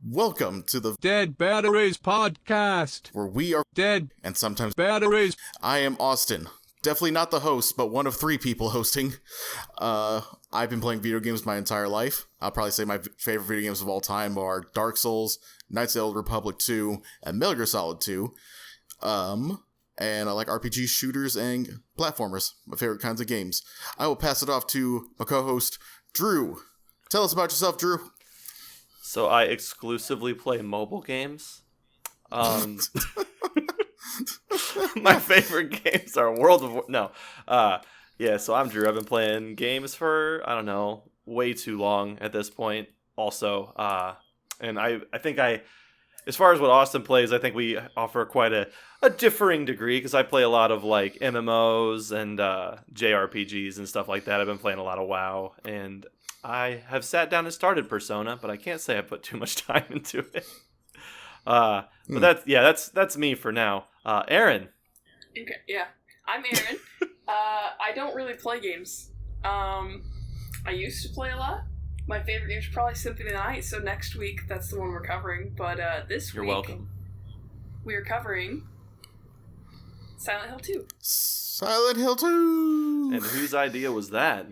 Welcome to the Dead Batteries Podcast, where we are dead and sometimes batteries. I am Austin. Definitely not the host, but one of three people hosting. I've been playing video games my entire life. I'll probably say my favorite video games of all time are Dark Souls, Knights of the Old Republic 2, and Metal Gear Solid 2. And I like RPG shooters and platformers, my favorite kinds of games. I will pass it off to my co-host, Drew. Tell us about yourself, Drew. So I exclusively play mobile games. My favorite games are so I'm Drew. I've been playing games for, I don't know, way too long at this point also. And I think as far as what Austin plays, I think we offer quite a differing degree, because I play a lot of like MMOs and JRPGs and stuff like that. I've been playing a lot of WoW, and I have sat down and started Persona, but I can't say I put too much time into it. But that's me for now. Erin. Okay, yeah. I'm Erin. I don't really play games. I used to play a lot. My favorite game is probably Symphony of the Night, so next week that's the one we're covering. But this You're week, welcome. We are covering Silent Hill 2. Silent Hill 2! And whose idea was that?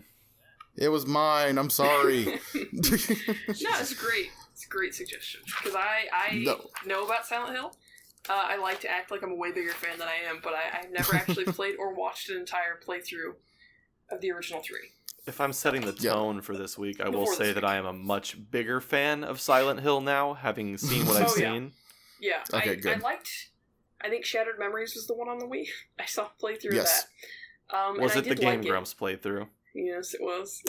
It was mine, I'm sorry. No, it's great. It's a great suggestion. Because I know about Silent Hill. I like to act like I'm a way bigger fan than I am, but I've never actually played or watched an entire playthrough of the original 3. If I'm setting the tone for this week, I will say that I am a much bigger fan of Silent Hill now, having seen what I've seen. Yeah, okay, good. I think Shattered Memories was the one on the Wii. I saw a playthrough of Yes. that. Was it the Game Grumps playthrough? Yes, it was.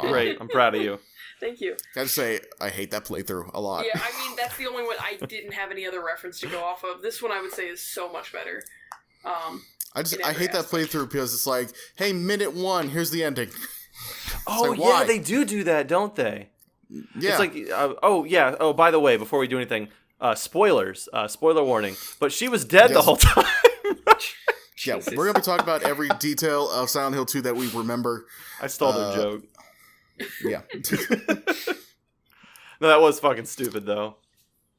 Great, I'm proud of you. Thank you. Gotta say, I hate that playthrough a lot. Yeah, I mean, that's the only one I didn't have any other reference to go off of. This one I would say is so much better. I hate that playthrough because it's like, hey, minute 1, here's the ending. Oh, like, yeah, why? they do that, don't they? Yeah. It's like, by the way, before we do anything, spoilers, spoiler warning, but she was dead the whole time. Yeah, we're going to be talking about every detail of Silent Hill 2 that we remember. I stole their joke. Yeah. No, that was fucking stupid, though.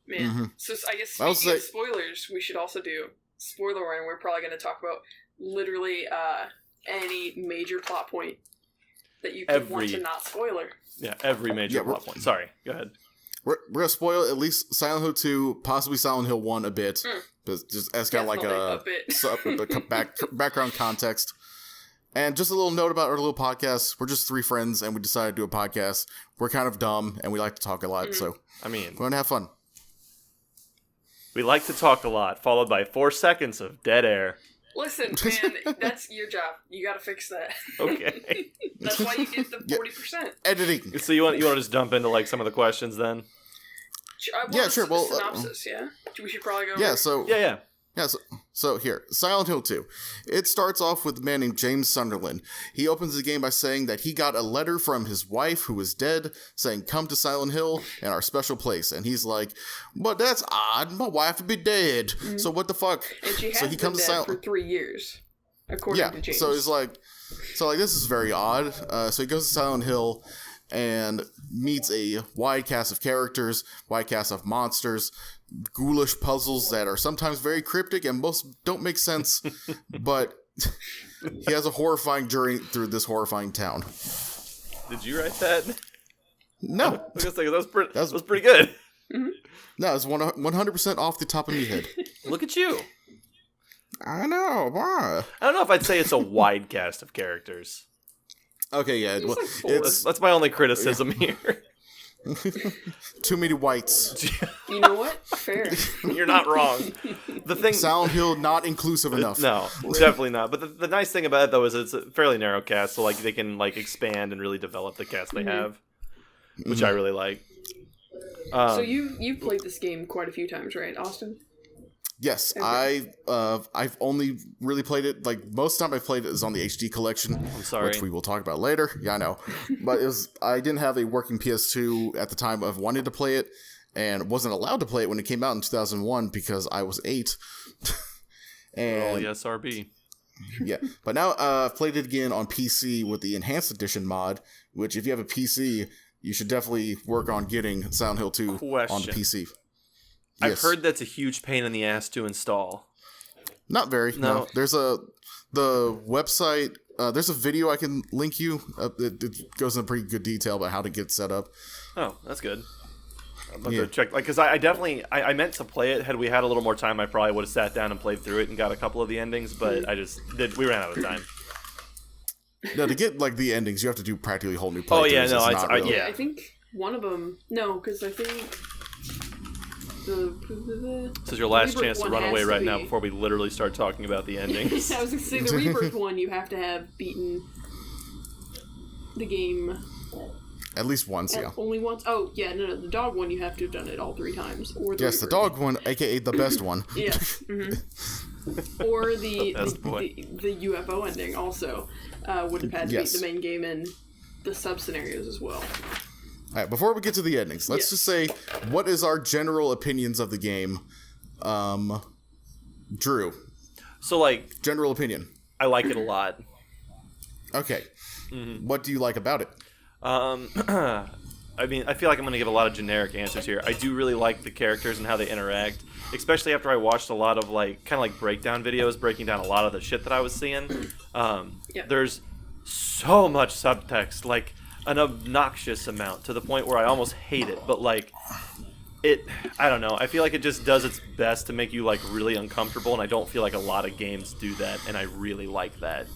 Man, So I guess speaking of spoilers, we should also do spoiler warning. We're probably going to talk about literally any major plot point that you could want to not spoiler. Yeah, every major plot point. Sorry, go ahead. We're going to spoil at least Silent Hill 2, possibly Silent Hill 1 a bit. Just as kind of like a background context. And just a little note about our little podcast. We're just 3 friends, and we decided to do a podcast. We're kind of dumb, and we like to talk a lot, so I mean, we're going to have fun. We like to talk a lot, followed by 4 seconds of dead air. Listen, man, that's your job. You got to fix that. Okay. That's why you get the 40%. Editing. So you want to just dump into like some of the questions then? Sure. Well, synopsis, yeah? We should probably go So here, Silent Hill 2. It starts off with a man named James Sunderland. He opens the game by saying that he got a letter from his wife, who was dead, saying, come to Silent Hill and our special place. And he's like, but that's odd. My wife would be dead. So what the fuck? And she has been dead for 3 years, according to James. So he's like, this is very odd. So he goes to Silent Hill and meets a wide cast of characters, wide cast of monsters, ghoulish puzzles that are sometimes very cryptic and most don't make sense, but he has a horrifying journey through this horrifying town. Did you write that? No. I was gonna say, that was pretty good. Mm-hmm. No, it's 100% off the top of my head. Look at you. I know, why? I don't know if I'd say it's a wide cast of characters. Okay, yeah. Well, that's my only criticism here. Too many whites. You know what? Fair. You're not wrong. The thing, Silent Hill not inclusive enough. No, definitely not. But the nice thing about it though is it's a fairly narrow cast, so like they can like expand and really develop the cast they have, which I really like. So you've played this game quite a few times, right, Austin? Yes, okay. I've only really played it, like, most of the time I've played it is on the HD collection. I'm sorry. Which we will talk about later. Yeah, I know. But I didn't have a working PS2 at the time of wanting to play it, and wasn't allowed to play it when it came out in 2001 because I was 8. And yes, RB. Yeah, but now I've played it again on PC with the Enhanced Edition mod, which if you have a PC, you should definitely work on getting Silent Hill 2 on the PC. Yes. I've heard that's a huge pain in the ass to install. Not very. No. There's the website. There's a video I can link you. It goes into pretty good detail about how to get set up. Oh, that's good. I'm about to check, because I definitely meant to play it. Had we had a little more time, I probably would have sat down and played through it and got a couple of the endings. But we ran out of time. No, to get like the endings, you have to do practically a whole new playthroughs. Oh yeah, no, I think one of them. No, because I think this is your last chance to run away right now before we literally start talking about the endings. I was going to say the Rebirth one. You have to have beaten the game at least once. Yeah, only once. Oh yeah, no, the dog one you have to have done it all 3 times. Or yes, the dog one, aka the best one. Yeah. Or the UFO ending also would have had to beat the main game and the sub scenarios as well. All right, before we get to the endings, let's just say, what is our general opinions of the game? Drew. So, like... General opinion. I like it a lot. Okay. Mm-hmm. What do you like about it? I mean, I feel like I'm going to give a lot of generic answers here. I do really like the characters and how they interact, especially after I watched a lot of, like, kind of like breakdown videos, breaking down a lot of the shit that I was seeing. There's so much subtext, like an obnoxious amount, to the point where I almost hate it. But, like, I don't know. I feel like it just does its best to make you, like, really uncomfortable, and I don't feel like a lot of games do that, and I really like that.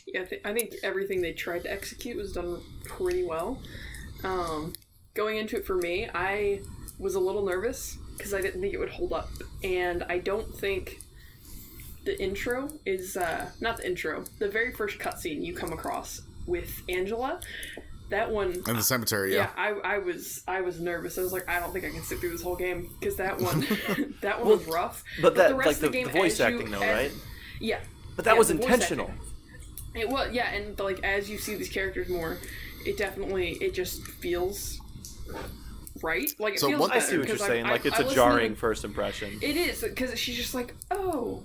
Yeah, I think everything they tried to execute was done pretty well. Going into it for me, I was a little nervous because I didn't think it would hold up, and I don't think the intro is not the intro. The very first cutscene you come across with Angela, that one in the cemetery. Yeah, I was nervous. I was like, I don't think I can sit through this whole game because that one was rough. But that, the rest of the game, voice acting though, right? Yeah, but that was intentional. It was, yeah, and like as you see these characters more, it just feels right. Like it feels. I see what you're saying. Like it's a jarring first impression. It is because she's just like, oh,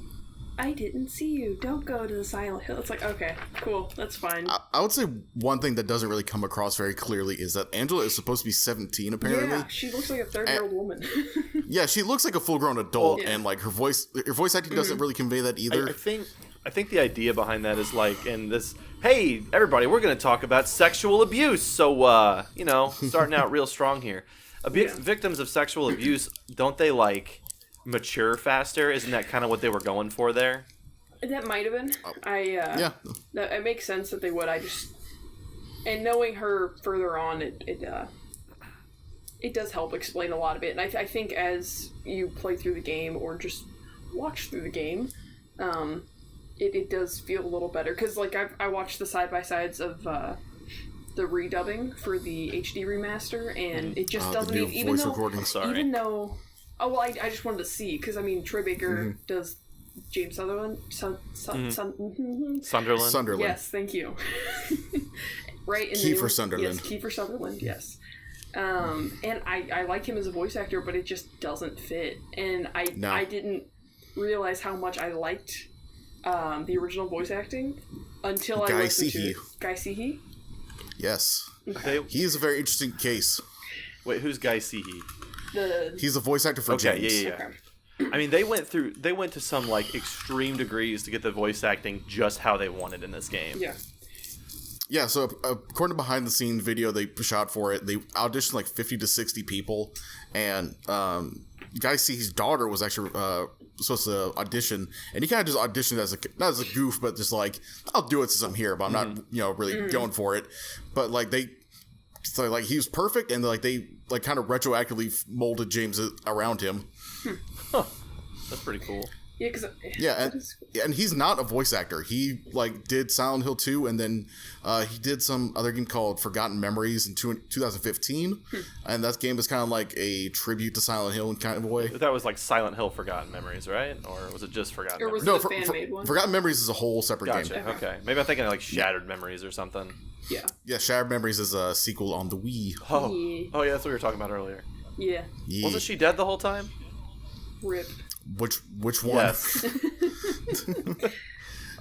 I didn't see you. Don't go to the Silent Hill. It's like, okay, cool, that's fine. I would say one thing that doesn't really come across very clearly is that Angela is supposed to be 17, apparently. Yeah, she looks like a 30-year-old woman. Yeah, she looks like a full-grown adult, and like her voice acting doesn't really convey that either. I think the idea behind that is like in this, hey, everybody, we're going to talk about sexual abuse. So, starting out real strong here. Victims of sexual abuse, don't they like mature faster? Isn't that kind of what they were going for there? That might have been. It makes sense that they would. And knowing her further on, it does help explain a lot of it. And I think as you play through the game or just watch through the game, it does feel a little better. Because like I watched the side-by-sides of the redubbing for the HD remaster, and it just doesn't even though oh, well, I just wanted to see, because, I mean, Troy Baker does James Sutherland. Sunderland. Yes, thank you. Right? Kiefer Sutherland. Yes, Kiefer Sutherland, yes. And I like him as a voice actor, but it just doesn't fit. And I didn't realize how much I liked the original voice acting until I listened to it. Guy Seehee? Yes. Okay. He is a very interesting case. Wait, who's Guy Seehee? He's the voice actor for James. Yeah. Okay. I mean, they went to some like extreme degrees to get the voice acting just how they wanted in this game. Yeah. Yeah, so according to behind the scenes video they shot for it, they auditioned like 50 to 60 people, and Guy Seehee's daughter was actually supposed to audition, and he kind of just auditioned as not as a goof, but just like, I'll do it since I'm here, but I'm not really going for it. But like so like he was perfect, and like they like kind of retroactively molded James around him. Huh. That's pretty cool. Yeah, and he's not a voice actor. He like did Silent Hill 2, and then he did some other game called Forgotten Memories in 2015, and that game is kind of like a tribute to Silent Hill in kind of a way. That was like Silent Hill Forgotten Memories, right? Or was it just Forgotten Memories? No, fan-made one? Forgotten Memories is a whole separate game. Okay. Maybe I'm thinking of like Shattered Memories or something. Yeah, Shattered Memories is a sequel on the Wii. Oh, yeah, that's what we were talking about earlier. Yeah. Wasn't she dead the whole time? RIP. Which one? Yes.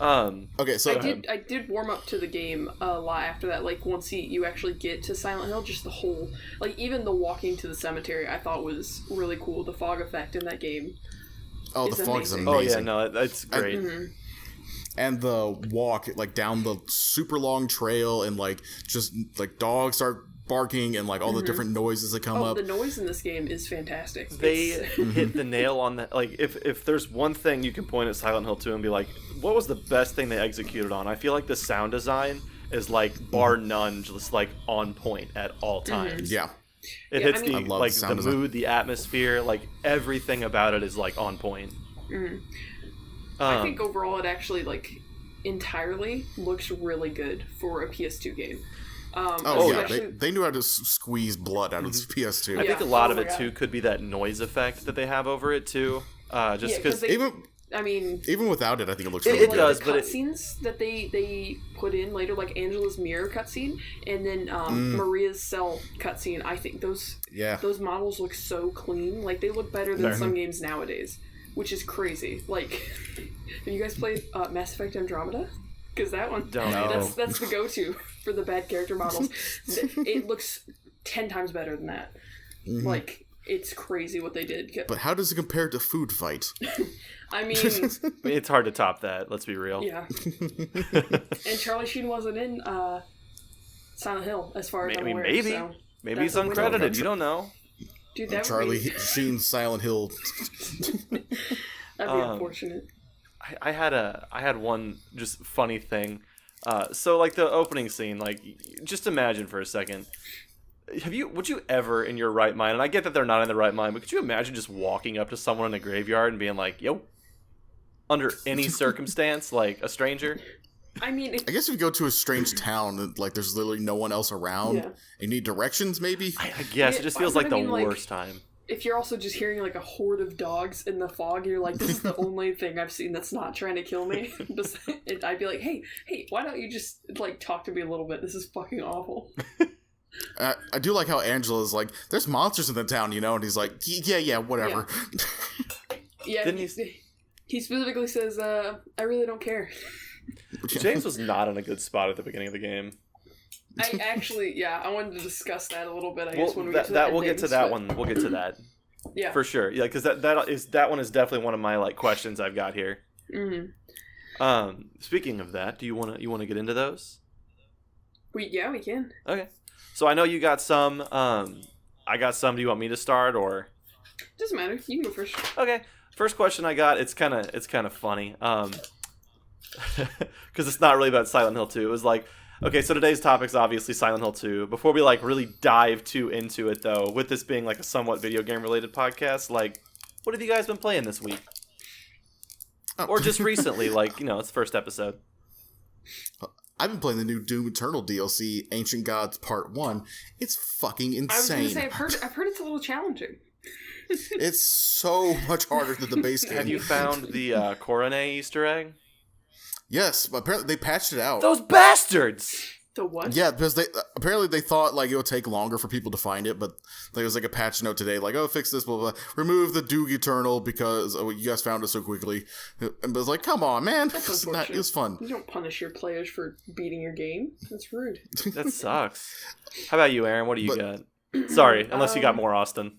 Okay, so I did warm up to the game a lot after that. Like once you actually get to Silent Hill, just the whole even the walking to the cemetery I thought was really cool. The fog effect in that game. Oh, the fog's amazing. Oh yeah, no, that's great. And the walk down the super long trail and just dogs start barking and all the different noises that come up. The noise in this game is fantastic. They hit the nail on the if there's one thing you can point at Silent Hill 2 and be like, what was the best thing they executed on? I feel like the sound design is bar none, just on point at all times. Yeah. It hits the mood, the atmosphere, everything about it is on point. I think overall it actually entirely looks really good for a PS2 game. They knew how to squeeze blood out of PS2. I think a lot of it too could be that noise effect that they have over it too. Just because even without it, I think it looks. It good. does, the but cutscenes that they put in later, like Angela's mirror cutscene, and then Maria's cell cutscene. I think those models look so clean. They look better than some games nowadays, which is crazy. Have you guys played Mass Effect Andromeda? Because that one, that's the go-to for the bad character models. It looks 10 times better than that. It's crazy what they did. But how does it compare to Food Fight? I mean, it's hard to top that. Let's be real. Yeah. And Charlie Sheen wasn't in Silent Hill, as far as I'm aware. Maybe he's uncredited. You don't know. Dude, that Charlie Sheen's Silent Hill. That'd be unfortunate. I had one just funny thing. So the opening scene, just imagine for a second. Would you ever in your right mind, and I get that they're not in the right mind, but could you imagine just walking up to someone in a graveyard and being like, yo, under any circumstance, a stranger? I mean, I guess if you go to a strange town and there's literally no one else around, and you need directions, maybe. I guess it just feels like the worst time. If you're also just hearing a horde of dogs in the fog, you're like, this is the only thing I've seen that's not trying to kill me. I'd be like, hey, why don't you just talk to me a little bit? This is fucking awful. I do like how Angela's like, there's monsters in the town, and he's like, yeah, whatever. Yeah, he specifically says, I really don't care. James was not in a good spot at the beginning of the game. I actually, I wanted to discuss that a little bit. I guess when we get to we'll get to that one. We'll get to that. Yeah, for sure. Yeah, because that one is definitely one of my questions I've got here. Speaking of that, do you want to get into those? We can. Okay. So I know you got some. I got some. Do you want me to start or? Doesn't matter. You can go first. Okay. First question I got. It's kind of funny. Because it's not really about Silent Hill 2. It was okay, so today's topic is obviously Silent Hill 2. Before we really dive too into it though, with this being a somewhat video game related podcast, what have you guys been playing this week? Oh. Or just recently, it's the first episode. I've been playing the new Doom Eternal DLC, Ancient Gods Part 1. It's fucking insane. I was gonna say, I've heard it's a little challenging. It's so much harder than the base game. Have you found the Coronet Easter egg? Yes, but apparently they patched it out. Those bastards! The what? Yeah, because they thought it would take longer for people to find it, but there was a patch note today, fix this, blah, blah, blah. Remove the Doom Eternal because you guys found it so quickly. And it was come on, man. It was fun. You don't punish your players for beating your game. That's rude. That sucks. How about you, Aaron? What do you got? Sorry, unless you got more, Austin.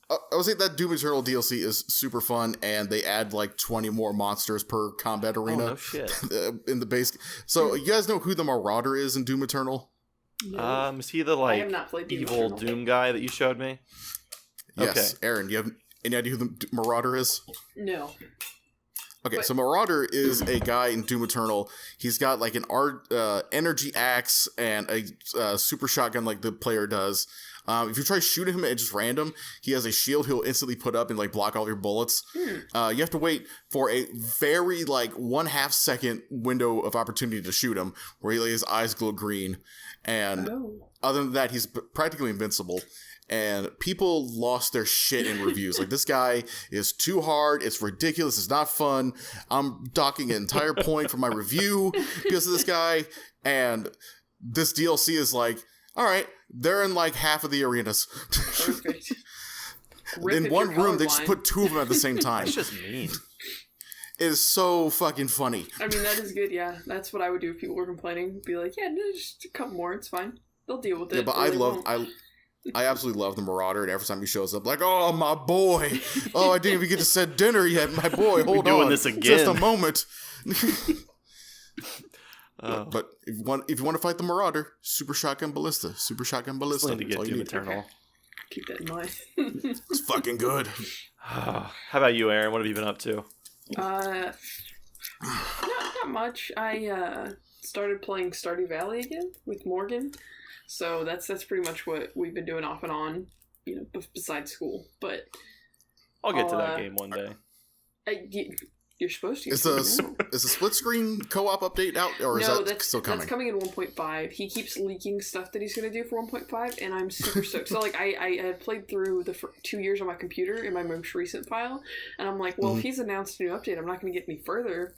I would say that Doom Eternal DLC is super fun, and they add 20 more monsters per combat arena. Oh, no shit. In the base. So you guys know who the Marauder is in Doom Eternal? No. Is he the I have not played Doom evil Eternal. Doom guy that you showed me? Yes, okay. Aaron, you have any idea who the Marauder is? No. Okay, so Marauder is a guy in Doom Eternal. He's got an energy axe and a super shotgun like the player does. If you try shooting him at just random, he has a shield he'll instantly put up and block all your bullets. You have to wait for a very 1/2 second window of opportunity to shoot him, where his eyes glow green. And other than that, he's practically invincible. And people lost their shit in reviews. This guy is too hard. It's ridiculous. It's not fun. I'm docking an entire point for my review because of this guy. And this DLC is all right, they're in half of the arenas. Perfect. In one room, they just put 2 of them at the same time. That's just mean. is so fucking funny. I mean, that is good, yeah. That's what I would do if people were complaining. Be like, yeah, no, just a couple more, it's fine. They'll deal with it. Yeah, but I absolutely love the Marauder, and every time he shows up, like, oh, my boy. Oh, I didn't even get to set dinner yet, my boy. Hold on. We're doing this again. Just a moment. But if you want to fight the Marauder, Super Shotgun Ballista. Super Shotgun Ballista. Need to get Doom Eternal. Okay. Keep that in mind. It's fucking good. How about you, Aaron? What have you been up to? Not much. I started playing Stardew Valley again with Morgan. So that's pretty much what we've been doing off and on, besides school. But I'll get to that game one day. You're supposed to. Is the split screen co-op update out, or is that still coming? That's coming in 1.5. He keeps leaking stuff that he's going to do for 1.5, and I'm super stoked. So, like, I had played through the 2 years on my computer in my most recent file, and I'm like, well, if he's announced a new update, I'm not going to get any further.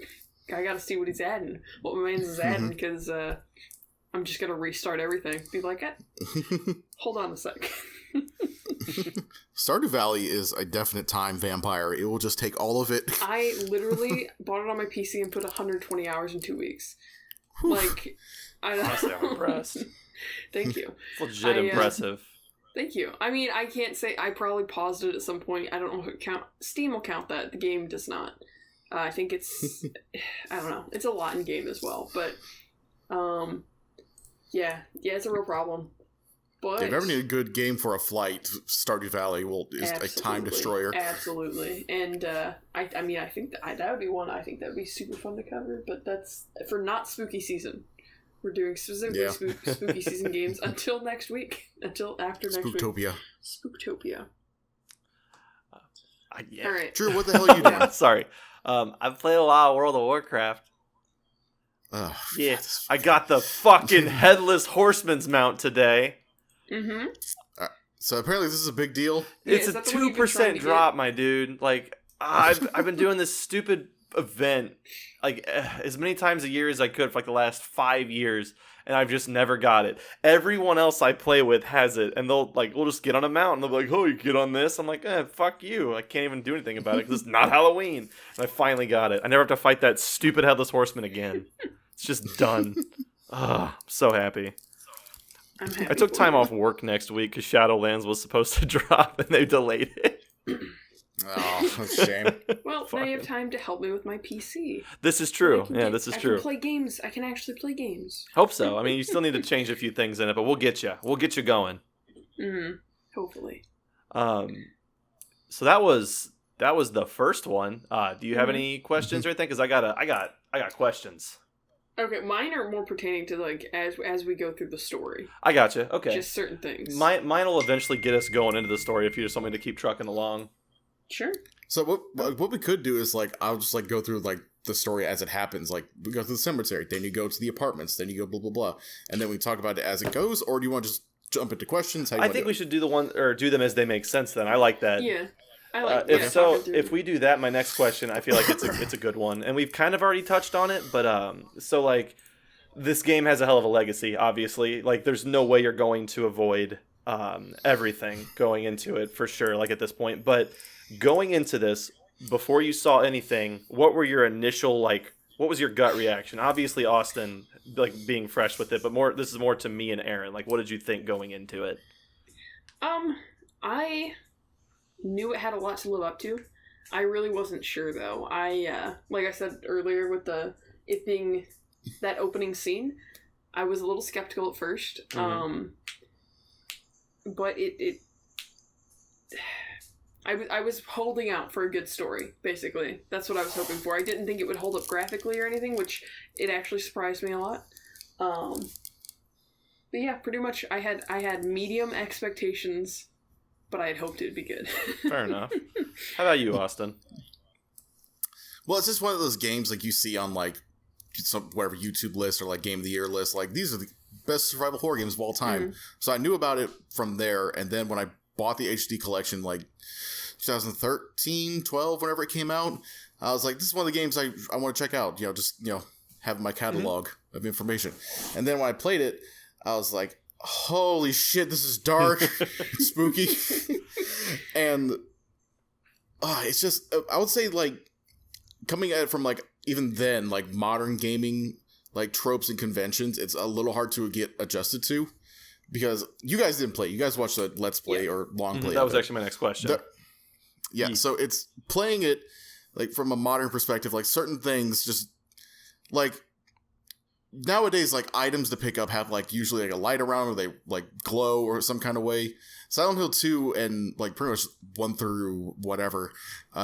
I got to see what he's adding, what my man's is adding, because I'm just going to restart everything. Be like, hold on a sec. Stardew Valley is a definite time vampire. It will just take all of it. I literally bought it on my PC and put 120 hours in 2 weeks. Like, Honestly, I'm impressed. Thank you. It's legit impressive. Thank you. I mean, I can't say I probably paused it at some point. I don't know if Steam will count that. The game does not. I think it's I don't know. It's a lot in game as well, but yeah, it's a real problem. But if you ever need a good game for a flight, Stardew Valley is a time destroyer. Absolutely. And I mean, I think that would be one. I think that would be super fun to cover. But that's for not spooky season. We're doing specifically spooky season games until next week. Until after next Spooktopia. week. Spooktopia. Yeah. All right. Drew, what the hell are you doing? Sorry. I've played a lot of World of Warcraft. Oh, yeah, I got the fucking Headless Horseman's mount today. Mm-hmm. So apparently this is a big deal. It's a 2% drop, my dude. Like, I've been doing this stupid event like as many times a year as I could for like the last 5 years, and I've just never got it. Everyone else I play with has it, and we'll just get on a mount, and they'll be like, oh, you get on this? I'm like, fuck you. I can't even do anything about it because it's not Halloween. And I finally got it. I never have to fight that stupid Headless Horseman again. It's just done. I'm so happy. I took time off work next week because Shadowlands was supposed to drop, and they delayed it. Oh, that's a shame. Well, now you have time to help me with my PC. This is true. Yeah, this is true. I can play games. I can actually play games. Hope so. I mean, you still need to change a few things in it, but we'll get you. We'll get you going. Mm-hmm. Hopefully. So that was the first one. Do you have any questions or anything? Because I got questions. Okay, mine are more pertaining to like as we go through the story. I gotcha. Okay. Just certain things. Mine will eventually get us going into the story if you just want me to keep trucking along. Sure. So what we could do is like I'll just like go through like the story as it happens. Like we go through the cemetery, then you go to the apartments, then you go blah blah blah, and then we talk about it as it goes. Or do you want to just jump into questions? I think we should do them as they make sense. Then I like that. Yeah. I like if we do that, my next question, I feel like it's a good one, and we've kind of already touched on it. But so like, this game has a hell of a legacy. Obviously, like, there's no way you're going to avoid everything going into it for sure. Like at this point, but going into this, before you saw anything, what were your initial what was your gut reaction? Obviously, Austin, like being fresh with it, but this is more to me and Erin. Like, what did you think going into it? I knew it had a lot to live up to. I really wasn't sure though. I like I said earlier with it being that opening scene, I was a little skeptical at first. Mm-hmm. But I was holding out for a good story, basically. That's what I was hoping for. I didn't think it would hold up graphically or anything, which it actually surprised me a lot. But yeah, pretty much I had medium expectations, but I had hoped it would be good. Fair enough. How about you, Austin? Well, it's just one of those games like you see on like some whatever YouTube list or like Game of the Year list. Like, these are the best survival horror games of all time. Mm-hmm. So I knew about it from there, and then when I bought the HD collection like 2013, 12, whenever it came out, I was like, this is one of the games I want to check out. Have my catalog of information. And then when I played it, I was like, holy shit, this is dark, spooky, and it's just, I would say, like, coming at it from like even then, like modern gaming, like tropes and conventions, it's a little hard to get adjusted to because you guys didn't play. You guys watched the Let's Play or long play. That was actually my next question. So it's playing it like from a modern perspective, like certain things just like nowadays, like items to pick up have like usually like a light around or they like glow or some kind of way. Silent Hill 2 and like pretty much 1 through whatever,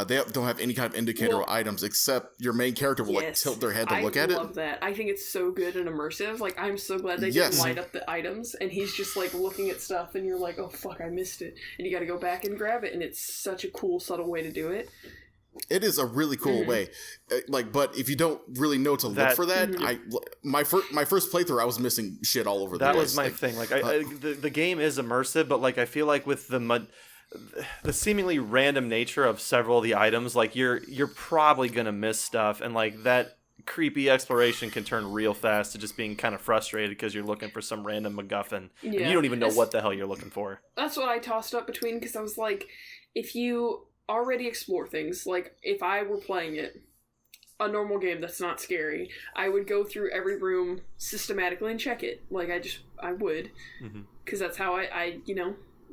they don't have any kind of indicator of items except your main character will like tilt their head to look at it. I love that. I think it's so good and immersive. Like I'm so glad they didn't light up the items and he's just like looking at stuff and you're like, oh fuck, I missed it. And you gotta go back and grab it and it's such a cool, subtle way to do it. It is a really cool way, like. But if you don't really know to look for that, my first playthrough, I was missing shit all over. That was my thing. Like, the game is immersive, but like I feel like with the seemingly random nature of several of the items, like you're probably gonna miss stuff, and like that creepy exploration can turn real fast to just being kind of frustrated because you're looking for some random MacGuffin and you don't even know what the hell you're looking for. That's what I tossed up between because I was like, if you already explore things, like if I were playing it, a normal game that's not scary, I would go through every room systematically and check it. Like I would, because that's how I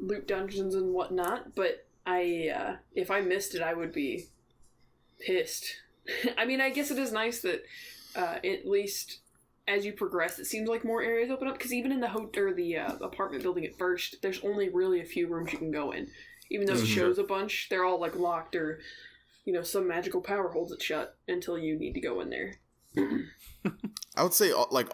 loot dungeons and whatnot. But if I missed it, I would be pissed. I mean, I guess it is nice that at least as you progress, it seems like more areas open up. Because even in the apartment building at first, there's only really a few rooms you can go in. Even though it shows a bunch, they're all like locked or, some magical power holds it shut until you need to go in there. I would say, like,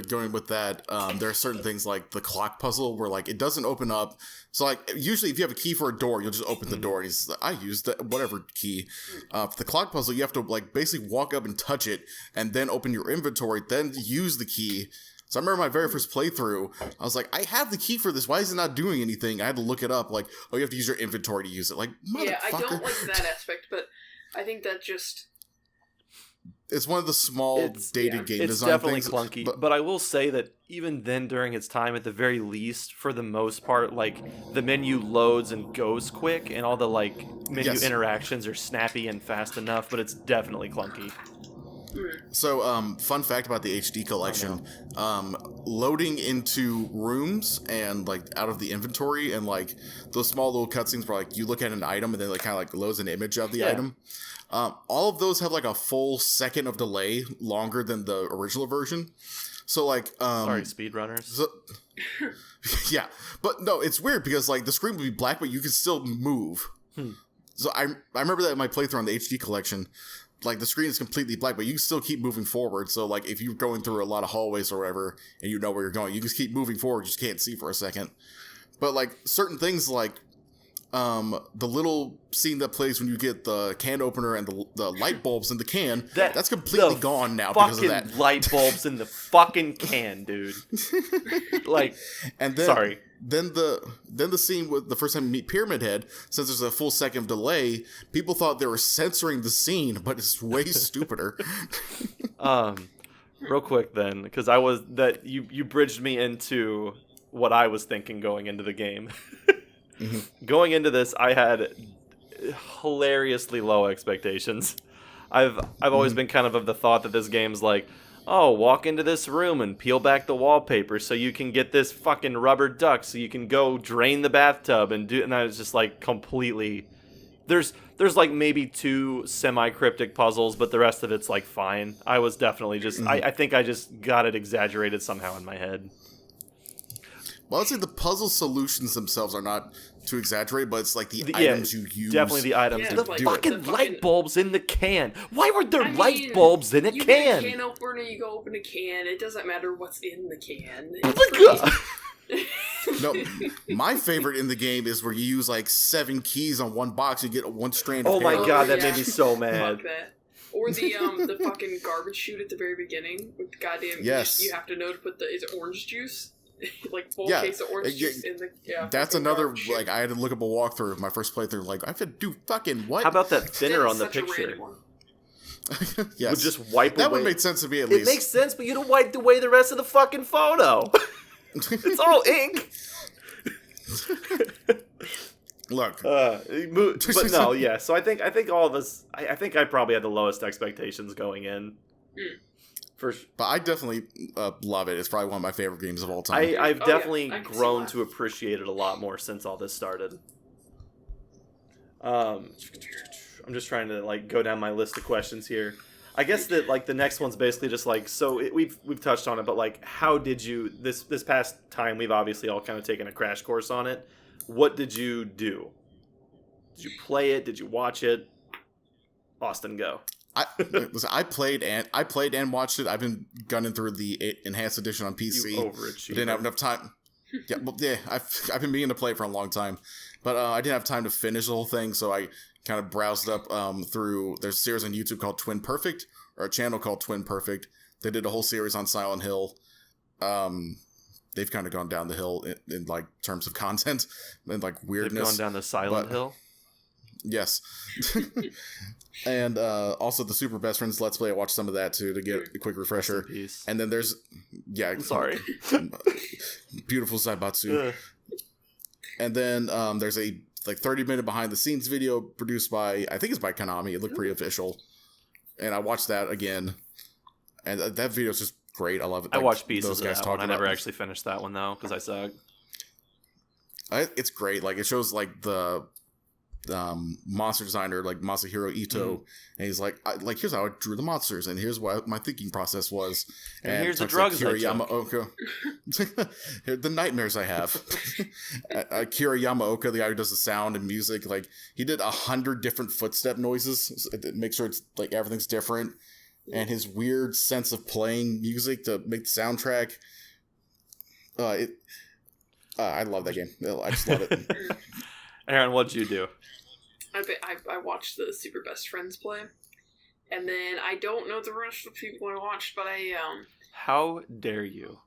going with that, there are certain things like the clock puzzle where, like, it doesn't open up. So, like, usually if you have a key for a door, you'll just open the door. And he's like, I used that, whatever key. For the clock puzzle, you have to, like, basically walk up and touch it and then open your inventory, then use the key. So I remember my very first playthrough, I was like, I have the key for this. Why is it not doing anything? I had to look it up. Like, oh, you have to use your inventory to use it. Like, motherfucker. Yeah, I don't like that aspect, but I think that just... It's one of the small dated game it's design definitely things. Clunky, but I will say that even then during its time, at the very least, for the most part, like, the menu loads and goes quick, and all the, like, menu interactions are snappy and fast enough, but it's definitely clunky. So, fun fact about the HD collection, loading into rooms and, like, out of the inventory and, like, those small little cutscenes where, like, you look at an item and then, like, kind of, like, loads an image of the item. All of those have, like, a full second of delay longer than the original version. So, like, sorry, speedrunners. So, yeah. But, no, it's weird because, like, the screen would be black, but you can still move. So, I remember that in my playthrough on the HD collection. Like, the screen is completely black, but you can still keep moving forward. So, like, if you're going through a lot of hallways or whatever, and you know where you're going, you just keep moving forward, you just can't see for a second. But, like, certain things like, the little scene that plays when you get the can opener and the light bulbs in the can, that's completely gone now because of that. Light bulbs in the fucking can, dude. Like, and then, sorry. Then the scene with the first time you meet Pyramid Head, since there's a full second of delay, people thought they were censoring the scene, but it's way stupider. Real quick then, because you bridged me into what I was thinking going into the game. Going into this, I had hilariously low expectations. I've always been kind of the thought that this game's like, oh, walk into this room and peel back the wallpaper so you can get this fucking rubber duck so you can go drain the bathtub and I was just like completely... There's like maybe 2 semi-cryptic puzzles, but the rest of it's like fine. I was definitely just... I think I just got it exaggerated somehow in my head. Well, I'd say the puzzle solutions themselves are not too exaggerated, but it's like the items you use. Definitely the items. Yeah, the like fucking the light bulbs in the can. Why were there light bulbs in a you can? You get a can opener, you go open a can. It doesn't matter what's in the can. Oh my god. No, my favorite in the game is where you use like 7 keys on one box and get one strand of Oh my hair. god, that made me so mad. Fuck that. Or the fucking garbage chute at the very beginning with the goddamn you have to know to put is it orange juice? Like full case of orange juice in the that's another like I had to look up a walkthrough of my first playthrough. Like I have to do fucking what? How about that thinner on the picture? Yes, would just wipe that away. would make sense to me at least. It makes sense, but you don't wipe away the rest of the fucking photo. It's all ink. Look, but no, yeah. So I think all of us. I think I probably had the lowest expectations going in. But I definitely love it. It's probably one of my favorite games of all time. I've definitely I can see grown why. to appreciate it a lot more since all this started. I'm just trying to like go down my list of questions here. I guess that like the next one's basically just like we've touched on it, but like how did you this past time we've obviously all kind of taken a crash course on it. What did you do? Did you play it? Did you watch it? Austin, go. I played and watched it. I've been gunning through the enhanced edition on PC. You overachiever. I didn't have enough time. I've been meaning to play it for a long time, but I didn't have time to finish the whole thing. So I kind of browsed up through. There's a series on YouTube called Twin Perfect, or a channel called Twin Perfect. They did a whole series on Silent Hill. They've kind of gone down the hill in like terms of content and like weirdness. They've gone down the Silent Hill. Yes. And also the Super Best Friends Let's Play. I watched some of that too to get a quick refresher. And then there's I'm sorry. Beautiful Zaibatsu. And then there's a like 30-minute behind the scenes video produced by, I think it's by Konami. It looked pretty official. And I watched that again. And that video is just great. I love it. I like, watched pieces those guys of that one. I talking never about actually finished that one though because I suck. It's great. Like it shows like the monster designer like Masahiro Ito, and he's like here's how I drew the monsters, and here's what my thinking process was, and here's the drugs like Kira Yamaoka. Here the nightmares I have. Kira Yamaoka, the guy who does the sound and music, like he did 100 different footstep noises to make sure it's like everything's different, and his weird sense of playing music to make the soundtrack. I love that game. I just love it. Erin, what'd you do? I watched the Super Best Friends play, and then I don't know the rest of the people I watched, but How dare you?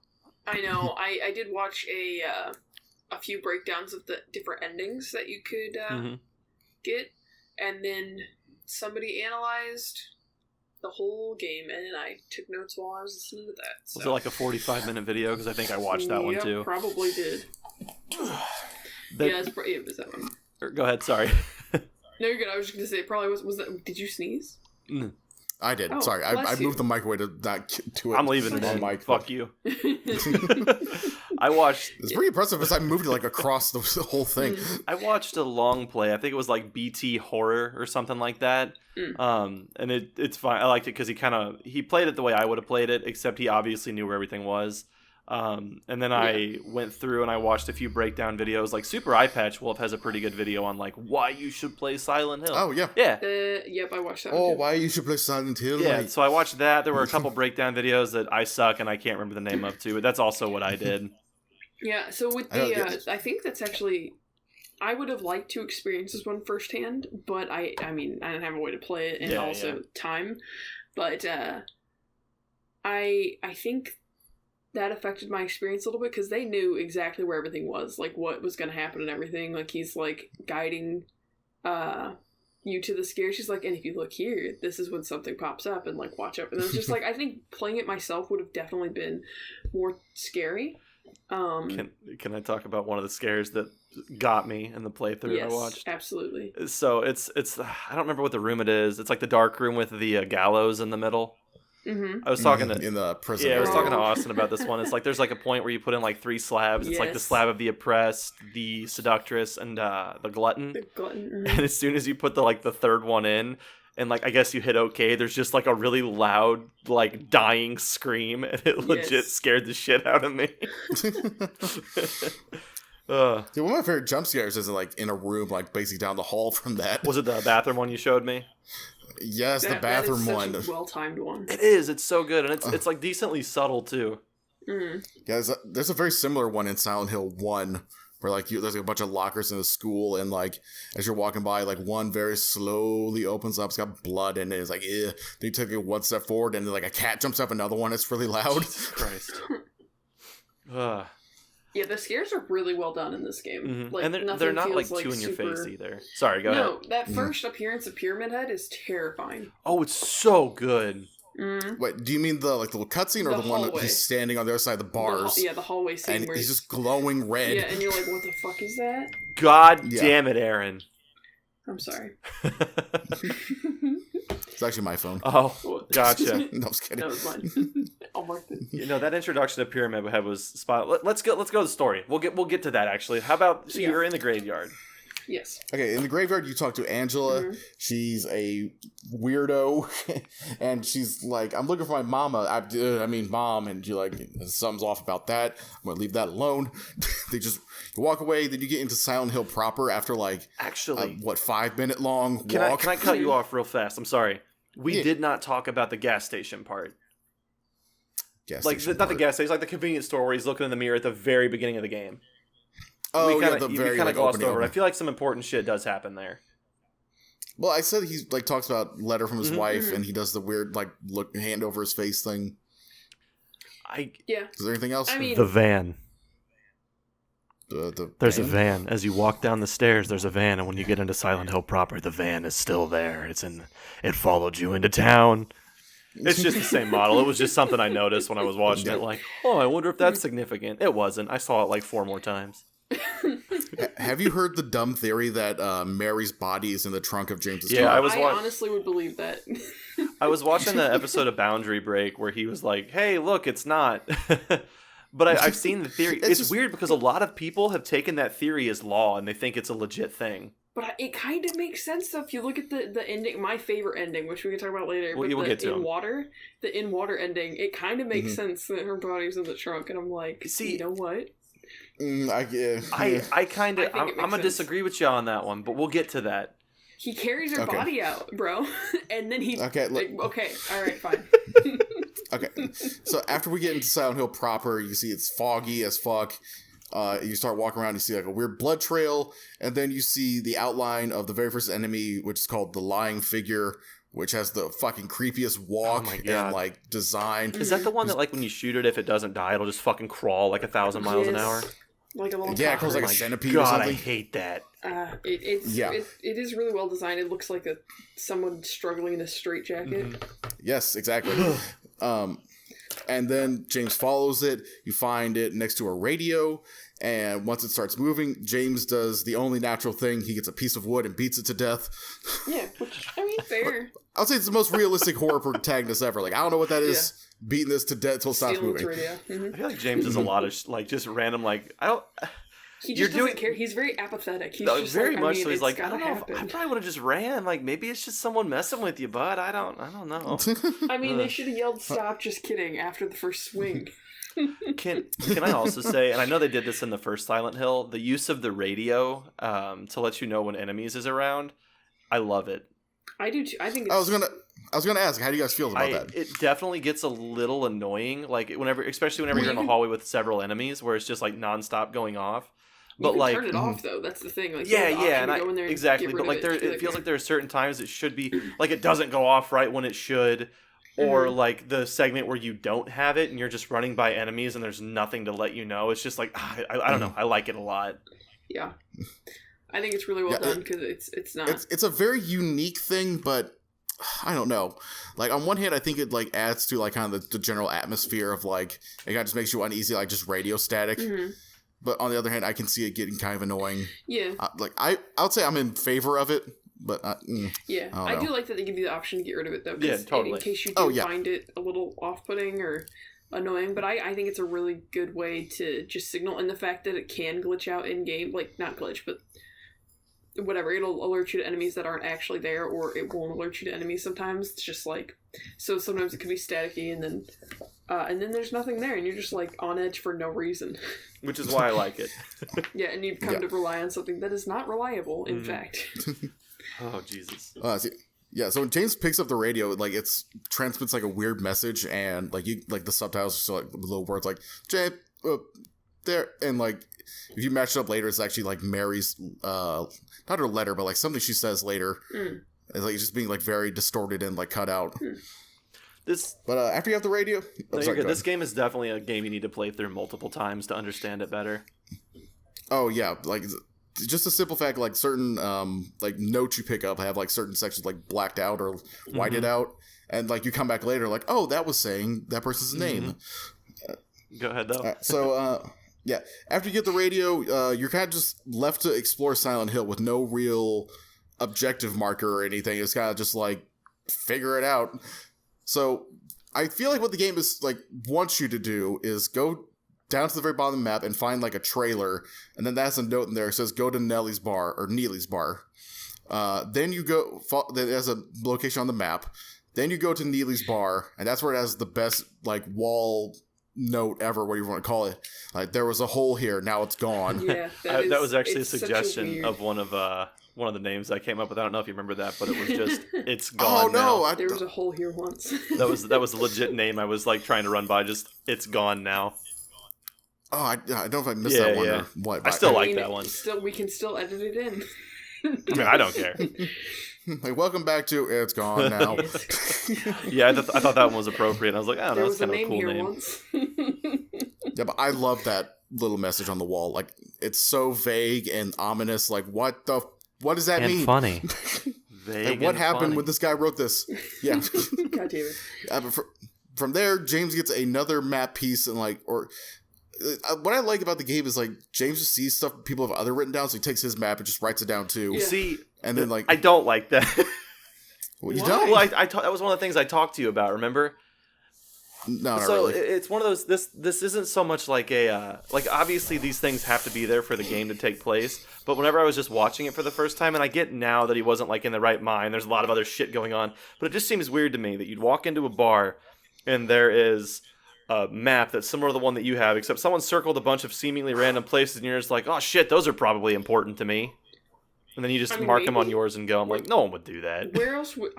I know I did watch a few breakdowns of the different endings that you could get, and then somebody analyzed the whole game, and I took notes while I was listening to that. So. Was it like a 45-minute video? Because I think I watched that one too. Probably did. It was that one. Go ahead, sorry. No, you're good. I was just going to say, it probably was that... Did you sneeze? I did. Oh, sorry. I moved the mic away to not to it. I'm leaving it on mic. Fuck you. I watched... It's pretty impressive because I moved it like across the whole thing. I watched a long play. I think it was like BT Horror or something like that. And it's fine. I liked it because he played it the way I would have played it, except he obviously knew where everything was. And then I went through and I watched a few breakdown videos. Like Super Eye Patch Wolf has a pretty good video on like why you should play Silent Hill. Oh yeah, yep, I watched that. Oh, why you should play Silent Hill? Yeah, so I watched that. There were a couple breakdown videos that I suck and I can't remember the name of too, but that's also what I did. Yeah, so with the I think that's actually I would have liked to experience this one firsthand, but I mean I didn't have a way to play it and time, but I think that affected my experience a little bit because they knew exactly where everything was, like what was going to happen and everything. Like he's like guiding you to the scare. She's like, and if you look here, this is when something pops up and like watch out. And it was just like, I think playing it myself would have definitely been more scary. Can I talk about one of the scares that got me in the playthrough I watched? Absolutely. So it's I don't remember what the room it is. It's like the dark room with the gallows in the middle. Mm-hmm. I was talking to in the prison. Yeah, I was talking to Austin about this one. It's like there's like a point where you put in like 3 slabs. It's like the slab of the oppressed, the seductress, and the glutton. The glutton. Mm-hmm. And as soon as you put the third one in, and like I guess you hit OK, there's just like a really loud like dying scream, and it legit scared the shit out of me. Dude, one of my favorite jump scares is like in a room like basically down the hall from that. Was it the bathroom one you showed me? Yes, the bathroom one. That is such a well-timed one. It is. It's so good, and it's like decently subtle too. Mm-hmm. Yeah, there's a very similar one in Silent Hill 1 where like there's like a bunch of lockers in the school, and like as you're walking by, like one very slowly opens up. It's got blood in it. It's like, eh. Then you take it one step forward, and like a cat jumps up another one. It's really loud. Jesus Christ. Yeah, the scares are really well done in this game. Mm-hmm. Like, and they're not like too in your face either. Sorry, go ahead. No, that first appearance of Pyramid Head is terrifying. Oh, it's so good. Wait, do you mean the little cutscene or the one that he's standing on the other side of the bars? The hallway scene and where he's just glowing red. Yeah, and you're like, what the fuck is that? God damn it, Aaron. I'm sorry. It's actually my phone. Oh, gotcha. No, I'm just kidding. That was mine. I'll mark it. That introduction to Pyramid Head was spot. Let's go to the story. We'll get to that actually. How about you're in the graveyard? Yes. Okay, in the graveyard, you talk to Angela. Mm-hmm. She's a weirdo, and she's like, "I'm looking for my mama." Mom, and you're like, "Something's off about that. I'm gonna leave that alone." They just walk away. Then you get into Silent Hill proper after 5-minute long walk. Can I cut you off real fast? I'm sorry. We did not talk about the gas station part. Not the gas station, like the convenience store where he's looking in the mirror at the very beginning of the game. Oh, we kind of glossed over it. Open. I feel like some important shit does happen there. Well, I said he talks about letter from his wife, and he does the weird look hand over his face thing. Is there anything else? The van. There's van? A van. As you walk down the stairs, there's a van, and when you get into Silent Hill proper, the van is still there. It followed you into town. It's just the same model. It was just something I noticed when I was watching it. I wonder if that's significant. It wasn't. I saw it 4 more times. Have you heard the dumb theory that Mary's body is in the trunk of James's car? I honestly would believe that. I was watching the episode of Boundary Break where he was like, "Hey, look, it's not." But I've seen the theory. It's weird because a lot of people have taken that theory as law and they think it's a legit thing. But it kind of makes sense though if you look at the ending, my favorite ending, which we can talk about later. We'll get to the in water ending, it kind of makes sense that her body's in the trunk, and I'm like, you know what? I'm gonna disagree with you on that one, but we'll get to that. He carries her body out, bro, and then he. Okay, all right, fine. Okay, so after we get into Silent Hill proper, you see it's foggy as fuck. You start walking around, you see a weird blood trail, and then you see the outline of the very first enemy, which is called the Lying Figure, which has the fucking creepiest walk and design. Is that the one that when you shoot it, if it doesn't die, it'll just fucking crawl 1,000 miles an hour? Like a little it crawls like a centipede God, or something. I hate that. It is really well designed. It looks like someone struggling in a straitjacket. Mm-hmm. Yes, exactly. And then James follows it. You find it next to a radio. And once it starts moving, James does the only natural thing. He gets a piece of wood and beats it to death. Yeah, which, fair. I'll say it's the most realistic horror protagonist ever. I don't know what that is. Yeah. Beating this to death until it stops moving. I feel like James does a lot of just random He just doesn't care. He's very apathetic. He's just very much so. He's I don't know. I probably would have just ran. Maybe it's just someone messing with you, bud. I don't know. They should have yelled "Stop!" Just kidding. After the first swing. Can I also say, and I know they did this in the first Silent Hill, the use of the radio to let you know when enemies is around. I love it. I do too. I think I was gonna ask, how do you guys feel about that? It definitely gets a little annoying, especially whenever you're in the hallway with several enemies, where it's just nonstop going off. But you can turn it off though. That's the thing. Exactly. But it feels like there are certain times it should be it doesn't go off right when it should, or the segment where you don't have it and you're just running by enemies and there's nothing to let you know. It's just I don't know. I like it a lot. Yeah, I think it's really well done because it's not. It's a very unique thing, but I don't know. On one hand, I think it adds to kind of the general atmosphere of it kind of just makes you uneasy, just radio static. Mm-hmm. But on the other hand, I can see it getting kind of annoying. Yeah. I would say I'm in favor of it, but I do like that they give you the option to get rid of it though. Yeah, totally. In case you do find it a little off-putting or annoying, but I think it's a really good way to just signal, and the fact that it can glitch out in game, not glitch, but whatever, it'll alert you to enemies that aren't actually there, or it won't alert you to enemies sometimes. It's just so sometimes it can be staticky, and then there's nothing there, and you're just on edge for no reason. Which is why I like it. Yeah, and you've come to rely on something that is not reliable, in fact. Oh, Jesus. So when James picks up the radio, it transmits a weird message, and the subtitles are still little words James, there, and if you match it up later, it's actually Mary's not her letter, but something she says later. It's just being very distorted and cut out. But after you have the radio, this game is definitely a game you need to play through multiple times to understand it better. Oh yeah, just a simple fact, like certain like notes you pick up have like certain sections like blacked out or whited out, and like you come back later like, oh, that was saying that person's name. Go ahead though. Yeah, after you get the radio, you're kind of just left to explore Silent Hill with no real objective marker or anything. It's kind of just like figure it out. So I feel like what the game is like wants you to do is go down to the very bottom of the map and find like a trailer, and then that's a note in there that says go to Neely's bar. Then you go, there's a location on the map. Then you go to Neely's bar, and that's where it has the best like wall note ever, what you want to call it. Like, there was a hole here, now it's gone. Yeah, that was actually a suggestion of one of the names I came up with. I don't know if you remember that, but it was just it's gone. Oh no, now. There was a hole here once. that was a legit name I was like trying to run by. Just it's gone now. Oh, I don't know if I missed that one. Or what, I still like that one. We can still edit it in. I mean, I don't care. Like, welcome back to It's Gone Now. Yeah, I thought that one was appropriate. I was like, I don't know, There that's was a kind of a name cool here name. once. Yeah, but I love that little message on the wall. Like, it's so vague and ominous. Like, what does that mean? Funny. Vague and what happened funny. when this guy wrote this? Yeah. God damn it. But from there, James gets another map piece and what I like about the game is like James just sees stuff people have other written down, so he takes his map and just writes it down too. Yeah. See, and then like I don't like that. Well, you Why? don't. Well, that was one of the things I talked to you about. Remember? No, not so really. It's one of those. This isn't so much like a like. Obviously, these things have to be there for the game to take place. But whenever I was just watching it for the first time, and I get now that he wasn't like in the right mind. There's a lot of other shit going on, but it just seems weird to me that you'd walk into a bar, and there is a map that's similar to the one that you have, except someone circled a bunch of seemingly random places, and you're just like, oh shit, those are probably important to me. And then you just mark them on yours and go. I'm like, no one would do that. Where else would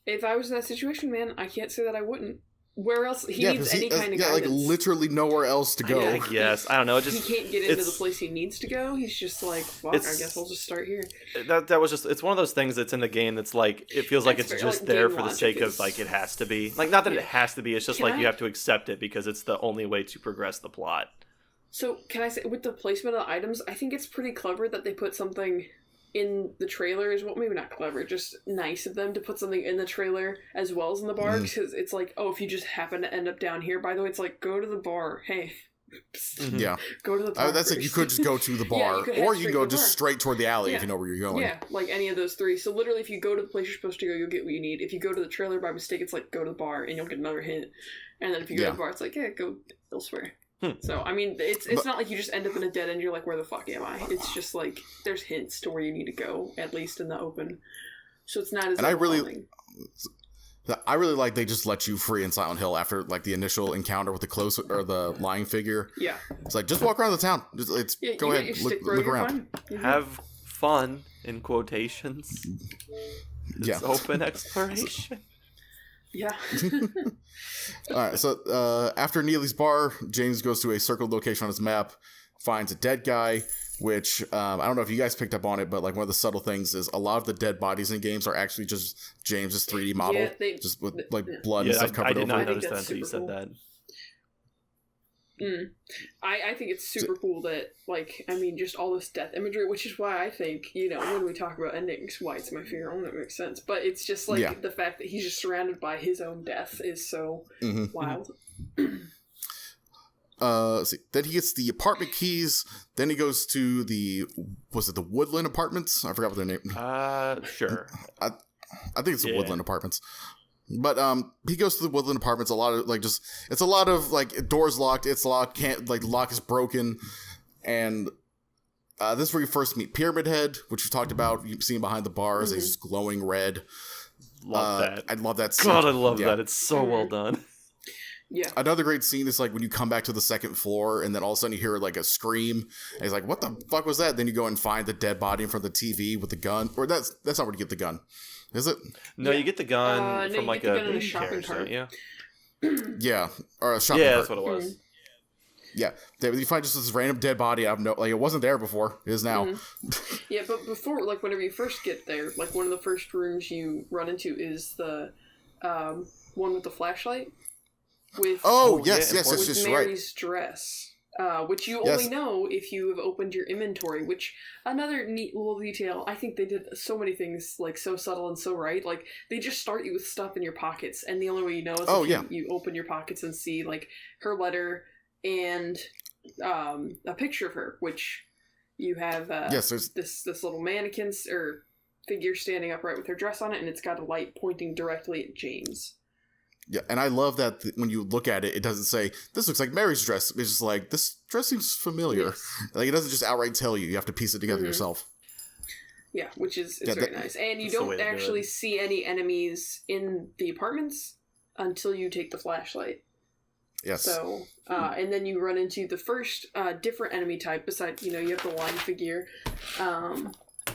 if I was in that situation, man, I can't say that I wouldn't. Where else he needs any kind of guidance. Like literally nowhere else to go. I guess I don't know. It just he can't get into the place he needs to go. He's just like, fuck. I guess I'll just start here. That was just. It's one of those things that's in the game that's like it feels like it's just there for the sake of like it has to be. Like not that it has to be. It's just you have to accept it because it's the only way to progress the plot. So can I say with the placement of the items, I think it's pretty clever that they put something in the trailer as well. Maybe not clever, just nice of them to put something in the trailer as well as in the bar, because it's like, oh, if you just happen to end up down here, by the way, it's like, go to the bar. Hey. Yeah. Go to the bar. That's like you could just go to the bar, or you can go just straight toward the alley if you know where you're going. Yeah, like any of those three. So literally, if you go to the place you're supposed to go, you'll get what you need. If you go to the trailer by mistake, it's like, go to the bar, and you'll get another hint. And then if you go to the bar, it's like, yeah, go elsewhere. So, I mean, it's not like you just end up in a dead end, you're like, where the fuck am I? It's just like, there's hints to where you need to go, at least in the open. So it's not as overwhelming. I really like they just let you free in Silent Hill after like the initial encounter with the lying figure. Yeah. It's like, just walk around the town. Go ahead, look around. Have fun, in quotations. It's open exploration. Yeah. Alright, so after Neely's bar, James goes to a circled location on his map, finds a dead guy, which I don't know if you guys picked up on it, but like one of the subtle things is a lot of the dead bodies in games are actually just James's 3D model, just with like blood and stuff covered over. I did not notice that until you said that. I think it's super cool that, like, I mean, just all this death imagery, which is why I think, when we talk about endings, why it's my favorite one, that makes sense. But it's just, like, the fact that he's just surrounded by his own death is so wild. Then he gets the apartment keys, then he goes to the Woodland Apartments? I forgot what their name. Sure. I think it's the Woodland Apartments. But he goes to the Woodland Apartments. A lot of doors locked. It's locked. Lock is broken, and this is where you first meet Pyramid Head, which we talked about. You've seen behind the bars. He's just glowing red. Love that. I love that scene. God, I love that. It's so well done. Yeah. Another great scene is like when you come back to the second floor, and then all of a sudden you hear like a scream, and he's like, "What the fuck was that?" Then you go and find the dead body in front of the TV with the gun. Or that's not where you get the gun. Is it? No, you get the gun from like a shopping cart. Yeah. Yeah, or a shopping cart. Yeah, that's what it was. Yeah, you find just this random dead body out of it wasn't there before. It is now. Yeah, but before, like, whenever you first get there, like, one of the first rooms you run into is the one with the flashlight. With yes, Mary's dress. which you only know if you have opened your inventory, which another neat little detail. I think they did so many things like so subtle and so right. Like they just start you with stuff in your pockets, and the only way you know is if you open your pockets and see like her letter and a picture of her, which you have there's this little mannequin or figure standing upright with her dress on it, and it's got a light pointing directly at James. Yeah, and I love that when you look at it, it doesn't say, this looks like Mary's dress. It's just like, this dress seems familiar. Yes. Like, it doesn't just outright tell you. You have to piece it together yourself. Yeah, which is very nice. And you don't actually see any enemies in the apartments until you take the flashlight. Yes. So, and then you run into the first different enemy type besides, you have the line figure. And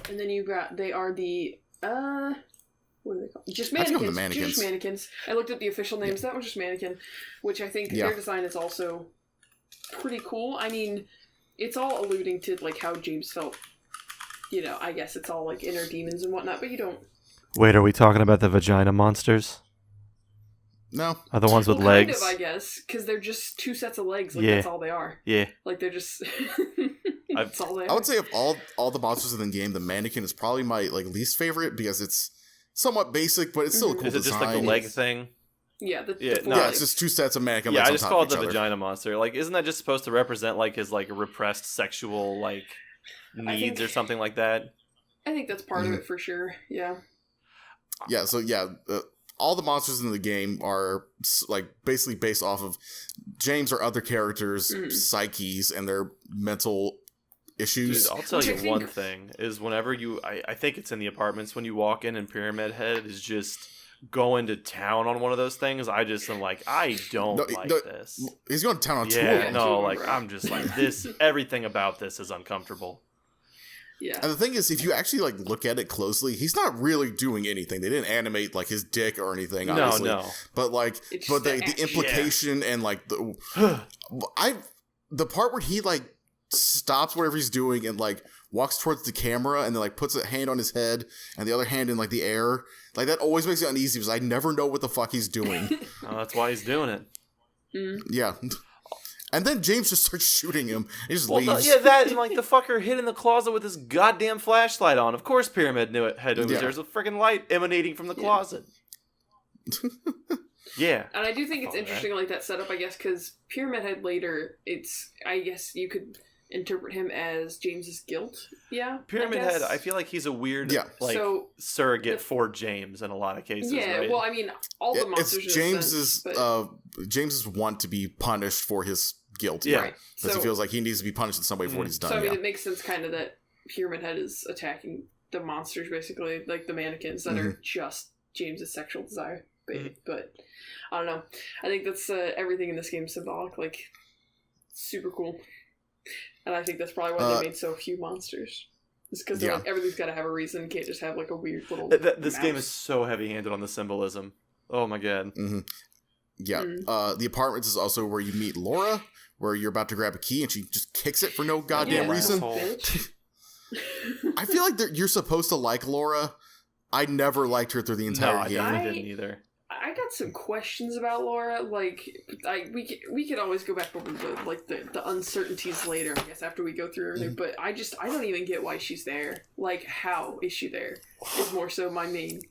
then they are the... what are they called? Just mannequins. I think just mannequins. I looked at the official names. That one's just mannequin, which I think their design is also pretty cool. I mean, it's all alluding to like how James felt. I guess it's all like inner demons and whatnot, but you don't. Wait, are we talking about the vagina monsters? No. Are the ones with legs? Kind of, I guess, because they're just two sets of legs. Like that's all they are. Yeah. Like they're just. That's all they are. I would say of all the monsters in the game, the mannequin is probably my least favorite because it's somewhat basic, but it's still a cool design. Is it just like the leg thing? Yeah, it's just two sets of mannequin legs. Yeah, I just call it the vagina monster. Like, isn't that just supposed to represent like his like repressed sexual like needs or something like that? I think that's part of it for sure. Yeah. Yeah. So all the monsters in the game are like basically based off of James or other characters' psyches and their mental issues. Dude, I'll tell you one thing is whenever I think it's in the apartments when you walk in and Pyramid Head is just going to town on one of those things. I just am like, I don't like this. He's going to town on tour. Yeah, no, like I'm just like this. Everything about this is uncomfortable. Yeah. And the thing is, if you actually look at it closely, he's not really doing anything. They didn't animate his dick or anything, obviously. No. But the implication and the part where he stops whatever he's doing and walks towards the camera and then puts a hand on his head and the other hand in the air, that always makes me uneasy because I never know what the fuck he's doing. Oh, that's why he's doing it. Yeah. And then James just starts shooting him. He just leaves. That and the fucker hid in the closet with his goddamn flashlight on. Of course Pyramid Head knew there's a freaking light emanating from the closet. Yeah. And I do think it's interesting that setup, I guess, because Pyramid Head later, I guess you could interpret him as James's guilt. Yeah. Pyramid Head, I feel like he's a weird surrogate for James in a lot of cases. Yeah, right? Well, I mean, all the monsters it's James's want to be punished for his guilt. Yeah. Because he feels like he needs to be punished in some way for what he's done. So I mean, it makes sense kind of that Pyramid Head is attacking the monsters, basically, the mannequins that are just James's sexual desire. But I don't know. I think that's everything in this game is symbolic, super cool. And I think that's probably why they made so few monsters. It's because everything's got to have a reason. You can't just have a weird little. This game is so heavy-handed on the symbolism. Oh my god. Mm-hmm. Yeah. The apartments is also where you meet Laura, where you're about to grab a key and she just kicks it for no goddamn reason. I feel like you're supposed to like Laura. I never liked her through the entire game. I didn't either. I got some questions about Laura. We could always go back over the uncertainties later, I guess, after we go through everything. But I don't even get why she's there. How is she there? Is more so my main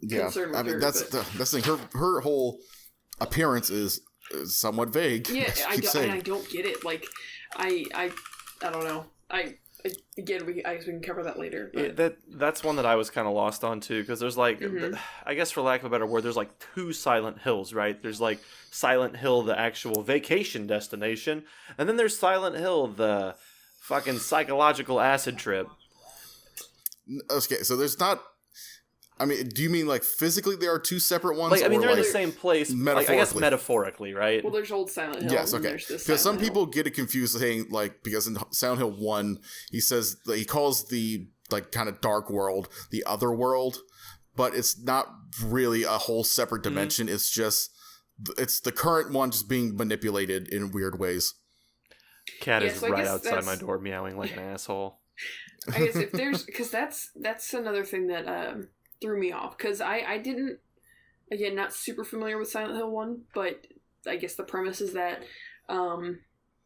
concern with her. That's the thing. Her whole appearance is somewhat vague. Yeah, I don't get it. I don't know. Again, I guess we can cover that later. Yeah, that's one that I was kind of lost on too, because there's I guess for lack of a better word, there's two Silent Hills, right? There's Silent Hill, the actual vacation destination, and then there's Silent Hill, the fucking psychological acid trip. Okay, so there's not. I mean, do you mean physically there are two separate ones? They're in the same place. I guess metaphorically, right? Well, there's old Silent Hill. Yes, okay. Because some people get it confused, saying because in Silent Hill 1, he calls the kind of dark world the other world, but it's not really a whole separate dimension. Mm-hmm. It's the current one just being manipulated in weird ways. Cat is right outside my door, meowing like an asshole. I guess if there's because that's another thing that threw me off, because I didn't, again, not super familiar with Silent Hill 1, but I guess the premise is that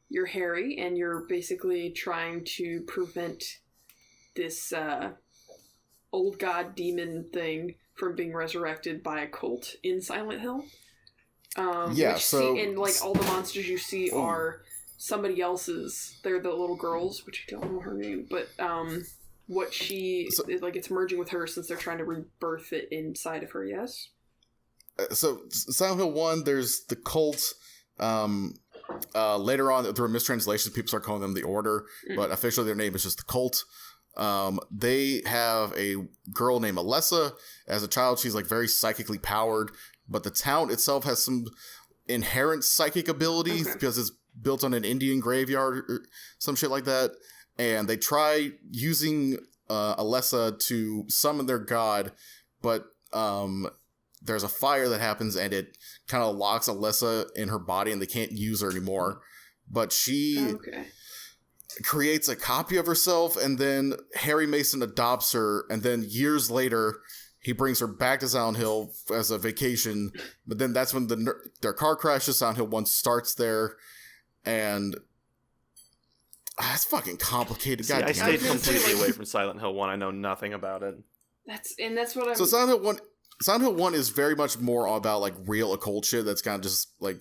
you're Harry, and you're basically trying to prevent this old god demon thing from being resurrected by a cult in Silent Hill. And like all the monsters you see are somebody else's. They're the little girls, which I don't know her name, but it's merging with her since they're trying to rebirth it inside of her. Yes. So Silent Hill 1, there's the cult. Later on, through a mistranslation, people start calling them the Order, but officially their name is just the cult. They have a girl named Alessa. As a child, she's like very psychically powered, but the town itself has some inherent psychic abilities because it's built on an Indian graveyard or some shit like that. And they try using Alessa to summon their god, but there's a fire that happens and it kind of locks Alessa in her body and they can't use her anymore. But she creates a copy of herself, and then Harry Mason adopts her, and then years later he brings her back to Silent Hill as a vacation. But then that's when their car crashes. Silent Hill 1 starts there, and it's fucking complicated. I stayed completely away from Silent Hill 1. I know nothing about it. That's what I'm... So Silent Hill 1 is very much more about like real occult shit that's kind of just like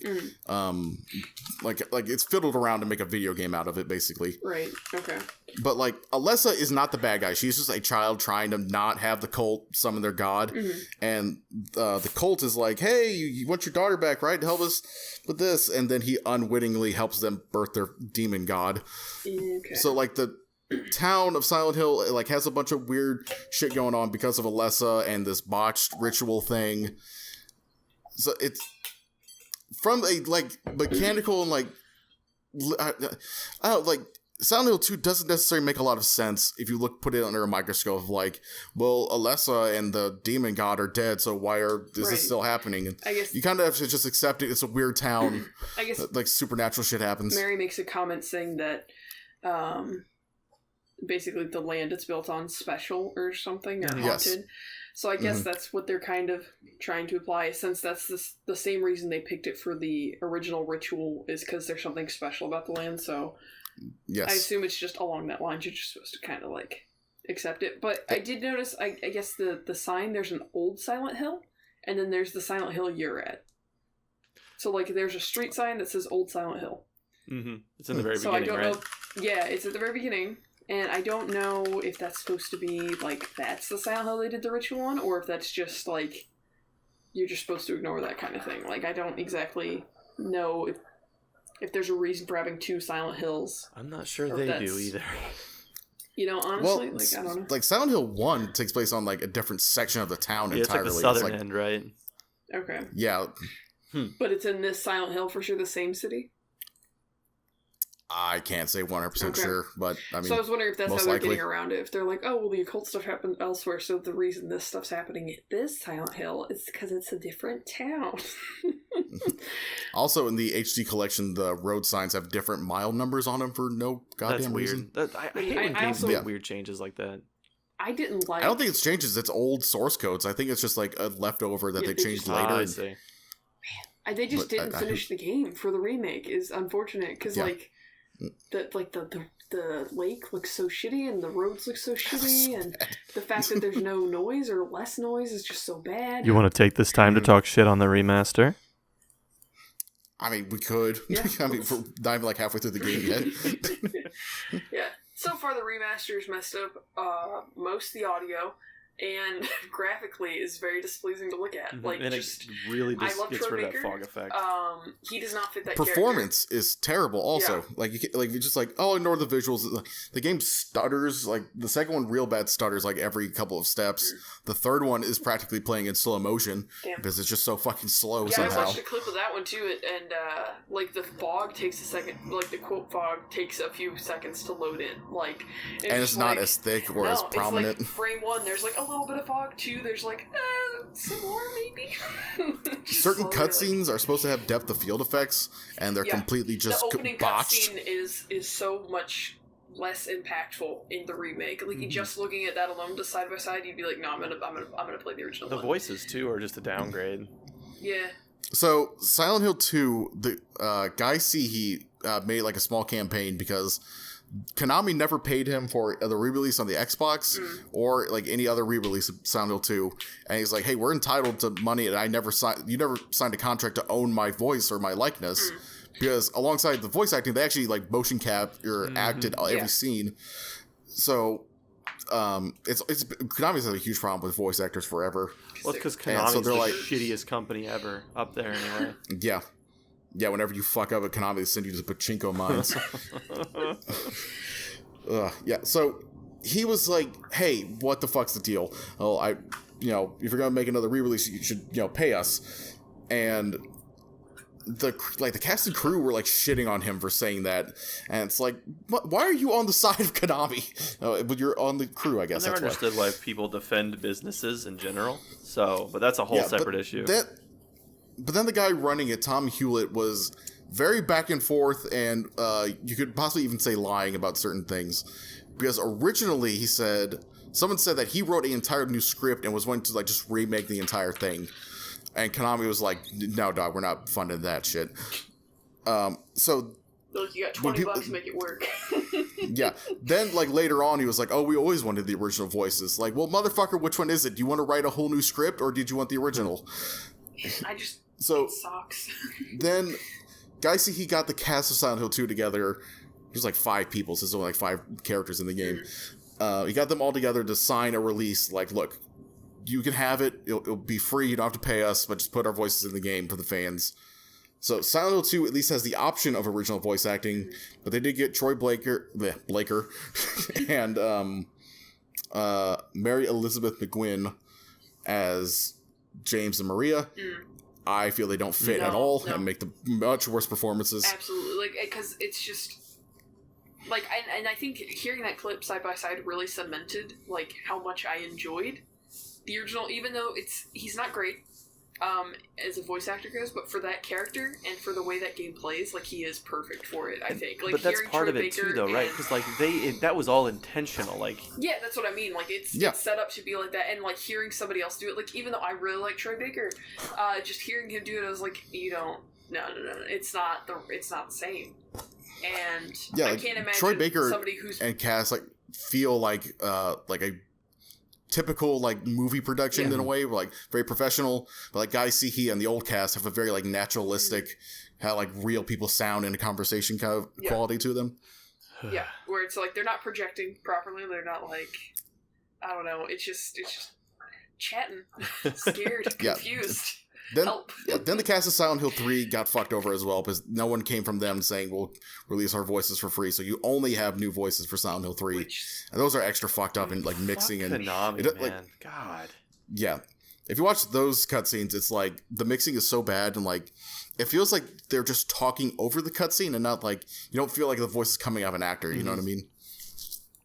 like it's fiddled around to make a video game out of it, basically. Right. Okay. But like Alessa is not the bad guy. She's just a child trying to not have the cult summon their god. And the cult is like, hey, you want your daughter back, right? Help us with this. And then he unwittingly helps them birth their demon god. Okay. So like the town of Silent Hill like has a bunch of weird shit going on because of Alessa and this botched ritual thing. So it's from a like mechanical and like I don't know, like Silent Hill 2 doesn't necessarily make a lot of sense if you put it under a microscope of like, well, Alessa and the demon god are dead, so why is this still happening? And I guess you kind of have to just accept it. It's a weird town. I guess like supernatural shit happens. Mary makes a comment saying that basically the land it's built on special or something, or haunted. Yes. So I guess that's what they're kind of trying to apply, since that's the same reason they picked it for the original ritual, is because there's something special about the land. So yes, I assume it's just along that line. You're just supposed to kind of like accept it. But I did notice, I guess the sign, there's an old Silent Hill, and then there's the Silent Hill you're at. So like there's a street sign that says Old Silent Hill. It's in the very beginning, I don't right? know. Yeah, it's at the very beginning. And I don't know if that's supposed to be, like, that's the Silent Hill they did the ritual on, or if that's just, like, you're just supposed to ignore that kind of thing. Like, I don't exactly know if there's a reason for having two Silent Hills. I'm not sure they do either. You know, honestly, like, I don't know. Like, Silent Hill 1 takes place on, like, a different section of the town entirely. It's like the southern end, right? Okay. Yeah. But it's in this Silent Hill, for sure, the same city? I can't say 100% sure, but I mean, so I was wondering if that's how they're likely getting around it. If they're like, oh, well, the occult stuff happened elsewhere, so the reason this stuff's happening at this Silent Hill is because it's a different town. Also, in the HD collection, the road signs have different mile numbers on them for no goddamn reason. I hate when games make weird changes like that. I didn't like... I don't think it's changes. It's old source codes. I think it's just like a leftover that they changed later. I see. Man, they just didn't finish the game for the remake. Is unfortunate because like. The lake looks so shitty and the roads look so shitty and the fact that there's no noise or less noise is just so bad. You want to take this time to talk shit on the remaster? I mean, we could. Yeah. I mean, we're not even like halfway through the game yet. Yeah. So far, the remaster's messed up most of the audio, and graphically is very displeasing to look at. Like, and just it really just I love gets Troy rid of Baker. that fog effect. He does not fit that Performance is terrible. Also, Yeah. like you're just like, oh, ignore the visuals. The game stutters. Like the second one, real bad stutters. Like every couple of steps. The third one is practically playing in slow motion because it's just so fucking slow. Yeah, somehow. I watched a clip of that one too, and like the fog takes a second. Like the quote fog takes a few seconds to load in. Like, and it's not as thick or as prominent. It's like frame 1, there's like a little bit of fog. 2, there's like some more maybe. Certain cutscenes are supposed to have depth of field effects, and they're completely just the opening botched. cutscene is so much less impactful in the remake. Like just looking at that alone, just side by side, you'd be like, no, I'm gonna play the original. The voices too are just a downgrade. Yeah. So Silent Hill 2, the Guy C, made like a small campaign because Konami never paid him for the re-release on the Xbox or like any other re-release of Silent Hill 2. And he's like, hey, we're entitled to money, and you never signed a contract to own my voice or my likeness. Because alongside the voice acting, they actually like motion cap or acted every scene. So it's Konami's had a huge problem with voice actors forever. Well, because Konami's the shittiest company ever up there anyway. Yeah, whenever you fuck up at Konami, they send you to pachinko mines. So he was like, hey, what the fuck's the deal? Well, if you're going to make another re-release, you should, pay us. And the cast and crew were like shitting on him for saying that. And it's like, why are you on the side of Konami? But you're on the crew, I guess. I never understood why people defend businesses in general. But that's a whole separate issue. But then the guy running it, Tom Hewlett, was very back and forth, and you could possibly even say lying about certain things. Because originally someone said that he wrote an entire new script and was going to like just remake the entire thing. And Konami was like, no, dog, we're not funding that shit. So... Look, you got $20 to make it work. Yeah. Then, like, later on, he was like, oh, we always wanted the original voices. Like, well, motherfucker, which one is it? Do you want to write a whole new script, or did you want the original? It sucks. Then, guys, he got the cast of Silent Hill 2 together. There's like 5 people, so there's only like 5 characters in the game. He got them all together to sign a release. Like, look, you can have it. It'll be free. You don't have to pay us, but just put our voices in the game for the fans. So Silent Hill 2 at least has the option of original voice acting, but they did get Troy Blaker and Mary Elizabeth McGuinn as James and Maria. I feel they don't fit at all and make the much worse performances. Absolutely, because it's just like, and I think hearing that clip side by side really cemented like how much I enjoyed the original, even though he's not great as a voice actor goes, but for that character and for the way that game plays, like, he is perfect for it, I think. Like, but that's part of it too, though, right? Because like that was all intentional. Like, yeah, that's what I mean. Like, it's set up to be like that, and like hearing somebody else do it, like, even though I really like Troy Baker, just hearing him do it, I was like, no, it's not the same. And yeah, I can't imagine Troy Baker somebody who's and Cass like feel like a typical like movie production in a way, like very professional, but like Guy Seehee and the old cast have a very like naturalistic, how like real people sound in a conversation kind of quality to them. Yeah, where it's like they're not projecting properly, they're not like, I don't know, it's just chatting, scared, confused. Then the cast of Silent Hill 3 got fucked over as well, because no one came from them saying we'll release our voices for free, so you only have new voices for Silent Hill 3. And those are extra fucked up and like mixing and Konami, man. God. Yeah. If you watch those cutscenes, it's like the mixing is so bad, and like it feels like they're just talking over the cutscene and not like, you don't feel like the voice is coming out of an actor, you know what I mean?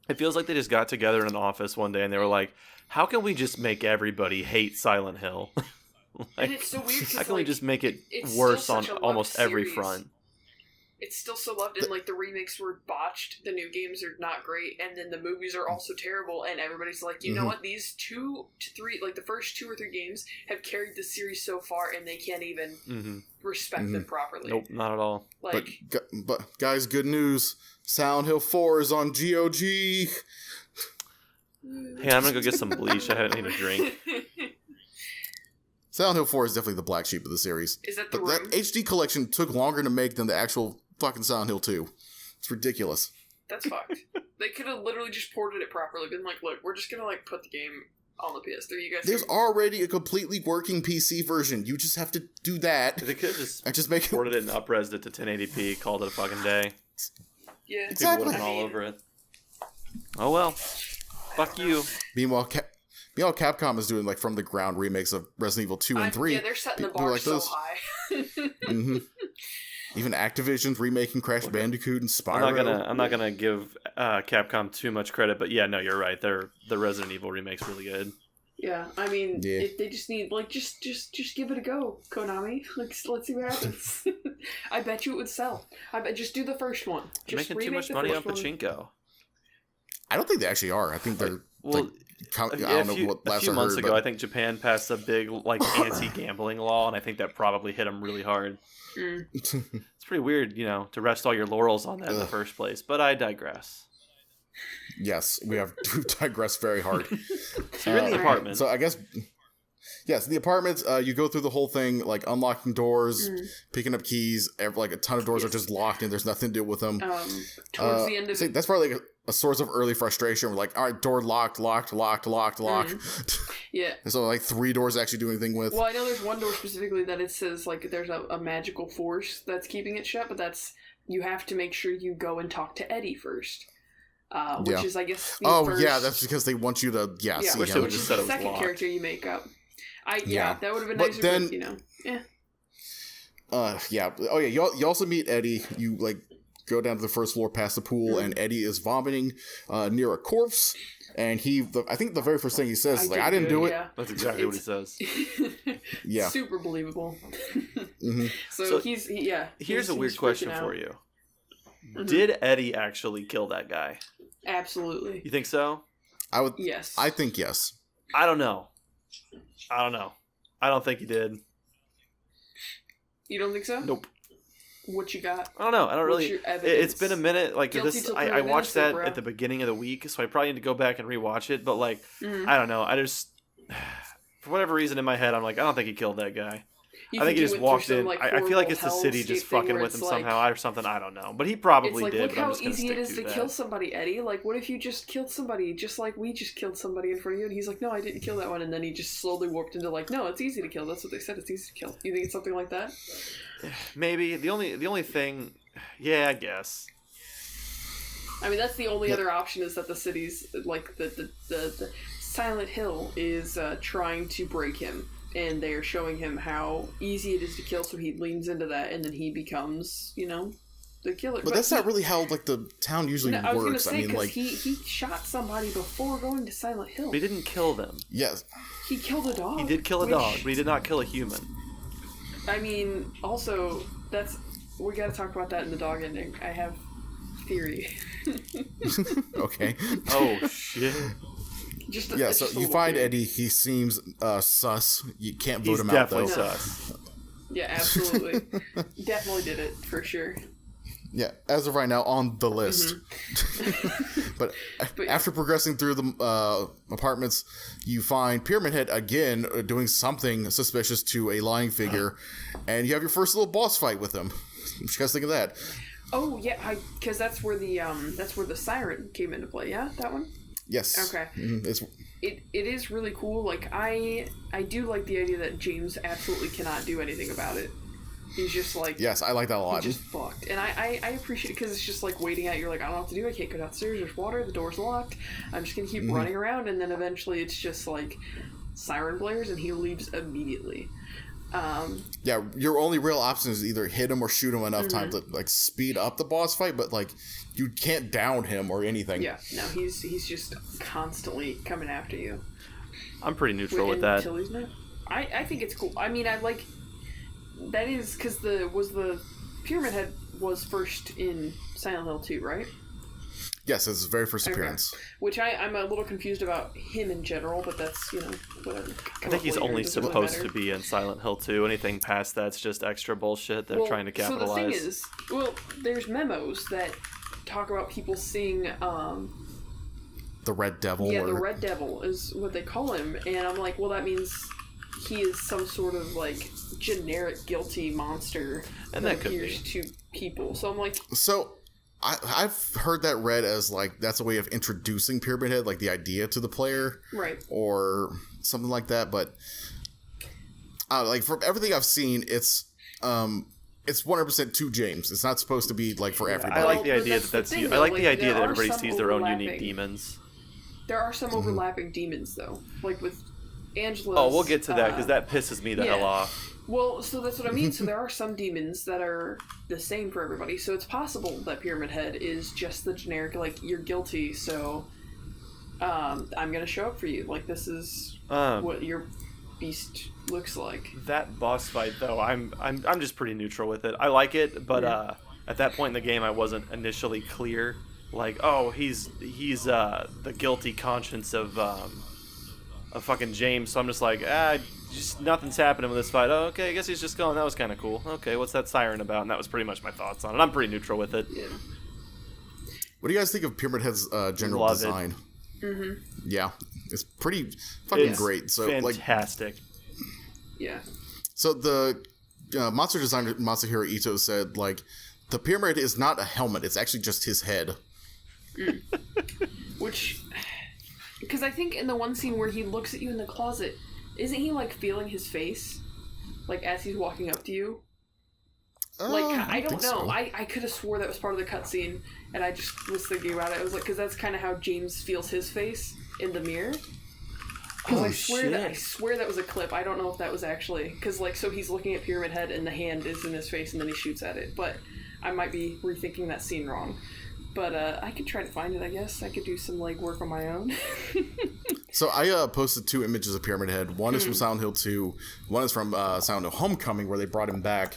It feels like they just got together in an office one day and they were like, how can we just make everybody hate Silent Hill? Like, and it's so weird. How can we just make it worse on almost every front? It's still so loved, and like the remakes were botched. The new games are not great, and then the movies are also terrible. And everybody's like, you know what? These 2 to 3, like the first 2 or 3 games, have carried the series so far, and they can't even respect them properly. Nope, not at all. Like, but guys, good news: Silent Hill 4 is on GOG. Hey, I'm gonna go get some bleach. I need a drink. Silent Hill 4 is definitely the black sheep of the series. Is that the That HD collection took longer to make than the actual fucking Silent Hill 2. It's ridiculous. That's fucked. They could have literally just ported it properly. Been like, look, we're just gonna like put the game on the PS3. You guys. There's already a completely working PC version. You just have to do that. They could have just make ported it and up-resed it to 1080p. Called it a fucking day. Yeah, exactly. People would have been all over it. Oh well. Fuck you. Meanwhile, Capcom is doing like from the ground remakes of Resident Evil 2 and 3. Yeah, they're setting the bar like so high. Even Activision's remaking Crash Bandicoot and Spyro. I'm not gonna give Capcom too much credit, but yeah, no, you're right. The Resident Evil remake's really good. Yeah, I mean, they just need like just give it a go, Konami. Like, let's see what happens. I bet you it would sell. I bet just do the first one. You're making too much money on pachinko. I don't think they actually are. I think they're I don't know what last a few I months heard, ago, but I think Japan passed a big like anti-gambling law, and I think that probably hit them really hard. It's pretty weird, to rest all your laurels on that in the first place. But I digress. yes, we have to digress very hard. So you're in the apartment. So I guess, yes, the apartment, you go through the whole thing, like unlocking doors, picking up keys, like a ton of doors are just locked and there's nothing to do with them. Towards the end of that's probably like a source of early frustration. We're like, all right, door locked. Yeah. And so like 3 doors actually do anything with. Well, I know there's one door specifically that it says like there's a magical force that's keeping it shut, but you have to make sure you go and talk to Eddie first. Which is, I guess, the first... yeah, that's because they want you to, see him. Which is the second character you make up. That would have been nicer, but, yeah. Oh, yeah, you also meet Eddie. You, like, go down to the first floor past the pool, and Eddie is vomiting near a corpse, and I think the very first thing he says is, like, I didn't do it. Yeah. That's exactly what he says. Yeah. Super believable. So here's a weird question for you. Did Eddie actually kill that guy? Absolutely. You think so? Yes. I think yes. I don't know. I don't think he did. You don't think so? Nope. What you got? I don't know. I don't What's really. Your evidence? It's been a minute. Like Guilty this, I watched that at the beginning of the week, so I probably need to go back and rewatch it. But like, I don't know. I just, for whatever reason in my head, I'm like, I don't think he killed that guy. I think he just walked in. I feel like it's the city just fucking with him somehow or something. I don't know. But he probably did. Look but I'm how just easy it is to that. kill somebody, Eddie. Like, what if you just killed somebody just like we just killed somebody in front of you? And he's like, no, I didn't kill that one. And then he just slowly warped into like, no, it's easy to kill. That's what they said. It's easy to kill. You think it's something like that? Maybe. The only thing... Yeah, I guess. I mean, that's the only other option is that the city's, like, the Silent Hill is trying to break him. And they're showing him how easy it is to kill, so he leans into that, and then he becomes, the killer. But that's not really how, like, the town usually works. I was gonna say, because he shot somebody before going to Silent Hill. But he didn't kill them. Yes. He killed a dog. He did kill a dog, but he did not kill a human. I mean, also, we gotta talk about that in the dog ending. I have theory. Okay. Oh, shit. So you find theory. Eddie. He seems sus. You can't vote him out, though. He's definitely sus. Yeah, absolutely. Definitely did it, for sure. Yeah, as of right now, on the list. But after progressing through the apartments, you find Pyramid Head again doing something suspicious to a lying figure, and you have your first little boss fight with him. What you guys think of that? Oh yeah, because that's where the siren came into play. Yeah, that one. Yes. Okay. Mm-hmm. It is really cool. Like I do like the idea that James absolutely cannot do anything about it. He's just like... Yes, I like that a lot. He's just fucked. And I appreciate it because it's just like waiting out. You're like, I don't know what to do. I can't go downstairs. There's water. The door's locked. I'm just going to keep running around. And then eventually it's just like siren blares and he leaves immediately. Yeah, your only real option is either hit him or shoot him enough time to like speed up the boss fight, but like you can't down him or anything. Yeah, no, he's just constantly coming after you. I'm pretty neutral with that. Until he's not. I think it's cool. I mean, I like that is because the Pyramid Head was first in Silent Hill 2, right? Yes, it's his very first appearance. Which I'm a little confused about him in general, but that's, whatever. I think he's only supposed to be in Silent Hill 2. Anything past that's just extra bullshit they're trying to capitalize. So the thing is, there's memos that talk about people seeing... the Red Devil. Yeah, the Red Devil is what they call him. And I'm like, well, that means he is some sort of, like, generic guilty monster and that appears to people. So I'm like... So... I've heard that read as like that's a way of introducing Pyramid Head, like the idea to the player, right, or something like that. But like from everything I've seen, it's 100% to James. It's not supposed to be like for everybody. I like the idea I like the idea that everybody sees their own unique demons. There are some overlapping demons though, like with Angela's... Oh, we'll get to that because that pisses me the hell off. Well, so that's what I mean. So there are some demons that are the same for everybody. So it's possible that Pyramid Head is just the generic, like, you're guilty, so I'm going to show up for you. Like, this is what your beast looks like. That boss fight, though, I'm just pretty neutral with it. I like it, but at that point in the game, I wasn't initially clear like, oh, he's the guilty conscience of fucking James. So I'm just like, just nothing's happening with this fight. Oh, okay, I guess he's just going. That was kind of cool. Okay, what's that siren about? And that was pretty much my thoughts on it. I'm pretty neutral with it. Yeah. What do you guys think of Pyramid Head's general Love design? Mm-hmm. Yeah, it's pretty fucking great. So fantastic. Yeah. So the monster designer Masahiro Ito said, like, the pyramid is not a helmet; it's actually just his head. Which, because I think in the one scene where he looks at you in the closet, isn't he like feeling his face, like as he's walking up to you? Like, I don't know. So. I could have swore that was part of the cutscene, and I just was thinking about it. I was like, because that's kind of how James feels his face in the mirror. Because I swear that was a clip. I don't know if that was actually, because like, so he's looking at Pyramid Head and the hand is in his face and then he shoots at it. But I might be rethinking that scene wrong. But I could try to find it, I guess. I could do some like work on my own. So I posted 2 images of Pyramid Head. One is from Silent Hill 2. One is from Silent Hill Homecoming, where they brought him back.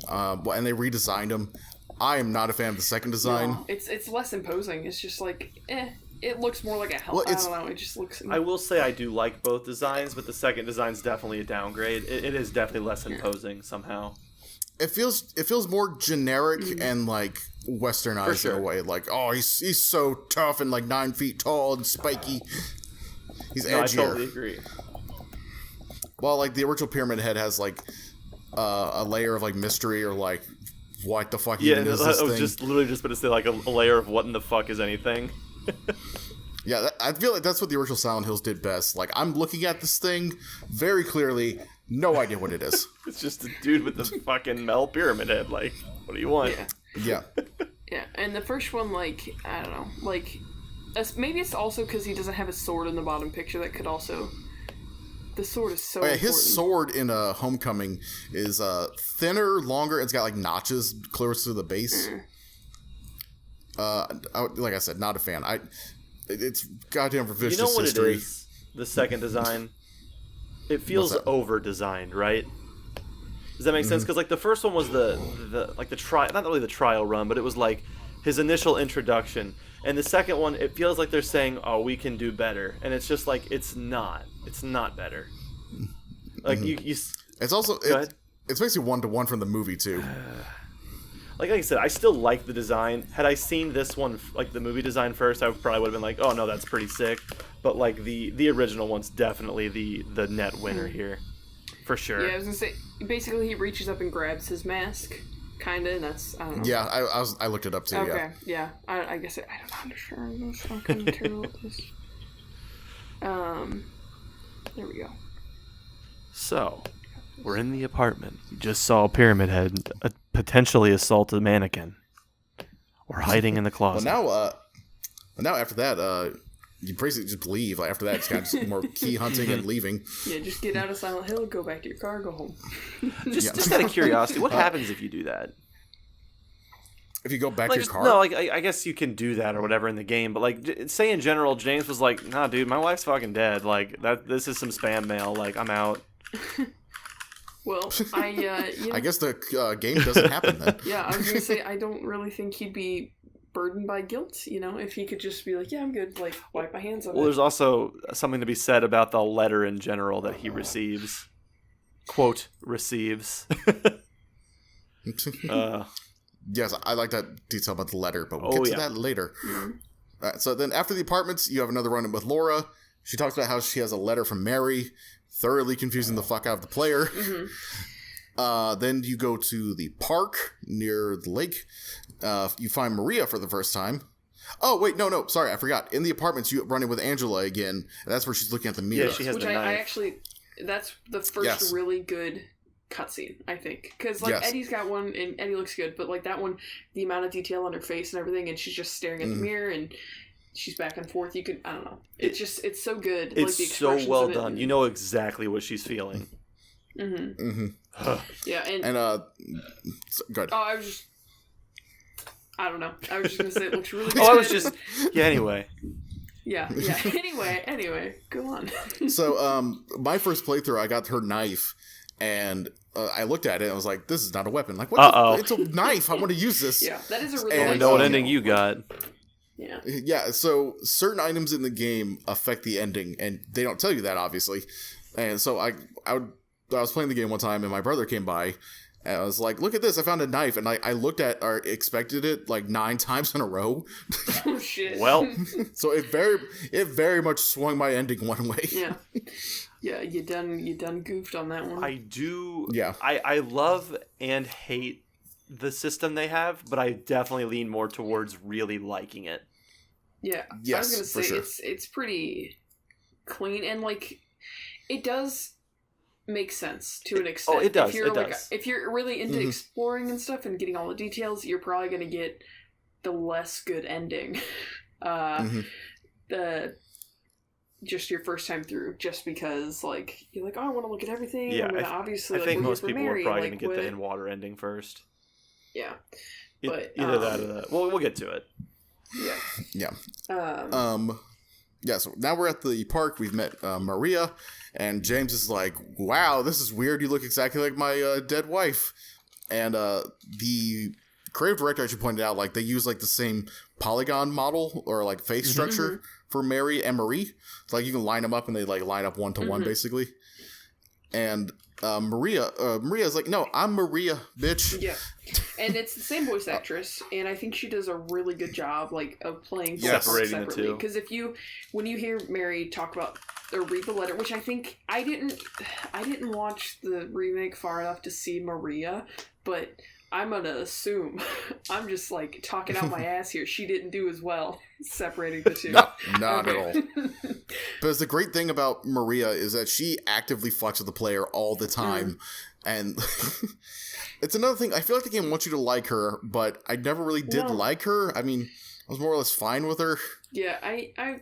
And they redesigned him. I am not a fan of the second design. No, it's less imposing. It's just like, it looks more like a helmet. I don't know. It just looks. I will say I do like both designs, but the second design's definitely a downgrade. It is definitely less imposing somehow. It feels more generic and like westernized in a way. Like, oh, he's so tough and like 9 feet tall and spiky. He's edgier. I totally agree. Well, like the original Pyramid Head has like a layer of like mystery or like what the fuck even is this thing? I was just literally just going to say like a layer of what in the fuck is anything. Yeah, I feel like that's what the original Silent Hills did best. Like, I'm looking at this thing very clearly, no idea what it is. It's just a dude with the fucking metal pyramid head. Like, what do you want? Yeah. Yeah, and the first one, like, I don't know, like, maybe it's also because he doesn't have a sword in the bottom picture that could also... The sword is so important. His sword in Homecoming is thinner, longer, it's got, like, notches close to the base. Like I said, not a fan. It's goddamn revisionist history. You know what it is? The second design? It feels over-designed, right? Does that make sense? Because, like, the first one was the not really the trial run, but it was, like, his initial introduction. And the second one, it feels like they're saying, oh, we can do better. And it's just, like, it's not. It's not better. Like, you It's also... It's basically 1-to-1 from the movie, too. Like I said, I still like the design. Had I seen this one, like the movie design first, I probably would have been like, oh no, that's pretty sick. But like the original one's definitely the net winner here. For sure. Yeah, I was gonna say, basically he reaches up and grabs his mask, kinda, and that's, I don't know. Yeah, I looked it up too, okay, yeah. I guess I don't understand this. I'm kind of terrible at this. There we go. So, we're in the apartment. You just saw Pyramid Head potentially assault a mannequin. Or hiding in the closet. Well, now after that, you basically just leave. Like, after that, it's kind of just more key hunting and leaving. Yeah, just get out of Silent Hill, go back to your car, go home. Just out of curiosity, what happens if you do that? If you go back to your car? No, like, I guess you can do that or whatever in the game, but like, say in general, James was like, nah, dude, my wife's fucking dead. Like, this is some spam mail. Like, I'm out. Well, I guess the game doesn't happen then. Yeah, I was gonna say, I don't really think he'd be burdened by guilt, you know, if he could just be like, yeah, I'm good, like, wipe my hands on it. Well, there's also something to be said about the letter in general that he receives. Quote, receives. Yes, I like that detail about the letter, but we'll get to that later. Mm-hmm. All right, so then after the apartments, you have another run-in with Laura. She talks about how she has a letter from Mary, thoroughly confusing the fuck out of the player. Mm-hmm. Then you go to the park near the lake. You find Maria for the first time. Oh, wait, no, sorry, I forgot. In the apartments, you run in with Angela again. That's where she's looking at the mirror. Yeah, she has the knife. I actually, that's the first really good cutscene, I think. Because, like, Eddie's got one, and Eddie looks good, but, like, that one, the amount of detail on her face and everything, and she's just staring at the mirror, and she's back and forth. You could, I don't know. It's so good. It's like, the so well done. You know exactly what she's feeling. Mm-hmm. Mm-hmm. Yeah, and good. Oh, I don't know. I was just going to say it looks really good. Oh, I was just... Yeah, anyway. Yeah. Anyway, go on. So, my first playthrough, I got her knife, and I looked at it, and I was like, this is not a weapon. Like, what? It's a knife. I want to use this. Yeah, that is a really And know what ending you got. Yeah. Yeah, so certain items in the game affect the ending, and they don't tell you that, obviously. And so I was playing the game one time, and my brother came by, and I was like, look at this, I found a knife, and I looked at or expected it like 9 times in a row. Oh, shit. Well. So it very much swung my ending one way. Yeah. Yeah, you done goofed on that one. I do. Yeah. I love and hate the system they have, but I definitely lean more towards really liking it. Yeah. Yes, I was gonna say for sure. it's pretty clean, and like it does make sense to an extent. Oh, it does. If you're it does. if you're really into Mhm. exploring and stuff and getting all the details, you're probably gonna get the less good ending. The just your first time through, just because like you're like, oh, I want to look at everything. Yeah, I'm gonna obviously. I think like, most people are Mary, probably like, going to get what... the in-water ending first. Yeah, but Either that or that. Well, we'll get to it. Yeah. Yeah. Yeah, so now we're at the park. We've met Maria, and James is like, wow, this is weird. You look exactly like my dead wife. And the creative director actually pointed out, like, they use, like, the same polygon model or, like, face structure for Mary and Marie. So, like, you can line them up, and they, like, line up one-to-one, basically. And Maria's like, no, I'm Maria, bitch. Yeah. And it's the same voice actress, and I think she does a really good job, like, of playing both separating the two. Because when you hear Mary talk about or read the letter, which I think I didn't watch the remake far enough to see Maria, but I'm gonna assume I'm just like talking out my ass here. She didn't do as well separating the two. No, not at all. Because the great thing about Maria is that she actively fucks with the player all the time. And it's another thing. I feel like the game wants you to like her, but I never really did like her. I mean, I was more or less fine with her. Yeah, I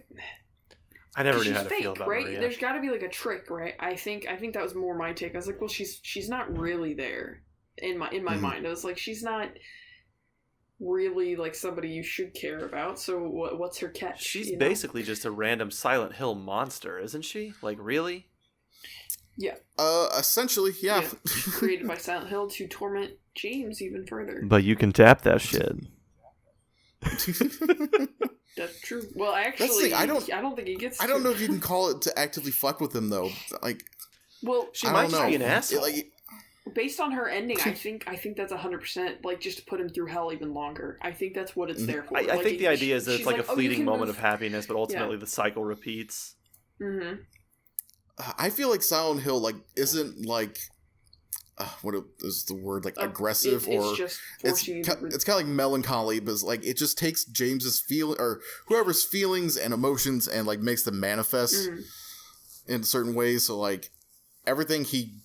never knew how to fake, feel about right? Maria. There's got to be like a trick, right? I think that was more my take. I was like, well, she's not really there in my mind. I was like, she's not really like somebody you should care about. So what's her catch? She's basically just a random Silent Hill monster, isn't she? Like, really? Yeah. Essentially, yeah. Created by Silent Hill to torment James even further. But you can tap that shit. That's true. Well, actually, I don't think he gets. I don't know if you can call it to actively fuck with him though. Like, well, she might just be an asshole. Based on her ending, I think that's 100% like just to put him through hell even longer. I think that's what it's there for. I think the idea is that it's like a fleeting moment of happiness, but ultimately the cycle repeats. Mm-hmm. I feel like Silent Hill isn't like what is the word, like aggressive, or it's kind of like melancholy, but it's like it just takes James's feel or whoever's feelings and emotions and like makes them manifest in certain ways. So like everything he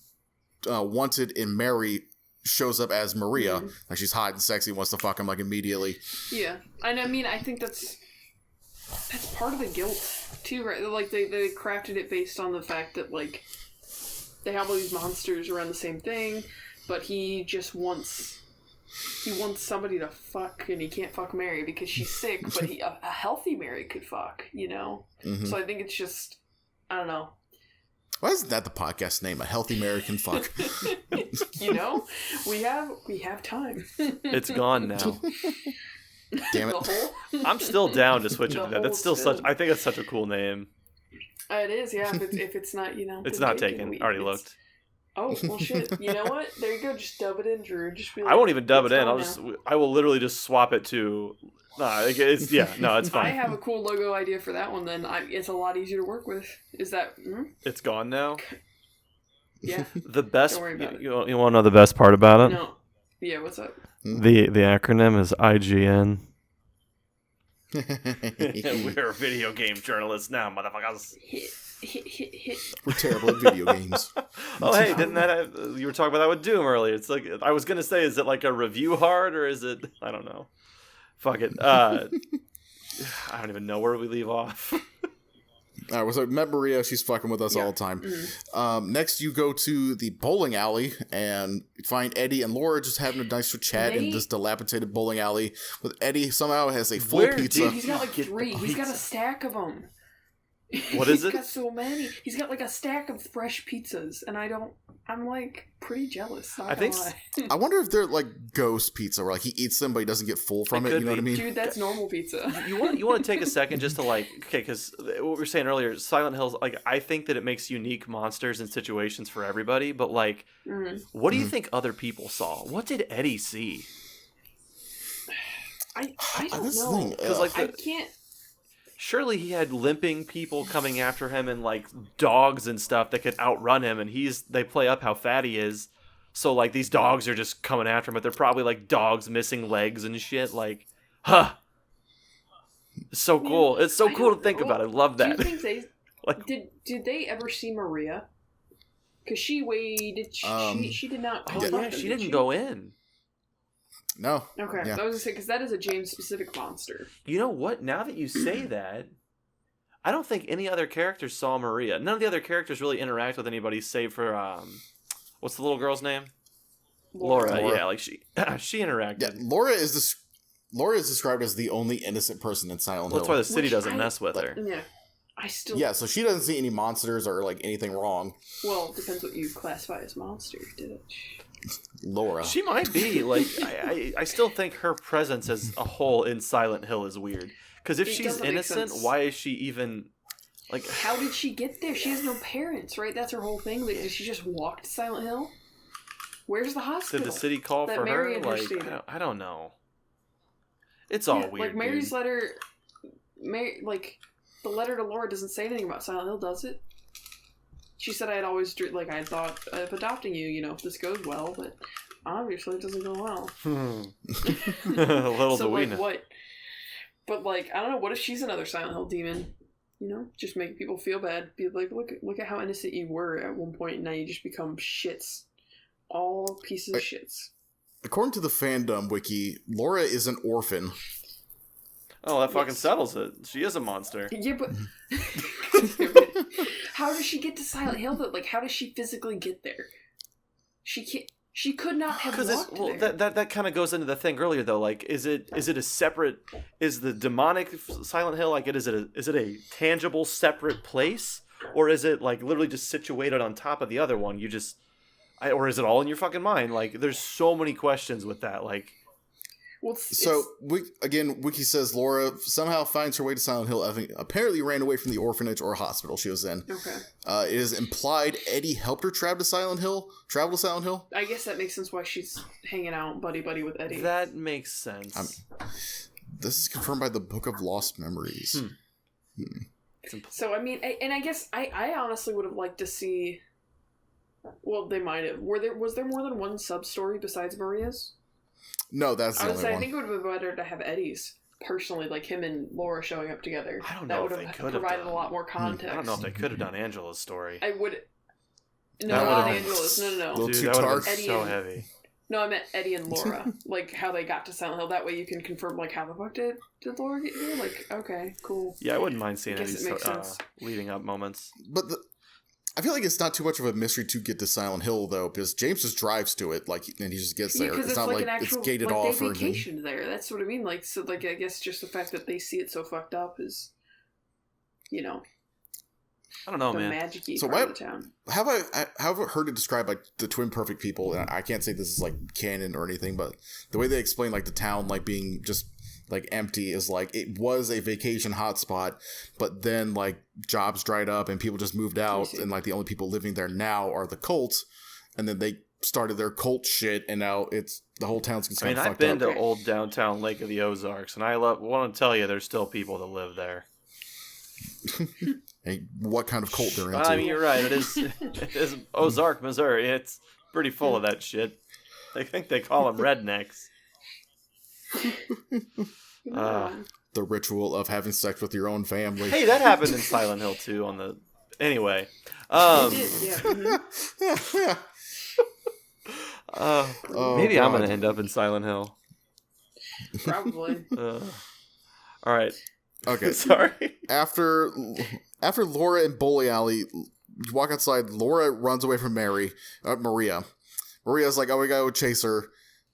wanted in Mary shows up as Maria. Like she's hot and sexy, wants to fuck him like immediately. Yeah, and I mean I think that's part of the guilt too, right? Like they crafted it based on the fact that like they have all these monsters around the same thing, but he just wants somebody to fuck, and he can't fuck Mary because she's sick. But a healthy Mary could fuck, you know. So I think it's just I don't know. Why isn't that the podcast name? A Healthy Mary Can Fuck. You know, we have time. It's gone now. Damn it! I'm still down to switch it to that. That's still such. I think it's such a cool name. It is, yeah. If it's not, you know, it's not taken. I already looked. Oh well, shit. You know what? There you go. Just dub it in, Drew. Just be like, I won't even dub it in. I will literally just swap it to. It's it's fine. I have a cool logo idea for that one. Then it's a lot easier to work with. Is that? It's gone now. Yeah. The best. Don't worry about it. You want to know the best part about it? No. Yeah. What's up? The acronym is IGN. We're video game journalists now, motherfuckers. We're terrible at video games. Oh, hey, didn't that you were talking about that with Doom earlier? It's like I was gonna say, is it like a review hard or is it? I don't know. Fuck it. I don't even know where we leave off. All right, so met Maria. She's fucking with us all the time. Next, you go to the bowling alley and find Eddie and Laura just having a nice chat in this dilapidated bowling alley. With Eddie somehow has a full pizza. He's got like 3. He's got a stack of them. What is it? He's got so many. He's got like a stack of fresh pizzas, and I don't I'm like pretty jealous. I think I wonder if they're like ghost pizza, where like he eats them but he doesn't get full from it. You know what I mean? Dude, that's normal pizza. You want to take a second just to like, okay, because what we were saying earlier, Silent Hill's like, I think that it makes unique monsters and situations for everybody. But like, what do you think other people saw? What did Eddie see? I don't know. Because like I can't. Surely he had limping people coming after him and like dogs and stuff that could outrun him, and they play up how fat he is. So like these dogs are just coming after him, but they're probably like dogs missing legs and shit. Like, it's so cool. It's so cool to think about. I love that. Do you think they did they ever see Maria? Because she waited. She did not. She didn't go in. No. Okay, Yeah. I was gonna say because that is a James-specific monster. You know what? Now that you say that, I don't think any other characters saw Maria. None of the other characters really interact with anybody save for what's the little girl's name? Laura. Yeah, like she interacted. Yeah, Laura is described as the only innocent person in Silent Hill. That's why the city doesn't mess with her. Yeah, I still. Yeah, so she doesn't see any monsters or like anything wrong. Well, it depends what you classify as monster, did it? Laura. She might be like I still think her presence as a whole in Silent Hill is weird. Because if she's innocent, why is she even like? How did she get there? She has no parents, right? That's her whole thing. Like, did she just walk to Silent Hill? Where's the hospital? Did the city call for her? Like I don't know. It's all weird. Like Mary's letter, like the letter to Laura doesn't say anything about Silent Hill, does it? She said I had always I thought of adopting you, if this goes well, but obviously it doesn't go well. Little so do we like know. what? But like I don't know. What if she's another Silent Hill demon? Just make people feel bad. Be like, look at how innocent you were at one point, and now you just become shits, all pieces of shits. According to the fandom wiki, Laura is an orphan. Oh, that fucking settles it. She is a monster. Yeah, but how does she get to Silent Hill? Though, like, how does she physically get there? She can't. She could not have walked there. That kind of goes into the thing earlier though. Like, is it a separate? Is the demonic Silent Hill like it? Is it a tangible separate place, or is it like literally just situated on top of the other one? Or is it all in your fucking mind? Like, there's so many questions with that. Like. Wiki says Laura somehow finds her way to Silent Hill, apparently ran away from the orphanage or hospital she was in. Okay. It is implied Eddie helped her travel to Silent Hill. I guess that makes sense why she's hanging out buddy with Eddie. That makes sense. This is confirmed by the Book of Lost Memories. So, I mean, I guess I honestly would have liked to see... Well, they might have. Was there more than one sub-story besides Maria's? No, that's the only one. I think it would have been better to have Eddie's, personally, like him and Laura showing up together. I don't know if they could have provided a lot more context. I don't know if they could have done Angela's story. I would... No, not Angela's. No. Dude, that would have been so heavy. No, I meant Eddie and Laura. Like, how they got to Silent Hill. That way you can confirm, like, how the fuck did Laura get here? Like, okay, cool. Yeah, I wouldn't mind seeing Eddie's leading up moments. But I feel like it's not too much of a mystery to get to Silent Hill, though, because James just drives to it, and he just gets there. It's not like it's gated off they or anything. vacationed there. That's what I mean. Like, so, like, I guess just the fact that they see it so fucked up is, I don't know, the man. magic-y So part of the town. Have I heard it described like the Twin Perfect people? And I can't say this is like canon or anything, but the way they explain like the town like being just like empty is like it was a vacation hotspot, but then like jobs dried up and people just moved out, and like the only people living there now are the cults, and then they started their cult shit, and now it's the whole town's kind of fucked up. I've been to old downtown Lake of the Ozarks, and I want to tell you, there's still people that live there. Hey, what kind of cult they're into? I mean, you're right. It is Ozark, Missouri. It's pretty full of that shit. They think they call them rednecks. The ritual of having sex with your own family. Hey, that happened in Silent Hill too. Anyway, maybe I'm gonna end up in Silent Hill. Probably. All right. Okay. Sorry. After Laura and Bowling Alley walk outside, Laura runs away from Maria. Maria's like, oh, we gotta go chase her.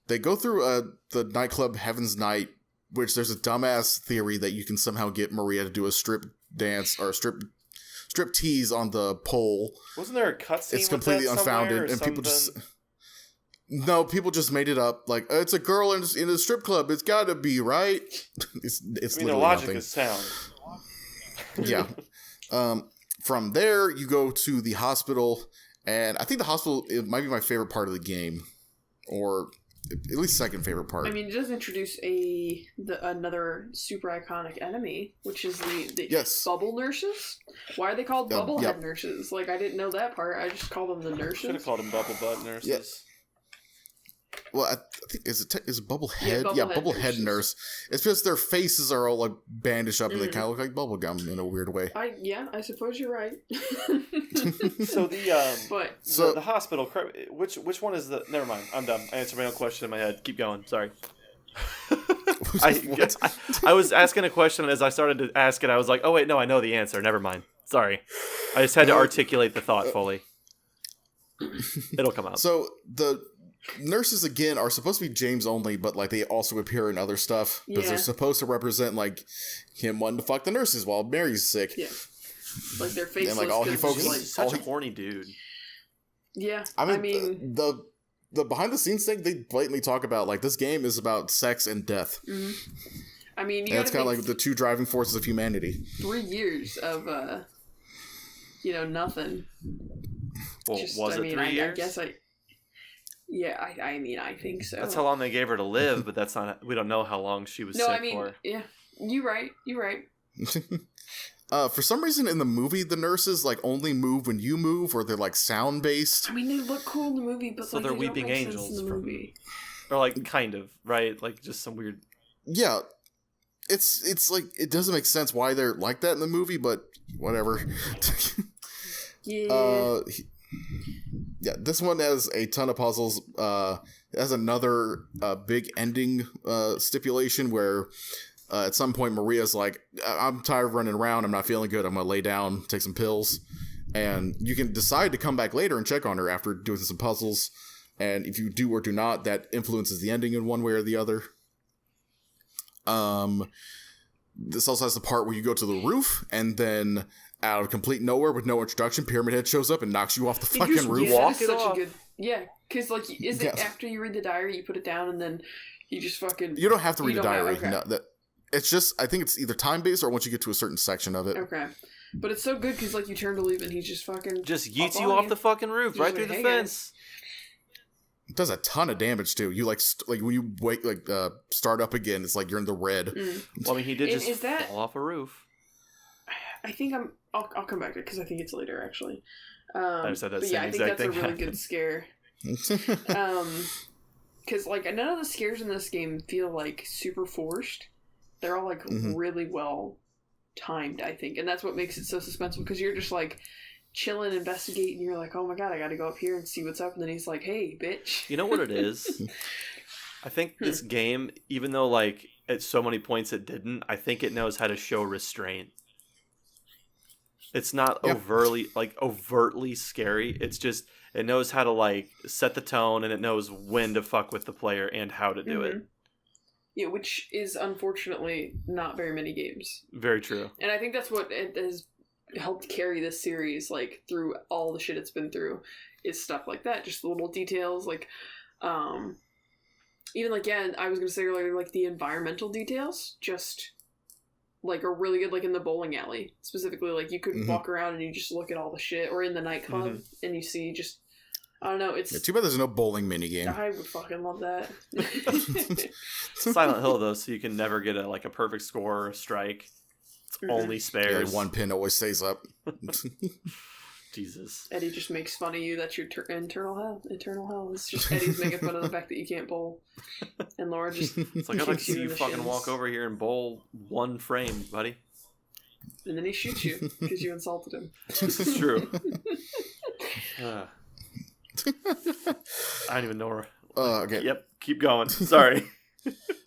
They go through the nightclub Heaven's Night, which there's a dumbass theory that you can somehow get Maria to do a strip dance or strip strip tease on the pole. Wasn't there a cutscene? It's completely unfounded, and people just people just made it up. Like it's a girl in a strip club. It's got to be right. it's the logic is sound. Yeah. From there, you go to the hospital, and I think the hospital might be my favorite part of the game, or at least second favorite part. I mean, it does introduce another super iconic enemy, which is the bubble nurses. Why are they called bubblehead nurses? Like, I didn't know that part. I just called them the nurses. Should have called them bubble butt nurses. Yes. Well, I think is it bubblehead? Yeah, bubblehead nurse. It's just their faces are all like bandaged up and they kind of look like bubble gum in a weird way. I suppose you're right. So the hospital. Which one is the? Never mind. I'm done. I answered my own question in my head. Keep going. Sorry. I was asking a question, and as I started to ask it, I was like, "Oh wait, no, I know the answer. Never mind. Sorry. I just had to articulate the thought fully. It'll come out." So the nurses again are supposed to be James only, but like they also appear in other stuff because they're supposed to represent like him wanting to fuck the nurses while Mary's sick. Yeah, like their faceless. And like all he focuses, like such a horny dude. Yeah, I mean the behind the scenes thing, they blatantly talk about like this game is about sex and death. Mm-hmm. I mean, and it's kind of like the two driving forces of humanity. 3 years of nothing. Well, was it 3 years? I guess Yeah, I mean, I think so. That's how long they gave her to live, but that's not. We don't know how long she was sick for. Yeah, you're right. For some reason in the movie, the nurses like only move when you move, or they're like sound based. I mean, they look cool in the movie, but so like, they're they weeping don't make angels sense in the movie. Or like kind of right, like just some weird. Yeah, it's like it doesn't make sense why they're like that in the movie, but whatever. Yeah. Yeah, this one has a ton of puzzles. It has another big ending stipulation where at some point Maria's like, I'm tired of running around. I'm not feeling good. I'm going to lay down, take some pills. And you can decide to come back later and check on her after doing some puzzles. And if you do or do not, that influences the ending in one way or the other. This also has the part where you go to the roof and then out of complete nowhere with no introduction, Pyramid Head shows up and knocks you off the fucking roof. Walk it off. Because like, is it after you read the diary, you put it down and then you just fucking... You don't have to read the diary. Okay. No, it's just, I think it's either time-based or once you get to a certain section of it. Okay. But it's so good because like you turn to leave and he just fucking... Just yeets you off the fucking roof, right through the fence. It does a ton of damage too. You like when you wake start up again, it's like you're in the red. Well, I mean, he did fall off a roof. I think I'll come back to it because I think it's later actually. I said that but same I think exact that's thing a really good scare. Because like none of the scares in this game feel like super forced. They're all like really well timed, I think, and that's what makes it so suspenseful. Because you're just like chilling, investigating. You're like, oh my god, I got to go up here and see what's up. And then he's like, hey, bitch. You know what it is? I think this game, even though like at so many points it didn't, I think it knows how to show restraint. It's not overtly scary. It's just it knows how to like set the tone and it knows when to fuck with the player and how to do it. Yeah, which is unfortunately not very many games. Very true. And I think that's what it has helped carry this series like through all the shit it's been through is stuff like that. Just the little details like even like I was gonna say earlier like the environmental details just like are really good, like in the bowling alley specifically. Like you could walk around and you just look at all the shit, or in the nightclub and you see just I don't know. It's too bad there's no bowling minigame. I would fucking love that. Silent Hill though, so you can never get a perfect score or a strike. It's only spares. Yeah, one pin always stays up. Jesus. Eddie just makes fun of you. That's your internal hell. Eternal hell. It's just Eddie's making fun of the fact that you can't bowl. And Laura just it's like, I'd like to see you fucking shins. walk over here and bowl one frame, buddy. And then he shoots you because you insulted him. This is true. I don't even know where... Okay. Yep, keep going. Sorry.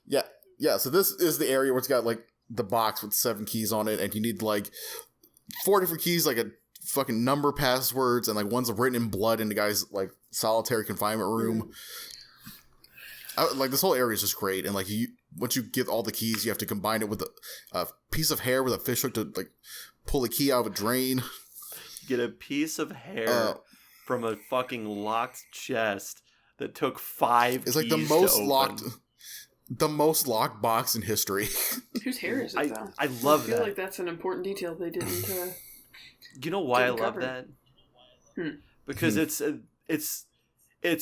Yeah, so this is the area where it's got, like, the box with 7 keys on it, and you need, like, 4 different keys, like a fucking number passwords, and, like, one's written in blood in the guy's, like, solitary confinement room. Like, this whole area is just great, and, like, once you get all the keys, you have to combine it with a piece of hair with a fishhook to, like, pull a key out of a drain. get a piece of hair from a fucking locked chest that took 5 keys It's like the most locked box in history. Whose hair is it, though? I love I feel that. like that's an important detail they didn't. You know why I love cover. that? Because it's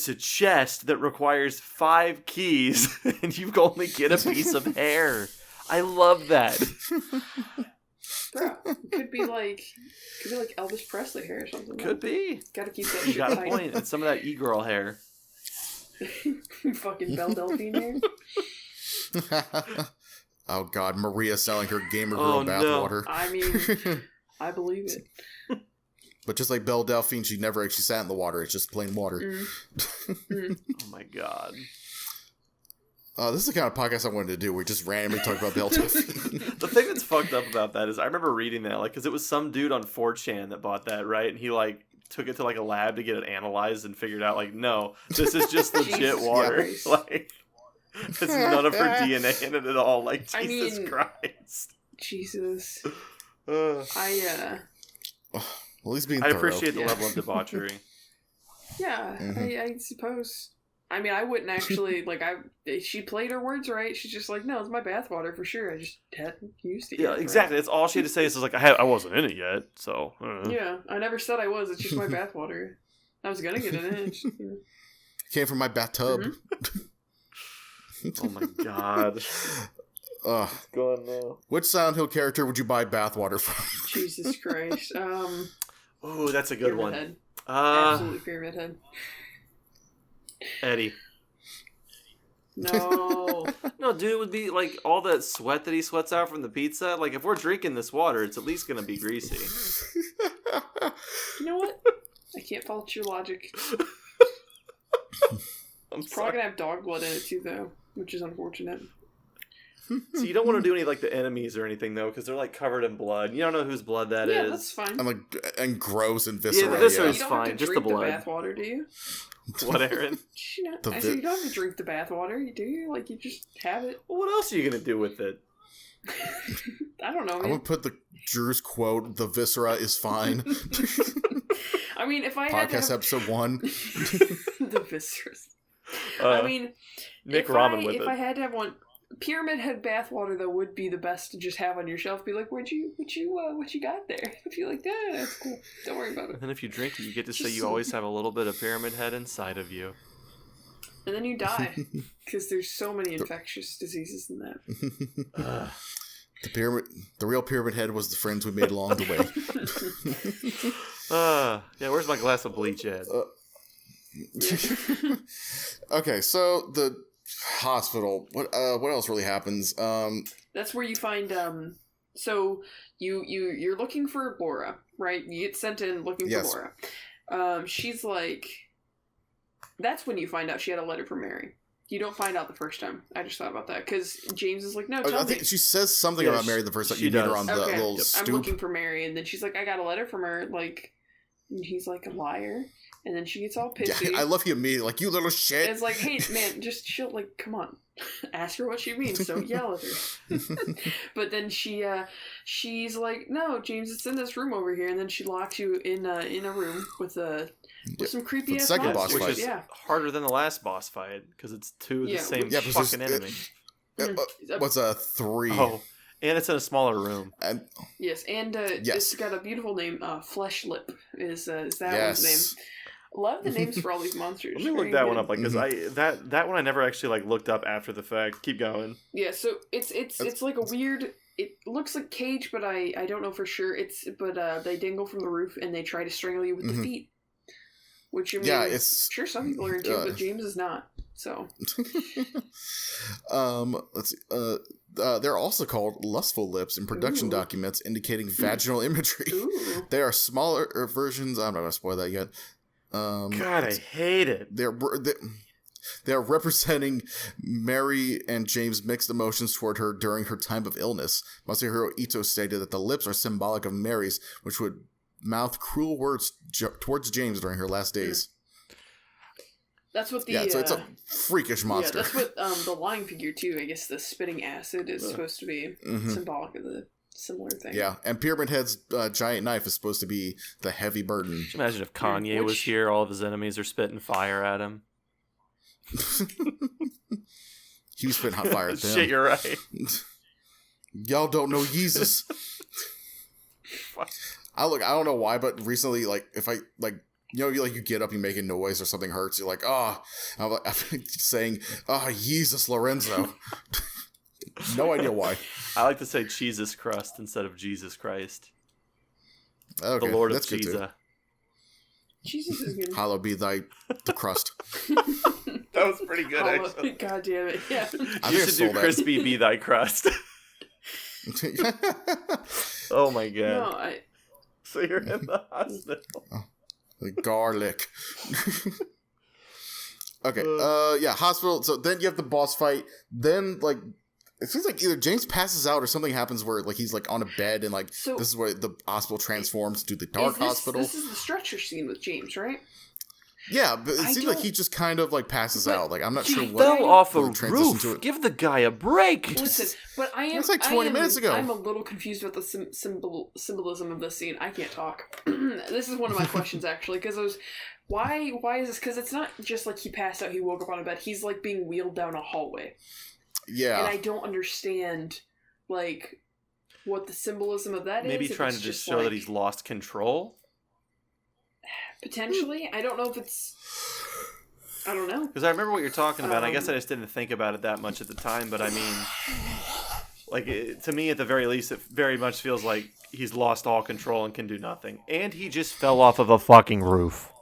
a chest that requires 5 keys, and you only get a piece of hair. I love that. Bro, could be like Elvis Presley hair or something. Could be. Gotta keep that You shit got a tight. point. It's some of that e-girl hair. Fucking Belle Delphine hair. Oh god, Maria selling her gamer girl bathwater. I mean, I believe it. But just like Belle Delphine, she never actually sat in the water. It's just plain water. Oh my god. This is the kind of podcast I wanted to do. We just randomly talk about Belle Delphine. The thing that's fucked up about that is I remember reading that, like, because it was some dude on 4chan that bought that, right? And he, like, took it to, like, a lab to get it analyzed and figured out, like, no, this is just legit water. Christ. Like, it's none of her DNA in it at all. Like, Jesus Christ. Jesus. At least being I thorough. appreciate the level of debauchery. Yeah, I suppose. I mean, I wouldn't actually, like, she played her words right. She's just like, no, it's my bathwater for sure. I just hadn't used it yet. Yeah, exactly. That's all she had to say is like, I wasn't in it yet, so. Yeah, I never said I was. It's just my bathwater. I was gonna get in it. Just, Came from my bathtub. Oh my god. What's going now? Which Silent Hill character would you buy bathwater from? Jesus Christ. Oh, that's a good Pyramid one. Head. Absolutely Pyramid Head. Eddie. No. No, dude, it would be like all that sweat that he sweats out from the pizza. Like, if we're drinking this water, it's at least gonna be greasy. You know what? I can't fault your logic. I'm It's probably gonna have dog blood in it too, though, which is unfortunate. So you don't want to do any like the enemies or anything though, because they're like covered in blood. You don't know whose blood that is. Yeah, that's fine. And gross and visceral. Yeah, the viscera is You don't fine. have to Just the drink blood. the bathwater, do you? What, Erin? I said you don't have to drink the bathwater, do you? Like, you just have it. Well, what else are you gonna do with it? I don't know, man. I would put the Drew's quote, "The viscera is fine." I mean, if I had to Podcast have... episode 1. The viscera. I mean, Nick Ramen with if it. I had to have one, Pyramid Head bathwater though would be the best to just have on your shelf. Be like, what you got there? If you like that, that's cool. Don't worry about it. And then if you drink it, you get to say Just you always have a little bit of Pyramid Head inside of you. And then you die because there's so many infectious diseases in that. The real Pyramid Head was the friends we made along the way. Yeah, where's my glass of bleach at? Okay, so the hospital. What else really happens? That's where you find so you're looking for Laura, right? You get sent in looking for Laura. She's like, that's when you find out she had a letter from Mary. You don't find out the first time. I just thought about that because James is like, no, tell me. I think she says something about Mary the first time you meet her on the little stoop. I'm looking for Mary, and then she's like, I got a letter from her, like, and he's like, a liar. And then she gets all pissy. Yeah, I love you immediately, like, you little shit. And it's like, hey, man, just chill. Like, come on. Ask her what she means. Don't yell at her. But then she's like, no, James, it's in this room over here. And then she locks you in a room with some creepy ass second boss Which fight. is harder than the last boss fight because it's two of the same fucking enemy. What's 3? Oh, and it's in a smaller room. Yes, and it's got a beautiful name. Flesh Lip is that one's name. Love the names for all these monsters. Let me look that one up, like, because that one I never actually like looked up after the fact. Keep going. Yeah, so it's like a weird. It looks like cage, but I don't know for sure. But they dangle from the roof and they try to strangle you with the feet. Which I mean, it's sure some people are into, but James is not. So. Let's see. They're also called lustful lips in production documents indicating vaginal imagery. Ooh. They are smaller versions. I'm not going to spoil that yet. God, I hate it. They're representing Mary and James' mixed emotions toward her during her time of illness. Masahiro Ito stated that the lips are symbolic of Mary's, which would mouth cruel words towards James during her last days. That's what the so it's a freakish monster. Yeah, that's what the lying figure too. I guess the spitting acid is supposed to be symbolic of the similar thing. Yeah, and Pyramid Head's giant knife is supposed to be the heavy burden. Could you imagine if Kanye was here, all of his enemies are spitting fire at him? He was spitting hot fire at them. Shit, you're right. Y'all don't know Jesus. I don't know why, but recently, like, if I, like, you get up, you make a noise or something hurts, you're like, oh, I'm saying, oh, Jesus Lorenzo. No idea why. I like to say Jesus crust instead of Jesus Christ. Okay, the Lord that's of good Jesus. too. Jesus is good. Hallowed be the crust. That was pretty good, actually. God damn it. Yeah. You should do crispy be thy crust. Oh my god. No, So you're in the hospital. The garlic. Okay, yeah, hospital. So then you have the boss fight. Then, like, it seems like either James passes out or something happens where, like, he's, like, on a bed and, like, this is where the hospital transforms to the dark hospital. This is the stretcher scene with James, right? Yeah, but it seems like he just kind of, like, passes out. Like, I'm not sure what. Fell off a transition to roof. it. Give the guy a break. Listen, but I am. It's like 20 minutes ago. I'm a little confused with the symbolism of this scene. I can't talk. This is one of my questions, actually, because I was. Why is this? Because it's not just like he passed out, he woke up on a bed. He's, like, being wheeled down a hallway. Yeah. And I don't understand, like, what the symbolism of that is. Maybe trying to just show that he's lost control? Potentially. I don't know if it's... I don't know. Because I remember what you're talking about. I guess I just didn't think about it that much at the time, but I mean... Like, to me, at the very least, it very much feels like he's lost all control and can do nothing. And he just fell off of a fucking roof.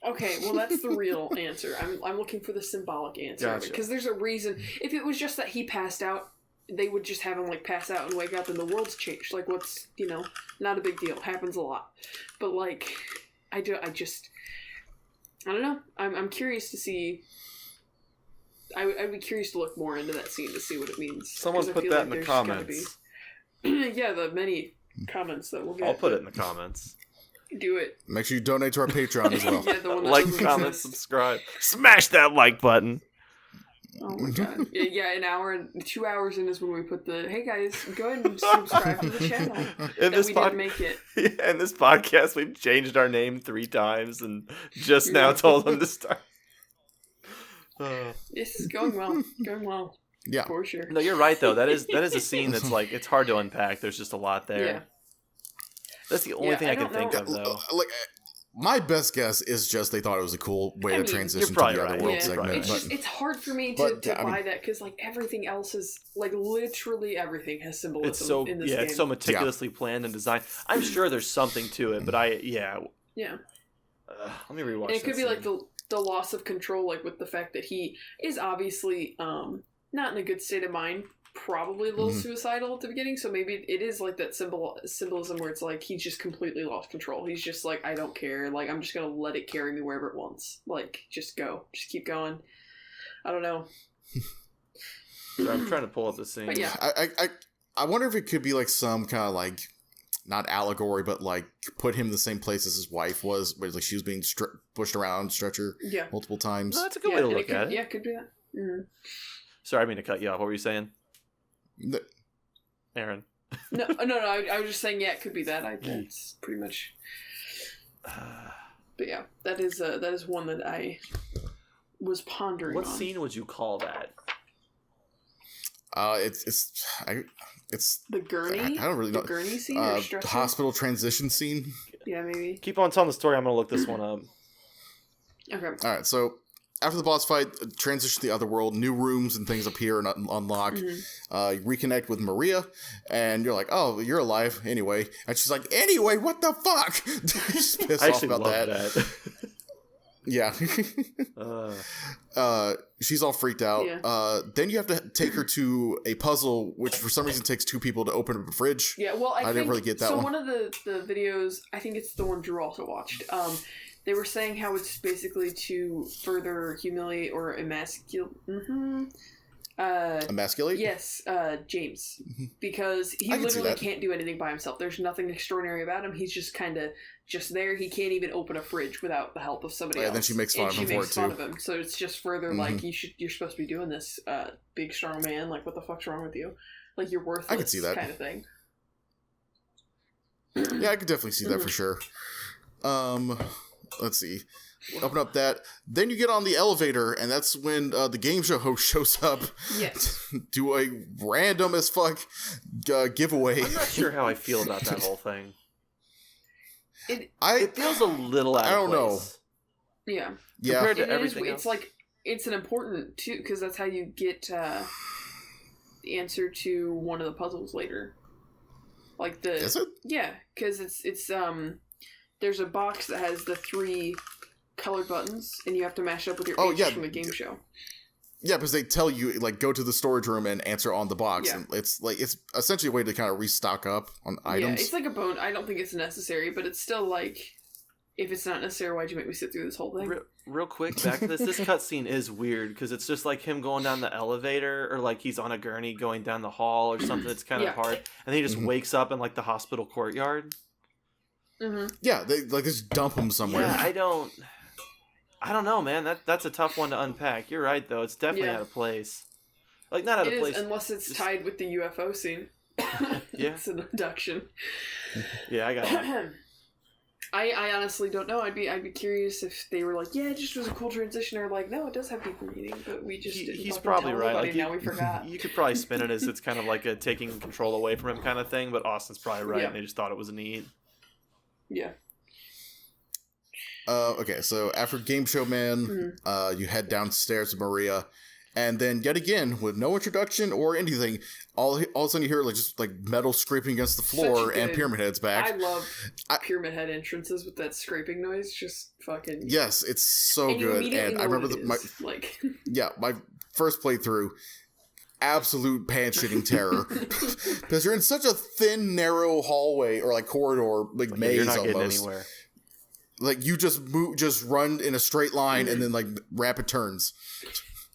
Okay, well, that's the real answer. I'm looking for the symbolic answer. Gotcha. Because there's a reason. If it was just that he passed out, they would just have him, like, pass out and wake up and the world's changed. Like, what's, not a big deal. Happens a lot. But, like, I don't know. I'm curious to see... I'd be curious to look more into that scene to see what it means. Someone put that in the comments. Yeah, the many comments that we'll get. I'll put it in the comments. Do it. Make sure you donate to our Patreon as well. Yeah, the one that Like, doesn't comment, exist. subscribe. Smash that like button. Oh my god. Yeah, an hour and 2 hours in is when we put the, hey guys, go ahead and subscribe to the channel. In this didn't make it. Yeah, in this podcast, we've changed our name 3 times and just now told them to start. This is going well. Going well. Yeah. For sure. No, you're right, though. That is a scene that's, like, it's hard to unpack. There's just a lot there. Yeah. That's the only thing I can think of, Yeah, though. like, my best guess is just they thought it was a cool way to transition to the probably other right. world Yeah, segment. it's But just, it's hard for me to buy that because, like, everything else is, like, literally everything has symbolism It's so in this game. it's so meticulously planned and designed. I'm sure there's something to it, but Yeah. let me rewatch. And it could that be like scene. the loss of control, like with the fact that he is obviously not in a good state of mind, probably a little suicidal at the beginning. So maybe it is like that symbolism where it's like he just completely lost control. He's just like, I don't care. Like, I'm just gonna let it carry me wherever it wants. Like, just go, just keep going. I don't know. So I'm trying to pull up the scene. But yeah. I wonder if it could be like some kind of like, not allegory, but like put him in the same place as his wife was, where like she was being pushed around stretcher multiple times. No, that's a good way to look at it. Yeah, it could be that. Mm-hmm. Sorry, I mean to cut you off. What were you saying, No, Erin? No. I was just saying, yeah, it could be that. That's pretty much. But yeah, that is one that I was pondering. What on. scene would you call that? It's the gurney. I don't really know. The gurney scene or stretcher? Hospital transition scene. Yeah, maybe. Keep on telling the story. I'm gonna look this one up. Okay. All right, so after the boss fight, transition to the other world, new rooms and things appear and unlock. You reconnect with Maria, and you're like, "Oh, you're alive anyway." And she's like, "Anyway, what the fuck?" She's pissed I off actually about love that. Yeah. She's all freaked out. Yeah. Then you have to take her to a puzzle, which for some reason takes 2 people to open up a fridge. Yeah, well, I didn't really get that so one. one of the videos, I think it's the one Drew also watched, they were saying how it's basically to further humiliate or emasculate... Emasculate? Yes, James. Because he literally can't do anything by himself. There's nothing extraordinary about him. He's just kind of just there. He can't even open a fridge without the help of somebody else. And then she makes fun of him for it, too. So it's just further like, you're supposed to be doing this, big strong man. Like, what the fuck's wrong with you? Like, you're worthless. I could see that Kind of thing. Yeah, I could definitely see that for sure. Let's see. Open up that. Then you get on the elevator, and that's when the game show host shows up. Yes. Do a random as fuck giveaway. I'm not sure how I feel about that whole thing. It feels a little out of place. Yeah. Compared to everything else. It's like, it's an important, too, because that's how you get the answer to one of the puzzles later. Like the... Is it? Yeah, because it's there's a box that has the 3 colored buttons, and you have to mash up with your answers from the game show. Yeah, because they tell you, like, go to the storage room and answer on the box. Yeah. And it's essentially a way to kind of restock up on items. Yeah, it's like a bone. I don't think it's necessary, but it's still like, if it's not necessary, why'd you make me sit through this whole thing? Real quick, back to this. This cutscene is weird, because it's just like him going down the elevator, or like he's on a gurney going down the hall or something that's kind of hard. And then he just wakes up in like the hospital courtyard. Mm-hmm. Yeah, they like just dump him somewhere. Yeah, I don't know, man. That's a tough one to unpack. You're right, though. It's definitely out of place. Like, not out of place. Unless it's tied with the UFO scene. Yeah. It's an abduction. Yeah, I got it. I honestly don't know. I'd be curious if they were like, yeah, it just was a cool transition, or like, no, it does have people eating, but we just didn't he's fucking probably tell right. anybody, Like, now we forgot. You could probably spin it as it's kind of like a taking control away from him kind of thing, but Austin's probably right, Yeah. and they just thought it was neat. Yeah. Okay, so after Game Show Man, you head downstairs to Maria, and then yet again, with no introduction or anything, all of a sudden you hear like just like metal scraping against the floor, and Pyramid Head's back. I love Pyramid Head entrances with that scraping noise. Just fucking yes, it's so and good. And I remember my first playthrough. Absolute pants-shitting terror, because you're in such a thin, narrow hallway or like corridor, like maze you're not almost. getting anywhere. Like you just run in a straight line and then like rapid turns.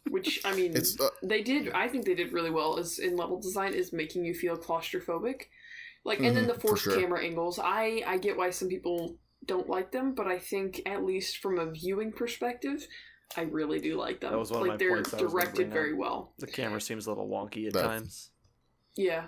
Which I mean, it's, they did. I think they did really well as in level design is making you feel claustrophobic. Like, and then the forced camera angles. I get why some people don't like them, but I think at least from a viewing perspective, I really do like them. That was one like of my they're points I was directed very well. The camera seems a little wonky at times. Yeah.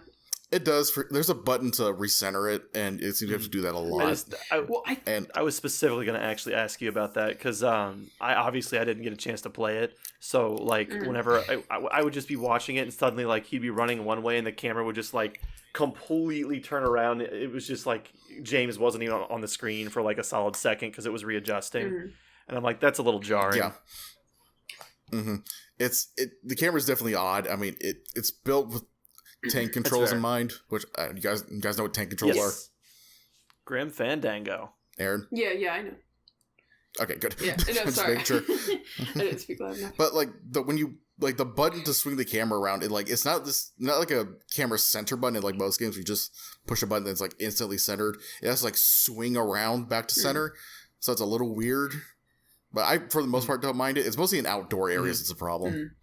It does. There's a button to recenter it, and it seems you have to do that a lot. I was specifically going to actually ask you about that because I didn't get a chance to play it. So like whenever I would just be watching it, and suddenly like he'd be running one way, and the camera would just like completely turn around. It was just like James wasn't even on the screen for like a solid second because it was readjusting, and I'm like, that's a little jarring. Yeah. Mm-hmm. The camera's definitely odd. I mean, it's built with tank controls in mind, which you guys know what tank controls are. Grim Fandango. Erin? Yeah, I know. Okay, good. Yeah, no, sorry. Sure. I didn't speak loud enough. But like when you like the button to swing the camera around, it's not like a camera center button in like most games. You just push a button that's like instantly centered. It has to like swing around back to center, so it's a little weird. But I, for the most part, don't mind it. It's mostly in outdoor areas. It's a problem.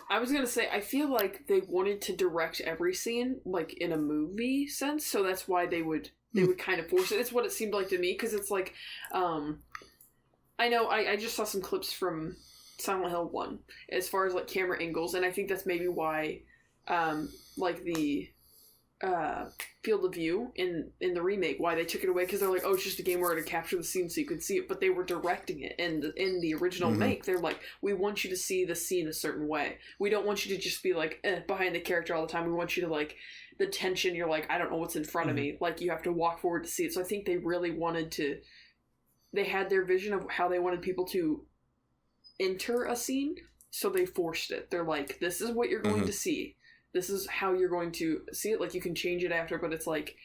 I was gonna say, I feel like they wanted to direct every scene like in a movie sense, so that's why they would kind of force it. It's what it seemed like to me, because it's like, I know I just saw some clips from Silent Hill 1 as far as like camera angles, and I think that's maybe why, like the field of view in the remake, why they took it away, because they're like, oh, it's just a game where to capture the scene so you could see it, but they were directing it in the original make. They're like, we want you to see the scene a certain way. We don't want you to just be like behind the character all the time. We want you to like the tension. You're like, I don't know what's in front of me. Like you have to walk forward to see it. So I think they really wanted to. They had their vision of how they wanted people to enter a scene, so they forced it. They're like, this is what you're going to see. This is how you're going to see it. Like, you can change it after, but it's like,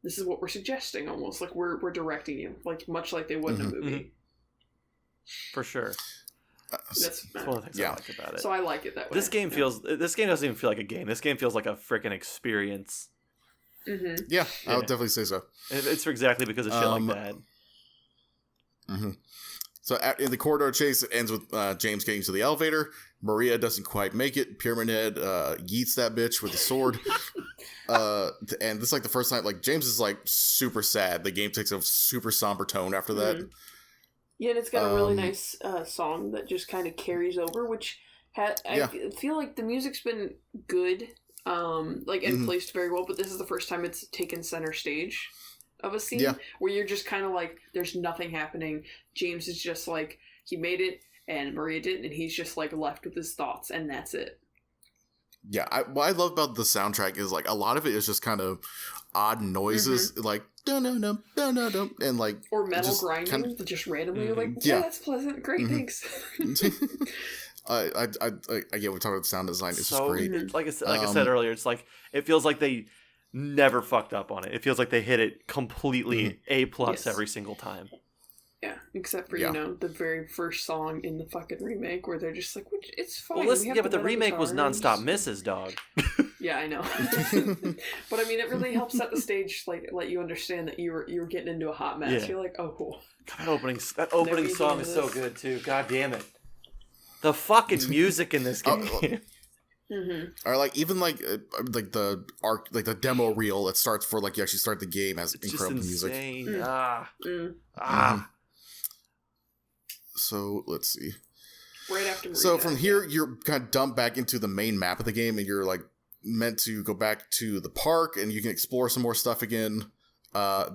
this is what we're suggesting almost. Like, we're directing you. Like, much like they would in a movie. For sure. That's one of the things I like about it. So I like it that way. This game doesn't even feel like a game. This game feels like a freaking experience. Yeah, I would definitely say so. It's exactly because of shit like that. So in the corridor chase, it ends with James getting to the elevator. Maria doesn't quite make it. Pyramid Head yeets that bitch with a sword. And this is like the first time, like, James is like super sad. The game takes a super somber tone after that. Yeah, and it's got a really nice song that just kind of carries over, which I feel like the music's been good, and placed very well, but this is the first time it's taken center stage. of a scene where you're just kind of like, there's nothing happening. James is just like, he made it and Maria didn't, and he's just like left with his thoughts, and that's it. Yeah, what I love about the soundtrack is like a lot of it is just kind of odd noises, like dun-dun-dun, dun-dun-dun, and like, or metal grinding, just randomly. You're like, yeah, that's pleasant. Great, thanks. I get we're talking about the sound design. It's so, just great. Like I said earlier, it's like it feels like they never fucked up on it. It feels like they hit it completely A+ every single time. Yeah, except for, you know, the very first song in the fucking remake where they're just like, it's fine. Well, listen, but the remake was nonstop misses, dog. Yeah, I know. But I mean, it really helps set the stage, like, let you understand that you were getting into a hot mess. Yeah. You're like, oh, cool. That opening song is so good, too. God damn it. The fucking music in this game. Or like even like the arc, like the demo reel that starts for like you actually start the game has incredible music. So let's see. Right after Maria. So from here, you're kind of dumped back into the main map of the game, and you're like meant to go back to the park, and you can explore some more stuff again.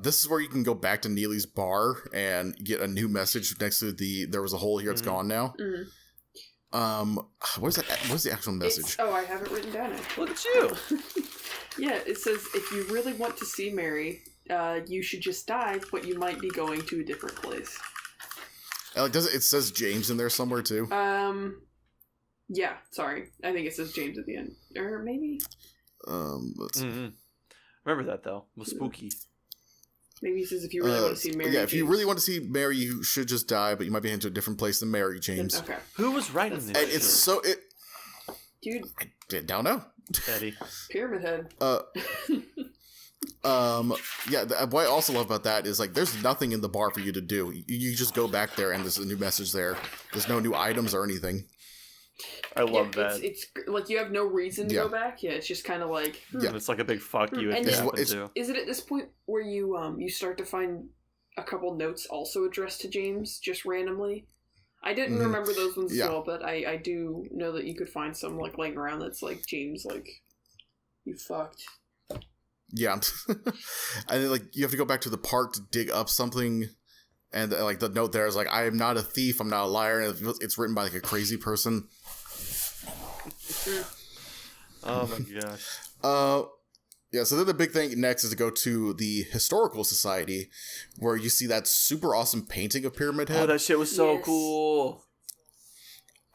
This is where you can go back to Neely's bar and get a new message next to there was a hole here. It's gone now. What is that? What's the actual message? I have it written down. Look at you. Yeah, it says, if you really want to see Mary, you should just die, but you might be going to a different place. Like, it says James in there somewhere too? Yeah, sorry. I think it says James at the end. Or maybe? Let's see. Remember that, though. It was spooky. Maybe it says if you really want to see Mary. Yeah, if you really want to see Mary, you should just die, but you might be into a different place than Mary, James. Okay. Who was writing this? And it's so... Dude. I don't know. Eddie. Pyramid Head. Yeah, what I also love about that is, like, there's nothing in the bar for you to do. You just go back there, and there's a new message there. There's no new items or anything. I love that. It's like you have no reason to go back. Yeah, it's just kind of like... It's like a big fuck you if it happens to. Is it at this point where you start to find a couple notes also addressed to James, just randomly? I didn't remember those ones as well, but I do know that you could find some, like, laying around that's like, James, like, you fucked. Yeah. And then, like, you have to go back to the park to dig up something, and, like, the note there is like, I am not a thief, I'm not a liar, and it's written by, like, a crazy person. Oh my gosh. Yeah, so then the big thing next is to go to the Historical Society, where you see that super awesome painting of Pyramid Head. Oh, that shit was so cool.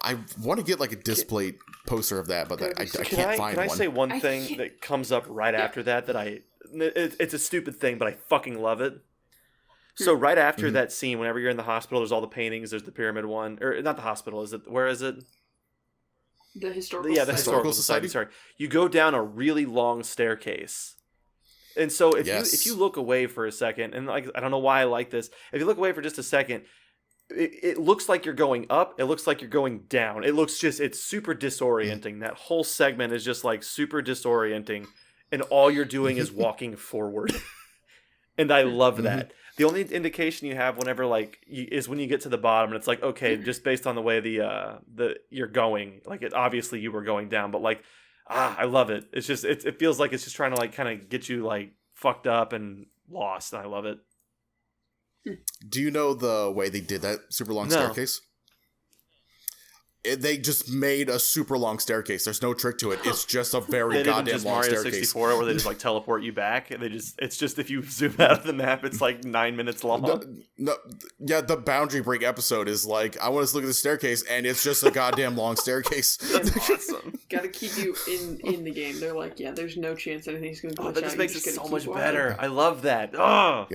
I want to get, like, a display poster of that, but I can't find one. Can I say one thing that comes up right after that it's a stupid thing, but I fucking love it? So right after that scene, whenever you're in the hospital, there's all the paintings, there's the pyramid one. Or not the hospital, is it? Where is it? The Historical Society. The Historical Society, sorry. You go down a really long staircase. And so if you look away for a second, and like I don't know why I like this, if you look away for just a second, it looks like you're going up, it looks like you're going down. It's super disorienting. That whole segment is just like super disorienting, and all you're doing is walking forward. And I love that. The only indication you have whenever is when you get to the bottom, and it's like, okay, just based on the way the you're going, like obviously you were going down, but like, I love it. It's just it feels like it's just trying to like kind of get you like fucked up and lost. And I love it. Do you know the way they did that super long staircase? They just made a super long staircase. There's no trick to it. It's just a very goddamn long staircase. Mario 64, where they just like teleport you back. It's just if you zoom out of the map, it's like 9 minutes long. Yeah, the Boundary Break episode is like, I want us to look at the staircase, and it's just a goddamn long staircase. That's awesome. Got to keep you in the game. They're like, yeah, there's no chance anything's going to glitch out. That just makes it so much better. I love that. Oh.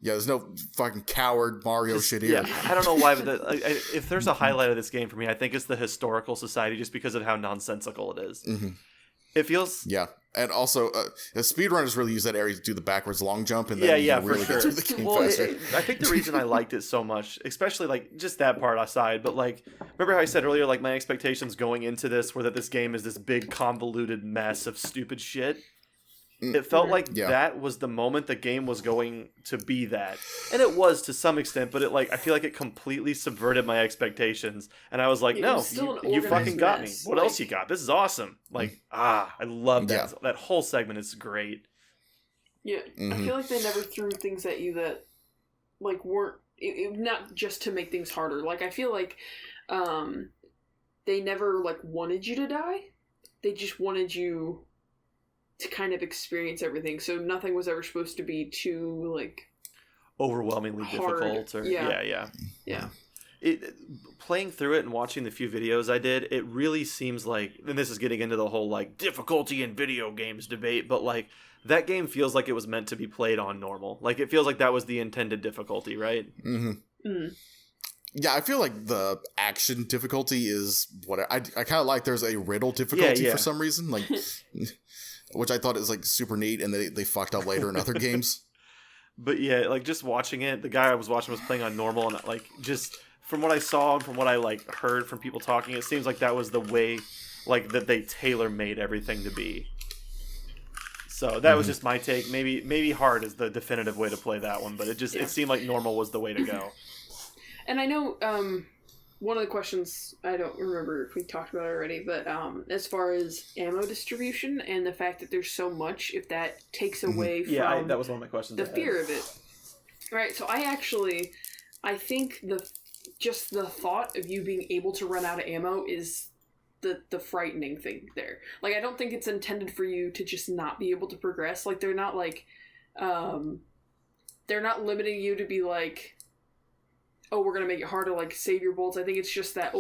Yeah, there's no fucking coward Mario shit here. Yeah, I don't know why, but if there's a highlight of this game for me, I think it's the Historical Society, just because of how nonsensical it is. Mm-hmm. It feels... Yeah, and also, the speedrunners really use that area to do the backwards long jump, and then you really get through the game faster. I think the reason I liked it so much, especially, like, just that part aside, but, like, remember how I said earlier, like, my expectations going into this were that this game is this big, convoluted mess of stupid shit? It felt like that was the moment the game was going to be that. And it was to some extent, but I feel like it completely subverted my expectations. And I was like, no, you fucking got me. What else you got? This is awesome. Like, I love that. That whole segment is great. Yeah, I feel like they never threw things at you that like weren't not just to make things harder. Like I feel like they never like wanted you to die. They just wanted you to kind of experience everything. So nothing was ever supposed to be too like overwhelmingly hard. Difficult. Or Yeah. Playing through it and watching the few videos I did, it really seems like, and this is getting into the whole like difficulty in video games debate, but like that game feels like it was meant to be played on normal. Like it feels like that was the intended difficulty, right? Mm-hmm. Mm. Yeah, I feel like the action difficulty is what I kind of like. There's a riddle difficulty for some reason, like which I thought is like super neat, and they fucked up later in other games. But yeah, like just watching it, the guy I was watching was playing on normal, and like just from what I saw and from what I like heard from people talking, it seems like that was the way like that they tailor-made everything to be. So that was just my take. Maybe hard is the definitive way to play that one, but it seemed like normal was the way to go. And I know one of the questions, I don't remember if we talked about it already, but as far as ammo distribution and the fact that there's so much, if that takes away from that was one of my questions. The fear of it. Right, so I think the thought of you being able to run out of ammo is the frightening thing there. Like, I don't think it's intended for you to just not be able to progress. Like, they're not like, they're not limiting you to be like, oh, we're gonna make it harder, like save your bullets. I think it's just that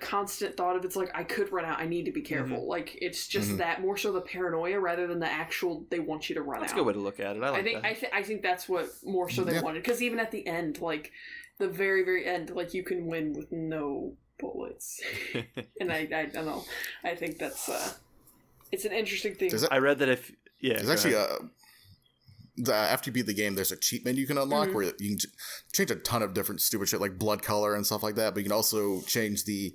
constant thought of it's like I could run out. I need to be careful. Mm-hmm. Like it's just that more so the paranoia rather than the actual they want you to run out. That's a good way to look at it. I think that's what more so they wanted, because even at the end, like the very very end, like you can win with no bullets, and I don't know. I think that's it's an interesting thing. I read that there's actually after you beat the game, there's a cheat menu you can unlock where you can change a ton of different stupid shit like blood color and stuff like that. But you can also change the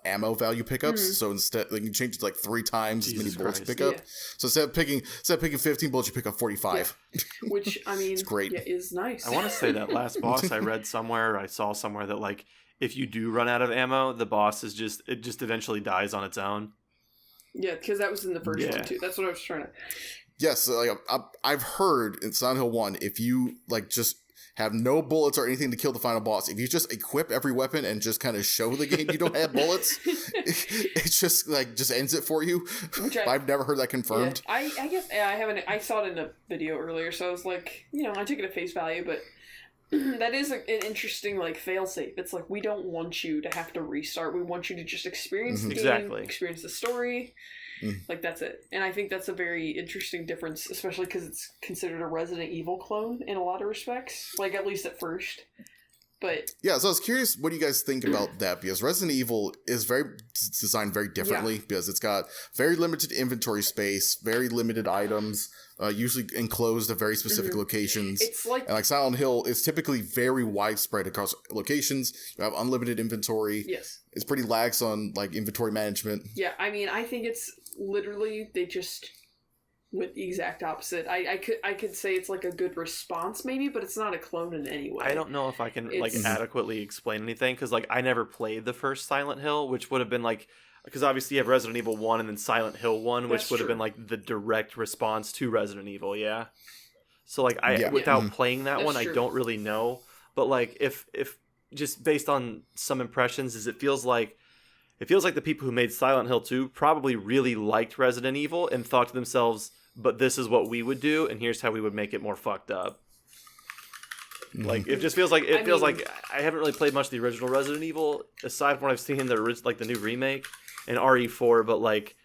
ammo value pickups. Mm-hmm. So instead, you can change it like 3 times as many bullets you pick up. So instead of picking 15 bullets, you pick up 45. Yeah. Which I mean, it's great. Yeah, is nice. I want to say that last boss I read somewhere, I saw somewhere that like if you do run out of ammo, the boss is just eventually dies on its own. Yeah, because that was in the first one too. That's what I was trying to. Yes, like I've heard in Silent Hill 1, if you like just have no bullets or anything to kill the final boss, if you just equip every weapon and just kind of show the game you don't have bullets, it's just like just ends it for you. I've never heard that confirmed. Yeah, I guess I haven't. I saw it in a video earlier, so I was like, I took it at face value, but that is an interesting like failsafe. It's like we don't want you to have to restart. We want you to just experience the game, experience the story. Like that's it. And I think that's a very interesting difference, especially because it's considered a Resident Evil clone in a lot of respects, like at least at first. But yeah, so I was curious what do you guys think about that, because Resident Evil is designed very differently because it's got very limited inventory space, very limited items, usually enclosed at very specific locations. It's like, and like Silent Hill is typically very widespread across locations. You have unlimited inventory. Yes. It's pretty lax on like inventory management. Yeah, I mean, I think it's literally they just went the exact opposite. I could say it's like a good response maybe, but it's not a clone in any way. I don't know if I can like adequately explain anything because like I never played the first Silent Hill, which would have been like, because obviously you have Resident Evil 1 and then Silent Hill 1, which would have been like the direct response to Resident Evil, yeah. So like without playing that one, I don't really know. But like if just based on some impressions, it feels like the people who made Silent Hill 2 probably really liked Resident Evil and thought to themselves, but this is what we would do, and here's how we would make it more fucked up. Like it just feels like like I haven't really played much of the original Resident Evil aside from what I've seen in the new remake and RE4, but like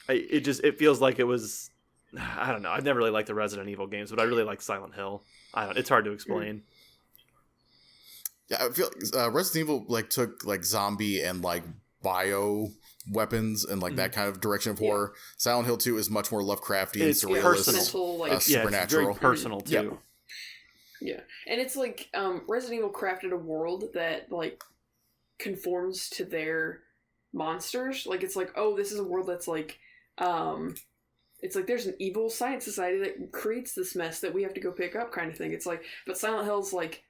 it feels like it was, I don't know. I've never really liked the Resident Evil games, but I really like Silent Hill. It's hard to explain. Yeah, I feel like Resident Evil like took like zombie and like bio weapons and like that kind of direction of horror. Silent Hill 2 is much more Lovecraftian, it's surrealist, like, supernatural. It's very personal too. Yeah, and it's like Resident Evil crafted a world that like conforms to their monsters. Like it's like, oh, this is a world that's like it's like there's an evil science society that creates this mess that we have to go pick up kind of thing. It's like, but Silent Hill's like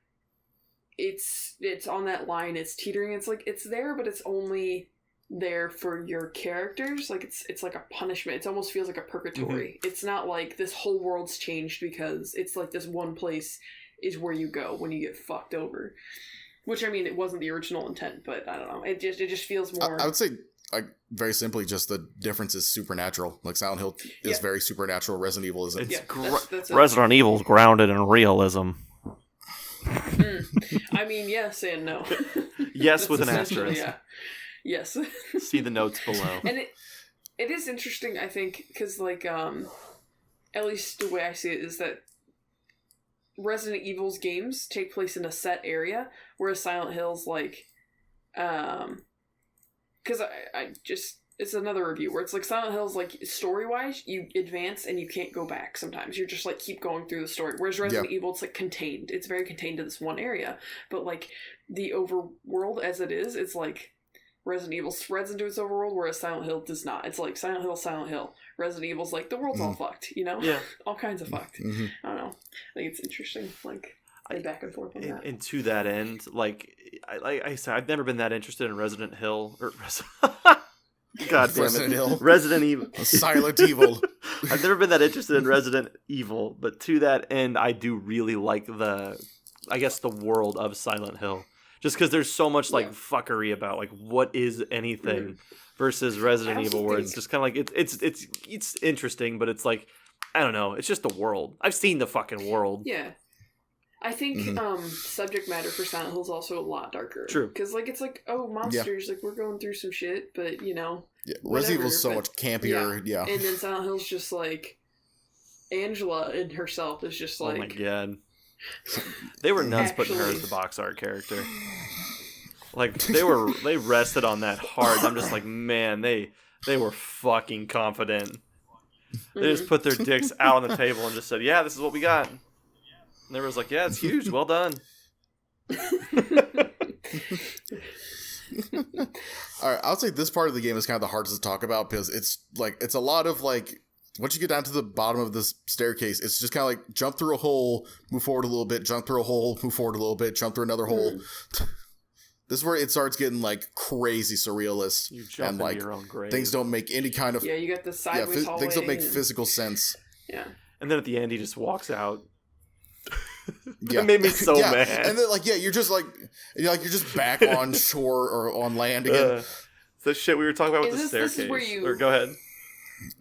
it's on that line, it's teetering. It's like it's there, but it's only there for your characters. Like it's like a punishment. It almost feels like a purgatory. Mm-hmm. It's not like this whole world's changed because it's like this one place is where you go when you get fucked over. Which, I mean, it wasn't the original intent, but I don't know. It just feels more... I would say, like, very simply, just the difference is supernatural. Like, Silent Hill is very supernatural. Resident Evil isn't. That's Resident Evil's grounded in realism. I mean, yes and no. Yes, with an asterisk. Yeah. Yes. See the notes below. And it is interesting, I think, because, like, at least the way I see it is that Resident Evil's games take place in a set area, whereas Silent Hill's, like, because I just, it's another review where it's like Silent Hill's, like, story-wise, you advance and you can't go back sometimes. You're just, like, keep going through the story. Whereas Resident Evil, it's, like, contained. It's very contained to this one area. But, like, the overworld as it is, it's, like, Resident Evil spreads into its overworld, whereas Silent Hill does not. It's like Silent Hill, Silent Hill. Resident Evil's like, the world's all fucked, you know? Yeah. All kinds of fucked. Mm-hmm. I don't know. I think it's interesting, like, back and forth on that. And to that end, like I said, I've never been that interested in Resident Hill. God damn it. Resident Evil. Silent Evil. I've never been that interested in Resident Evil, but to that end, I do really like the world of Silent Hill. Just because there's so much, like, fuckery about, like, what is anything versus Resident Evil, where it's just kind of like, it's interesting, but it's like, I don't know, it's just the world. I've seen the fucking world. Yeah. I think subject matter for Silent Hill is also a lot darker. True. Because, like, it's like, oh, monsters, like, we're going through some shit, but, you know. Yeah, Resident Evil's so much campier, yeah. And then Silent Hill's just, like, Angela in herself is just, like... Oh, my God. They were nuts putting her as the box art character. Like, they rested on that hard. I'm just like, man, they were fucking confident. They just put their dicks out on the table and just said, yeah, this is what we got. And they was like, yeah, it's huge. Well done. All right, I'll say this part of the game is kind of the hardest to talk about because it's a lot of, like, once you get down to the bottom of this staircase, it's just kind of like jump through a hole, move forward a little bit, jump through a hole, move forward a little bit, jump through another hole. This is where it starts getting, like, crazy surrealist. You jump into your own grave. Things don't make any kind of... Yeah, you got the sideways hallway. Things don't make physical sense. Yeah. And then at the end, he just walks out. Yeah. It made me so mad. And then, like, you're just back on shore or on land again. It's the shit we were talking about with the staircase. This is where you... Or go ahead.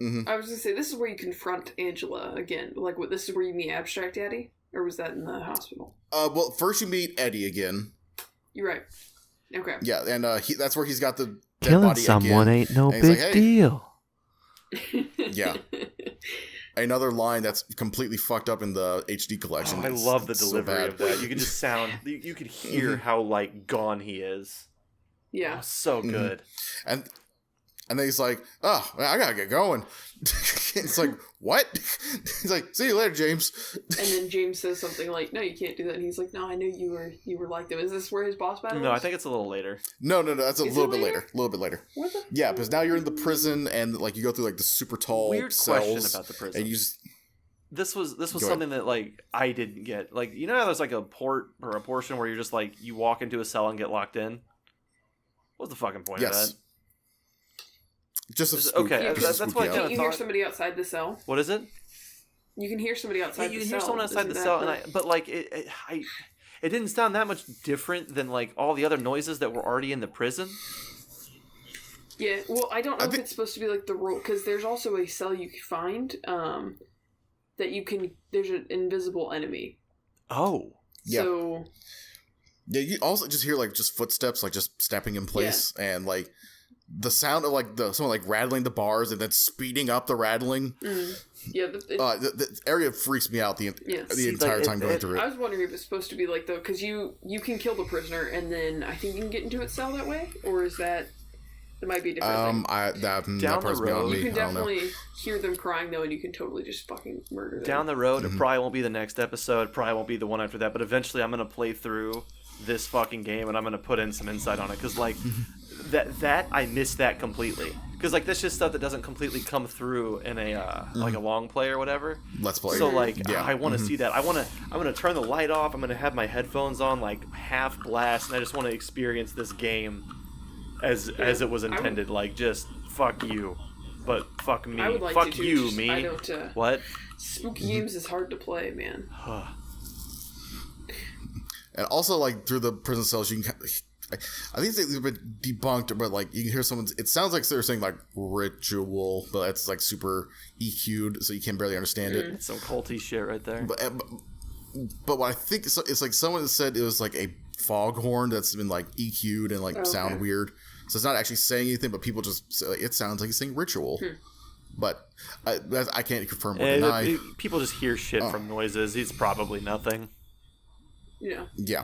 Mm-hmm. I was going to say, this is where you confront Angela again. Like, this is where you meet Abstract Daddy? Or was that in the hospital? Well, first you meet Eddie again. You're right. Okay. Yeah, and that's where he's got the dead Killing body someone again. ain't no big deal. Yeah. Another line that's completely fucked up in the HD collection. Oh, I love the delivery of that. You can just you could hear how, like, gone he is. Yeah. Oh, so good. And then he's like, oh, I gotta get going. It's like, what? He's like, see you later, James. And then James says something like, no, you can't do that. And he's like, no, I knew you were like them. Is this where his boss battle is? No, I think it's a little later. No, that's a little bit later. A little bit later. What the? Yeah, because now you're in the prison and, like, you go through, like, the super tall Weird cells. question about the prison. And you just... This was something that, like, I didn't get. Like, you know how there's, like, a portion where you're just, like, you walk into a cell and get locked in? What's the fucking point of that? Just a spook. Okay, that's what I kind of thought. You hear somebody outside the cell? What is it? You can hear somebody outside the cell. You can hear someone outside the cell, but, like, it didn't sound that much different than, like, all the other noises that were already in the prison. Yeah, well, I don't know if it's supposed to be, like, the role, because there's also a cell you can find, that you can, there's an invisible enemy. Oh. Yeah. So... Yeah, you also just hear, like, just footsteps, like, just stepping in place, and, like, the sound of, like, someone, like, rattling the bars and then speeding up the rattling. Yeah. The area freaks me out the entire time going through it. I was wondering if it's supposed to be, like, though, because you can kill the prisoner and then I think you can get into its cell that way? Or is that... It might be a different thing. Down the road, you can definitely hear them crying, though, and you can totally just fucking murder them. Down the road, it probably won't be the next episode, probably won't be the one after that, but eventually I'm going to play through this fucking game and I'm going to put in some insight on it, because, like, I missed that completely. Because, like, that's just stuff that doesn't completely come through in a, like, a long play or whatever. Let's play. So, like, I want to see that. I'm going to turn the light off, I'm going to have my headphones on, like, half blast, and I just want to experience this game as it was intended. Like, just fuck you, but fuck me. I would like fuck to, you, just, me. I don't, what? Spooky games is hard to play, man. And also, like, through the prison cells, you can. I think they've been debunked, but like you can hear someone. It sounds like they're saying like ritual, but it's like super EQ'd, so you can barely understand it. It's some culty shit right there. But what I think it's like someone said it was like a foghorn that's been like EQ'd and like sound weird. So it's not actually saying anything, but people just say, like, it sounds like it's saying ritual. But I can't confirm or deny. People just hear shit from noises. It's probably nothing. Yeah. Yeah.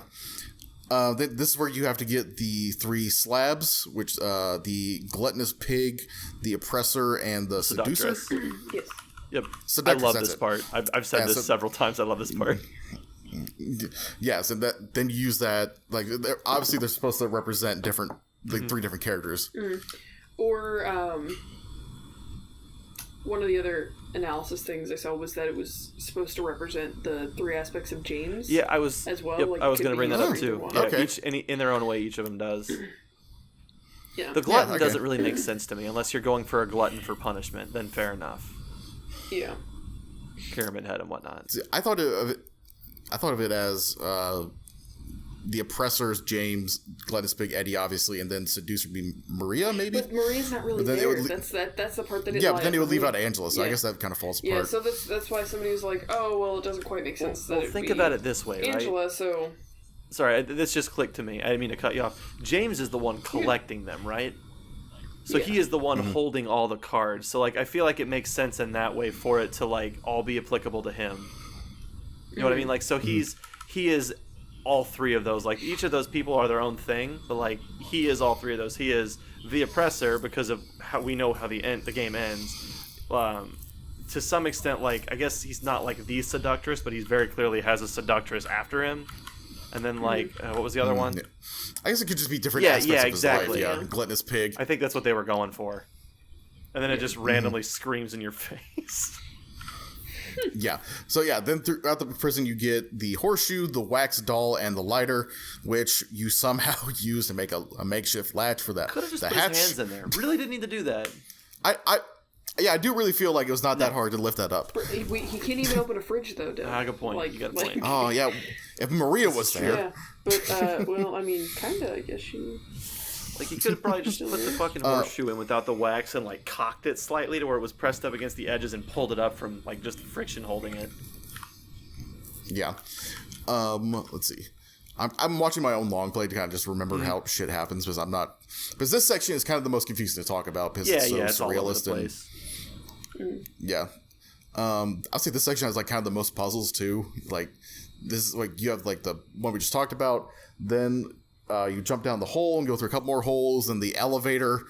This is where you have to get the 3 slabs, which the gluttonous pig, the oppressor, and the seducer. Yes. Yep. Seductress, I love this part. I've said this several times. I love this part. Yeah, so then you use that. Like, obviously, they're supposed to represent different, like 3 different characters. Or one of the other analysis things I saw was that it was supposed to represent the 3 aspects of James. Yeah, I was as well. Yep, like, I was going to bring that up too. Yeah, okay. In their own way, each of them does. Yeah. The glutton doesn't really make sense to me unless you're going for a glutton for punishment. Then fair enough. Yeah. Pyramid Head and whatnot. See, I thought of it as the oppressors, James, gluttonous pig, Eddie, obviously, and then seducer would be Maria, maybe. But Maria's not really there. That's the part that didn't. Yeah, but then it would leave out Angela, so I guess that kind of falls apart. Yeah, so that's why somebody was like, "Oh, well, it doesn't quite make sense." Well, think about it this way, Angela, right? so. Sorry, this just clicked to me. I didn't mean to cut you off. James is the one collecting them, right? So he is the one holding all the cards. So like, I feel like it makes sense in that way for it to like all be applicable to him. You know what I mean? Like, so he is all 3 of those. Like, each of those people are their own thing, but like he is all 3 of those. He is the oppressor because of how we know how the game ends. To some extent, like, I guess he's not like the seductress, but he's very clearly has a seductress after him. And then like, what was the other one? I guess it could just be different aspects of his life. Yeah, gluttonous pig. I think that's what they were going for. And then it just randomly screams in your face. Yeah. So yeah, then throughout the prison you get the horseshoe, the wax doll, and the lighter, which you somehow use to make a makeshift latch for that. Could have just the put hatch. his hands in there. Really didn't need to do that. I do really feel like it was not that hard to lift that up. He can't even open a fridge though. Good point. Like, you got a point. Oh yeah, if Maria was there. Yeah, but well, I mean, kinda. I guess she. Like, he could have probably just put the fucking horseshoe in without the wax and like cocked it slightly to where it was pressed up against the edges and pulled it up from like just friction holding it. Yeah. Let's see. I'm watching my own long play to kind of just remember how shit happens because I'm not. Because this section is kind of the most confusing to talk about because it's so it's all over the surrealist place. Yeah. I'll say this section has like kind of the most puzzles too. Like this is like you have like the one we just talked about. Then you jump down the hole and go through a couple more holes. Then the elevator.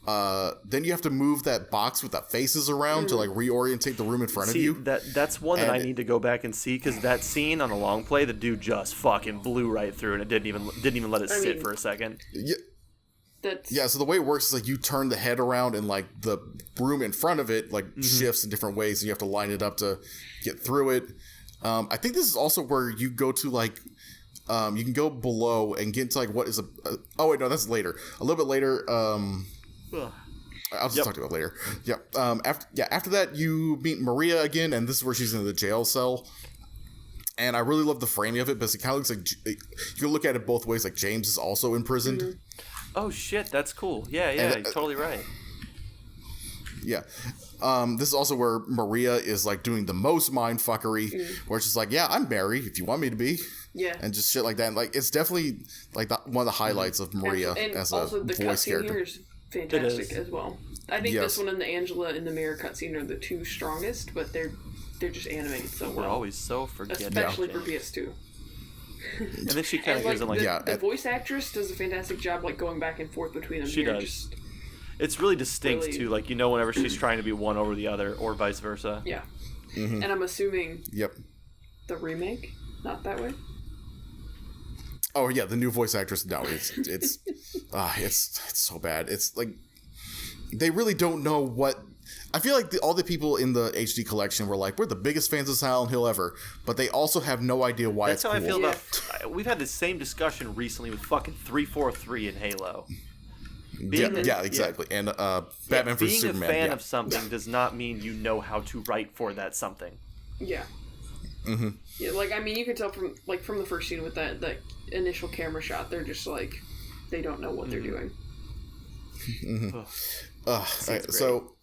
Then you have to move that box with the faces around to like reorientate the room in front of you. That's one that I need to go back and see because that scene on the long play, the dude just fucking blew right through and it didn't even let it sit for a second. Yeah. Yeah, so the way it works is like you turn the head around and like the room in front of it like shifts in different ways and you have to line it up to get through it. I think this is also where you go to like you can go below and get into like what is oh wait, no, that's later. A little bit later, I'll just talk about it later. Yep. After that you meet Maria again and this is where she's in the jail cell. And I really love the framing of it because it kind of looks like you can look at it both ways. Like James is also imprisoned. Oh shit, that's cool. Yeah, you're totally right. Yeah. This is also where Maria is like doing the most mind fuckery, where she's like, "Yeah, I'm Mary if you want me to be." Yeah. And just shit like that. And, like it's definitely like one of the highlights of Maria as a also the voice character. Here is fantastic as well. I think this one and the Angela in the mirror cutscene are the 2 strongest, but they're just animated so well. We're always so forgetful. Especially for PS2. And then she kind of gives them like the voice actress does a fantastic job like going back and forth between them. She does. It's really distinct too, like you know whenever she's trying to be one over the other or vice versa. Yeah. And I'm assuming Yep. the remake not that way. Oh yeah, the new voice actress. No, it's so bad. It's like they really don't know what. I feel like all the people in the HD collection were like, we're the biggest fans of Silent Hill ever, but they also have no idea why That's it's cool. That's how I feel about... We've had the same discussion recently with fucking 343 in Halo. Yeah, exactly. And Batman vs Superman. Being a fan of something does not mean you know how to write for that something. Yeah. Mm-hmm. Yeah, like, I mean, you can tell from the first scene with that initial camera shot, they're just like, they don't know what they're doing. So,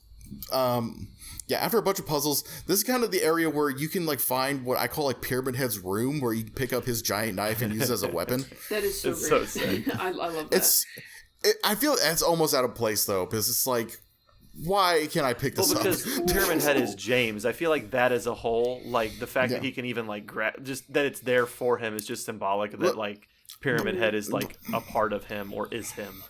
after a bunch of puzzles, this is kind of the area where you can like find what I call like Pyramid Head's room, where you pick up his giant knife and use it as a weapon. That is so great. So sick. I love that. I feel it's almost out of place though, because it's like, why can't I pick this up? Because Pyramid Head is James. I feel like that as a whole, like the fact that he can even like just that it's there for him is just symbolic that like Pyramid Head is like a part of him or is him.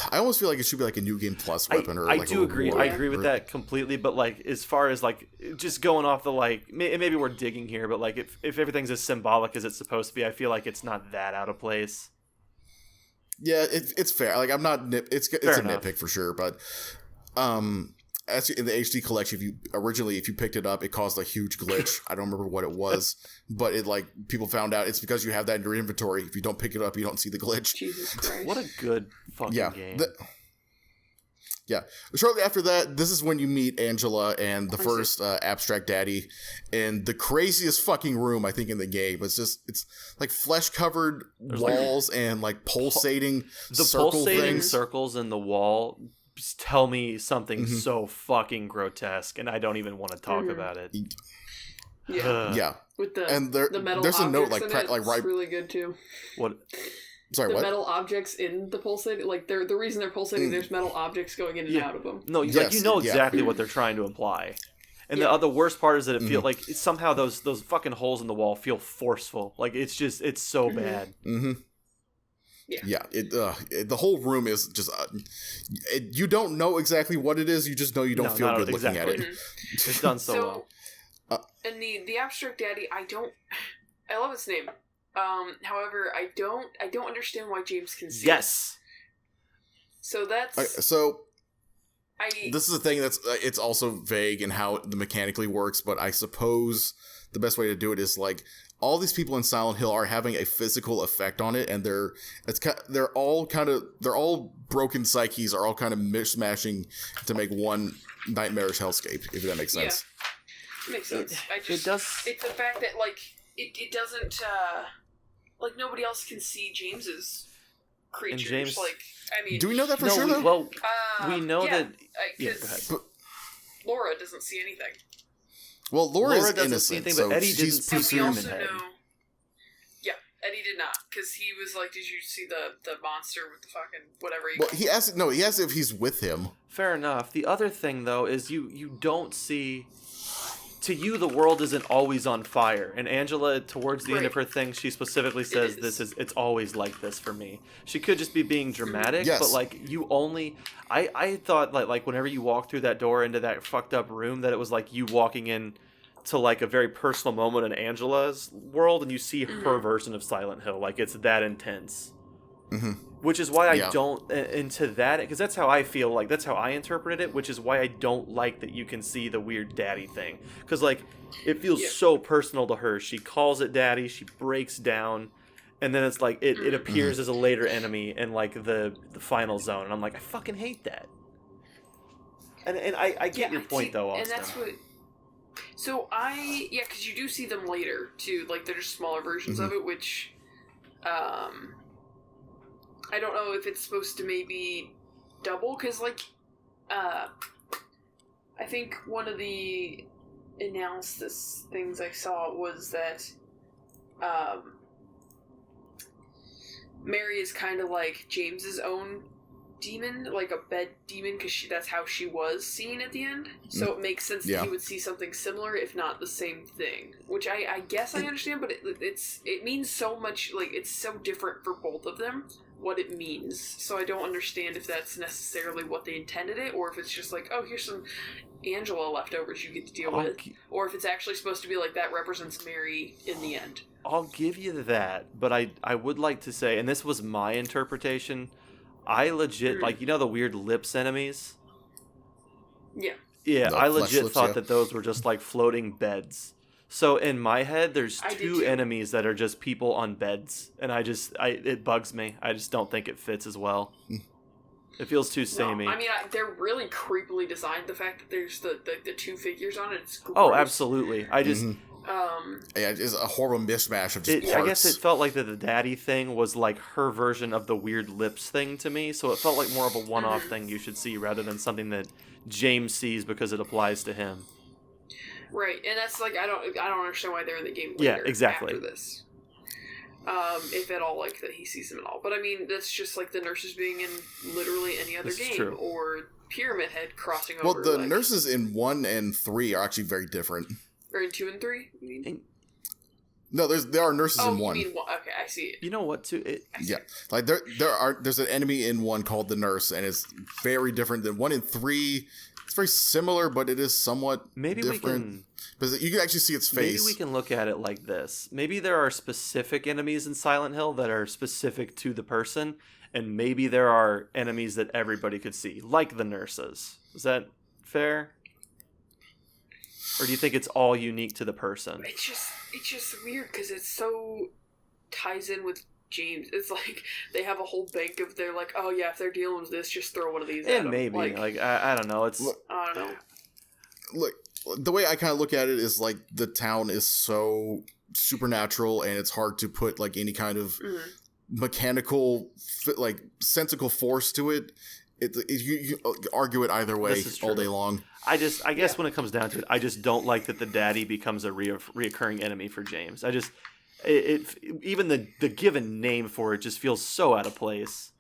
I almost feel like it should be like a New Game Plus weapon. I do agree. I agree with that completely. But like, as far as like just going off the like, maybe we're digging here, but like if everything's as symbolic as it's supposed to be, I feel like it's not that out of place. Yeah, it's fair. Like I'm not it's a nitpick for sure, but as in the HD collection, if you picked it up, it caused a huge glitch. I don't remember what it was, but it like people found out it's because you have that in your inventory. If you don't pick it up, you don't see the glitch. Jesus Christ! What a good fucking game. Shortly after that, this is when you meet Angela and the first abstract daddy in the craziest fucking room I think in the game. It's like flesh covered walls and like pulsating circles in the wall. Just tell me something so fucking grotesque, and I don't even want to talk about it. Yeah, with the metal there's objects a note like it's really good too. What? Sorry, what? Metal objects in the pulsating, like the reason they're pulsating, there's metal objects going in and out of them. No, like you know exactly what they're trying to imply. And the other worst part is that it feels like somehow those fucking holes in the wall feel forceful. Like it's so bad. Mm-hmm. Yeah. The whole room is just you don't know exactly what it is. You just know you don't feel good looking at it. It's done so well. And the abstract daddy, I love its name. However, I don't understand why James can see. Yes. So that's this is the thing that's it's also vague in how it mechanically works, but I suppose the best way to do it is like all these people in Silent Hill are having a physical effect on it, and they're all broken psyches, are all kind of mishmashing to make one nightmarish hellscape, if that makes sense. Yeah, makes sense. It does. It's the fact that like it doesn't like nobody else can see James's creatures. James, like I mean, do we know that for sure? Well, we know that. Go ahead. Laura doesn't see anything. Well, Laura is doesn't innocent, see anything, so but Eddie didn't see Pyramid Head. Yeah, Eddie did not, because he was like, "Did you see the monster with the fucking whatever?" He asked if he's with him. Fair enough. The other thing, though, is you don't see. To you, the world isn't always on fire. And Angela, towards the end of her thing, she specifically says, it's always like this for me. She could just be being dramatic, but like you only, I thought like whenever you walk through that door into that fucked up room, that it was like you walking in to like a very personal moment in Angela's world, and you see her version of Silent Hill. Like it's that intense. Mm-hmm. Which is why I don't into that, because that's how I feel, like that's how I interpreted it, which is why I don't like that you can see the weird daddy thing, because like it feels so personal to her. She calls it daddy, she breaks down, and then it's like it appears as a later enemy in like the final zone, and I'm like, I fucking hate that. And I get your point though, Austin. And that's what. So because you do see them later too, like they're just smaller versions of it, which I don't know if it's supposed to maybe double, because, like, I think one of the analysis things I saw was that, Mary is kind of like James's own demon, like a bed demon, because that's how she was seen at the end. So it makes sense that he would see something similar, if not the same thing. Which I guess I understand, but it means so much, like, it's so different for both of them, what it means. So I don't understand if that's necessarily what they intended it, or if it's just like, oh, here's some Angela leftovers you get to deal with. Or if it's actually supposed to be like, that represents Mary in the end. I'll give you that, but I would like to say, and this was my interpretation, I legit, like, you know the weird lips enemies? Yeah. Yeah, I legit thought that those were just like floating beds. So in my head, there's two enemies that are just people on beds, and it bugs me. I just don't think it fits as well. It feels too samey. No, I mean, they're really creepily designed. The fact that there's the two figures on it, it's gross. Oh, absolutely. I just... Yeah, it's a horrible mishmash of just parts. I guess it felt like that the daddy thing was like her version of the weird lips thing to me, so it felt like more of a one-off thing you should see rather than something that James sees because it applies to him. Right, and that's like I don't understand why they're in the game later. Yeah, exactly. After this, if at all, like that he sees them at all. But I mean, that's just like the nurses being in literally any other game, true. Or Pyramid Head crossing over. Well, the nurses in 1 and 3 are actually very different. Or in 2 and 3, you mean? No, there are nurses in 1. You mean 1. Okay, I see it. You know what, too? Like there's an enemy in 1 called the Nurse, and it's very different than 1 and 3. It's very similar, but it is somewhat different. Because you can actually see its face. Maybe we can look at it like this. Maybe there are specific enemies in Silent Hill that are specific to the person, and maybe there are enemies that everybody could see, like the nurses. Is that fair? Or do you think it's all unique to the person? It's just weird because it so ties in with James. It's like they have a whole bank of they're like, oh yeah, if they're dealing with this, just throw one of these at them. Maybe. I don't know. I don't know. Look, the way I kind of look at it is like the town is so supernatural and it's hard to put like any kind of mechanical, like sensical force to it. You argue it either way all day long. I guess when it comes down to it, I just don't like that the daddy becomes a reoccurring enemy for James. Even the given name for it just feels so out of place.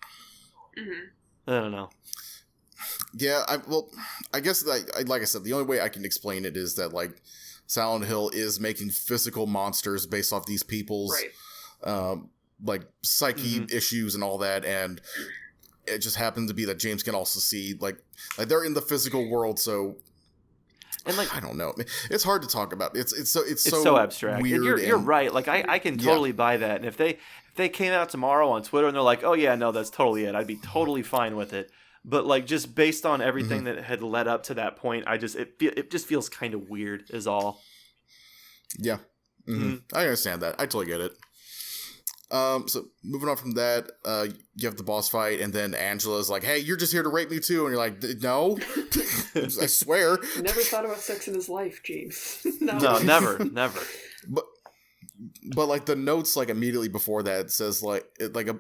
I don't know. Yeah, I guess like I said, the only way I can explain it is that like Silent Hill is making physical monsters based off these people's like psyche issues and all that, and it just happens to be that James can also see like they're in the physical world, so and like I don't know, it's hard to talk about. It's so abstract. Weird and you're right. Like I can totally buy that. And if they came out tomorrow on Twitter and they're like, oh yeah, no, that's totally it, I'd be totally fine with it. But like just based on everything that had led up to that point, it just feels kind of weird is all. Yeah. I understand that. I totally get it. So moving on from that, you have the boss fight, and then Angela's like, hey, you're just here to rape me too, and you're like, no, I swear. Never thought about sex in his life, James. No, never. But like the notes like immediately before that says like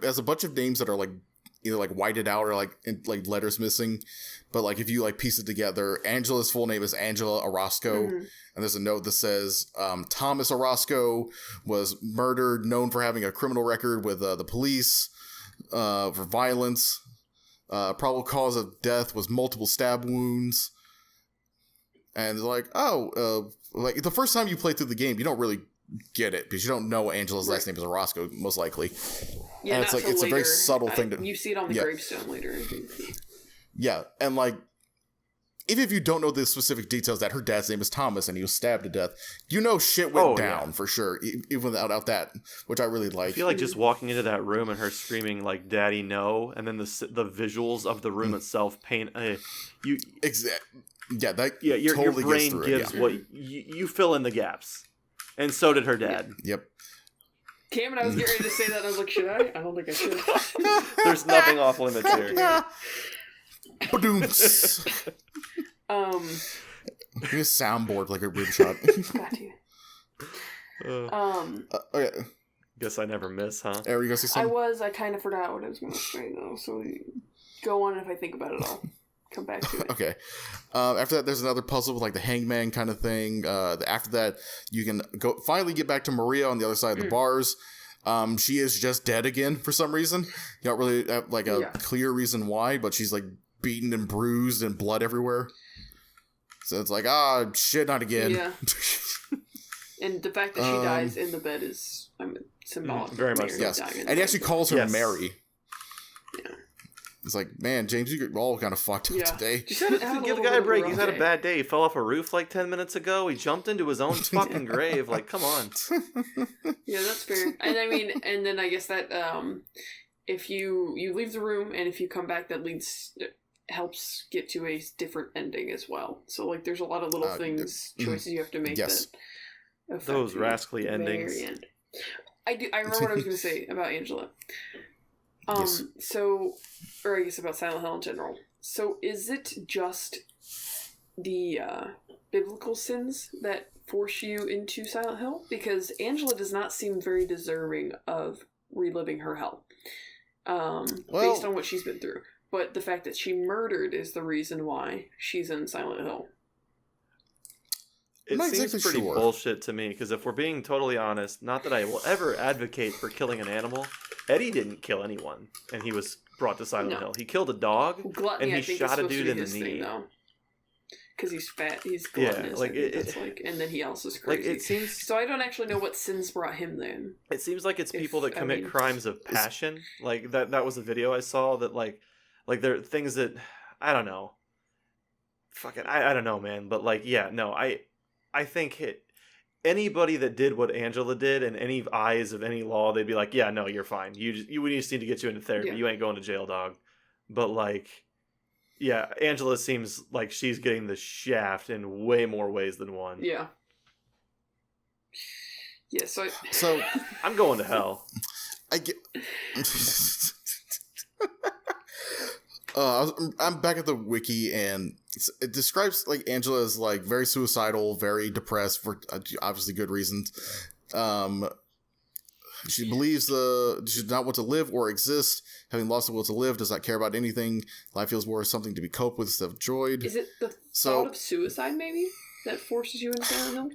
has a bunch of names that are like either like whited out or like letters missing, but like if you like piece it together, Angela's full name is Angela Orozco, and there's a note that says Thomas Orozco was murdered, known for having a criminal record with the police for violence. Probable cause of death was multiple stab wounds. And they're like, like the first time you play through the game, you don't really get it because you don't know Angela's last name is Orozco, most likely. Yeah, and it's like it's later. A very subtle thing you see it on the gravestone later. Yeah, and like even if you don't know the specific details that her dad's name is Thomas and he was stabbed to death, you know shit went down for sure, even without that, which I really like. I feel like just walking into that room and her screaming like "Daddy, no!" and then the visuals of the room itself paint you exactly. Yeah, that your totally brain gives what you fill in the gaps, and so did her dad. Yep. Cam and I was getting ready to say that, and I was like, should I? I don't think I should. There's nothing off limits here. Maybe a soundboard like a rib shot. Got you. Okay. Guess I never miss, huh? Erin, you gonna say something? I kind of forgot what I was going to say though. So go on, if I think about it, I'll come back to it. Okay. After that, there's another puzzle with like the hangman kind of thing. After that, you can finally get back to Maria on the other side of the bars. She is just dead again for some reason. You don't really have like a clear reason why, but she's like beaten and bruised and blood everywhere. So it's like, shit, not again. Yeah. And the fact that she dies in the bed is symbolic. Very much. Yes. And he actually calls her Mary. Yeah. It's like, man, James, you all kind of fucked up today. Give the guy a break. He's had a bad day. He fell off a roof like 10 minutes ago. He jumped into his own fucking grave. Like, come on. Yeah, that's fair. And I mean, and then I guess that if you leave the room and if you come back, that helps get to a different ending as well. So like, there's a lot of little choices you have to make. Yes. That those rascally endings. Very end. I remember what I was going to say about Angela. Yes. So or I guess about Silent Hill in general. So is it just the biblical sins that force you into Silent Hill? Because Angela does not seem very deserving of reliving her hell, based on what she's been through. But the fact that she murdered is the reason why she's in Silent Hill. It seems pretty bullshit to me, because if we're being totally honest, not that I will ever advocate for killing an animal, Eddie didn't kill anyone, and he was brought to Silent Hill. He killed a dog, Gluttony, and he shot a dude in the knee. Because he's fat, he's gluttonous, and then he also is crazy. It seems, so I don't actually know what sins brought him then. It seems like it's people that commit crimes of passion. Like, that was a video I saw that, like there are things that, I don't know. Fucking, I don't know, man. But, I think anybody that did what Angela did in any eyes of any law, they'd be like, yeah, no, you're fine. We just need to get you into therapy. Yeah. You ain't going to jail, dog. But, yeah, Angela seems like she's getting the shaft in way more ways than one. Yeah. Yeah, so I'm going to hell. I get... I'm back at the wiki, and it describes Angela as very suicidal, very depressed for obviously good reasons. She believes she does not want to live or exist. Having lost the will to live, does not care about anything. Life feels more something to be coped with instead of enjoyed. Is it the thought of suicide maybe that forces you into Silent Hill?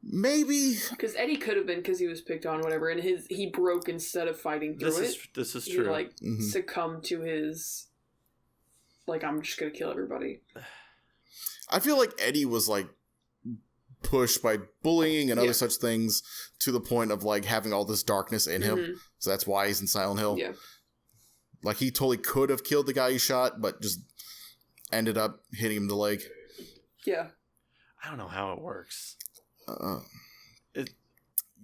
Maybe. Because Eddie could have been because he was picked on, whatever, and he broke instead of fighting through it. This is true. He succumbed to his I'm just gonna kill everybody. I feel like Eddie was pushed by bullying and other such things to the point of having all this darkness in him. So that's why he's in Silent Hill. Yeah. He totally could have killed the guy he shot, but just ended up hitting him in the leg. Yeah. I don't know how it works. It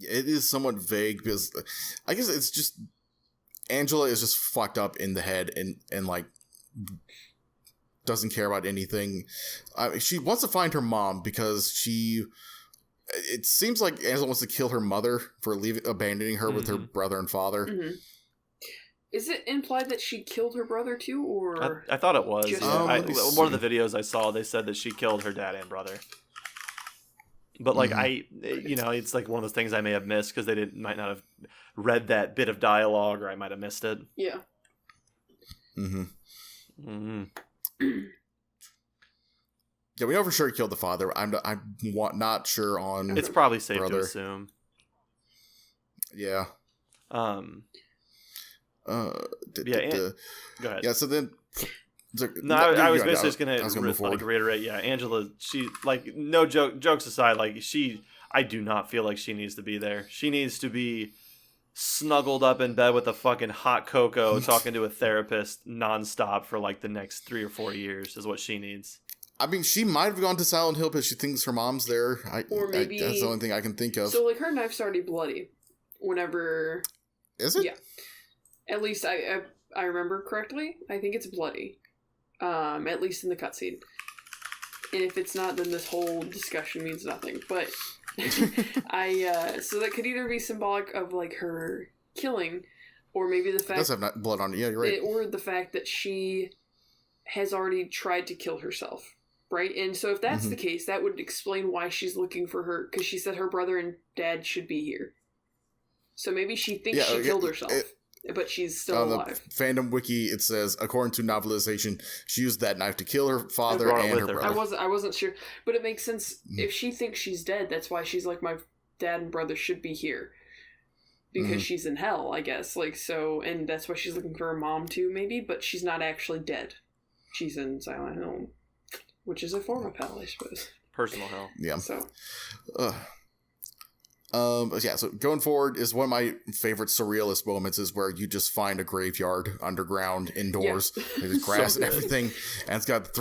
is somewhat vague because I guess it's just Angela is just fucked up in the head and doesn't care about anything. She wants to find her mom because it seems like Angela wants to kill her mother for abandoning her with her brother and father. Mm-hmm. Is it implied that she killed her brother too, or I thought it was. One of the videos I saw, they said that she killed her dad and brother. But it's one of those things I may have missed because they might not have read that bit of dialogue, or I might have missed it. Yeah. Yeah, we know for sure he killed the father. I'm not sure on. It's probably safe to assume. Yeah. Go ahead. Yeah. So then. I was basically just gonna reiterate. Yeah, Angela. She no jokes aside. I do not feel like she needs to be there. She needs to be snuggled up in bed with a fucking hot cocoa, talking to a therapist nonstop for the next 3 or 4 years is what she needs. I mean, she might have gone to Silent Hill because she thinks her mom's there. Or maybe that's the only thing I can think of. So her knife's already bloody. Whenever is it? Yeah. At least I remember correctly. I think it's bloody. At least in the cutscene. And if it's not, then this whole discussion means nothing. But so that could either be symbolic of her killing, or maybe the fact it does have blood on it. Yeah, you're right. Or the fact that she has already tried to kill herself, right? And so if that's the case, that would explain why she's looking for her, because she said her brother and dad should be here. So maybe she thinks she killed herself. But she's still alive. The fandom wiki, it says, according to novelization, she used that knife to kill her father and her brother. I wasn't sure, but it makes sense. If she thinks she's dead, that's why she's my dad and brother should be here, because she's in hell, I guess. And that's why she's looking for her mom too, maybe. But she's not actually dead. She's in Silent Hill, which is a form of hell, I suppose. Personal hell. Yeah. So. So going forward is one of my favorite surrealist moments is where you just find a graveyard underground indoors. Yeah. There's grass and everything. And it's got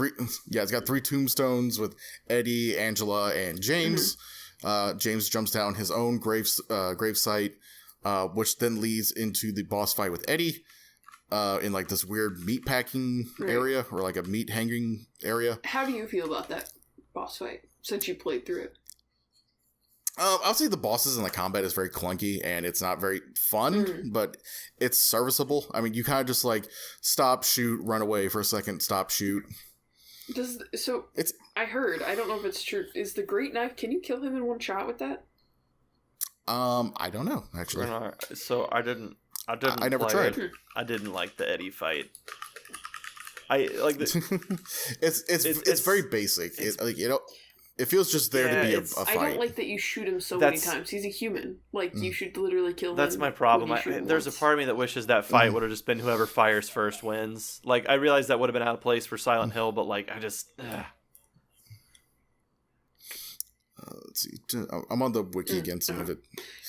three tombstones with Eddie, Angela, and James. James jumps down his own gravesite, which then leads into the boss fight with Eddie, in this weird meat packing area, or a meat hanging area. How do you feel about that boss fight since you played through it? I'll say the bosses and the combat is very clunky and it's not very fun, but it's serviceable. I mean, you kind of just like stop, shoot, run away for a second, stop, shoot. I heard, I don't know if it's true, is the Great Knife, can you kill him in one shot with that? I don't know, actually. So I never tried. I didn't like the Eddie fight. I like the, it's very basic. It feels just there to be a fight. I don't like that you shoot him so many times. He's a human. Like, you should literally kill him. That's my problem. There's a part of me that wishes that fight would have just been whoever fires first wins. Like, I realized that would have been out of place for Silent Hill, but, like, I just... Let's see. I'm on the wiki again, some of it.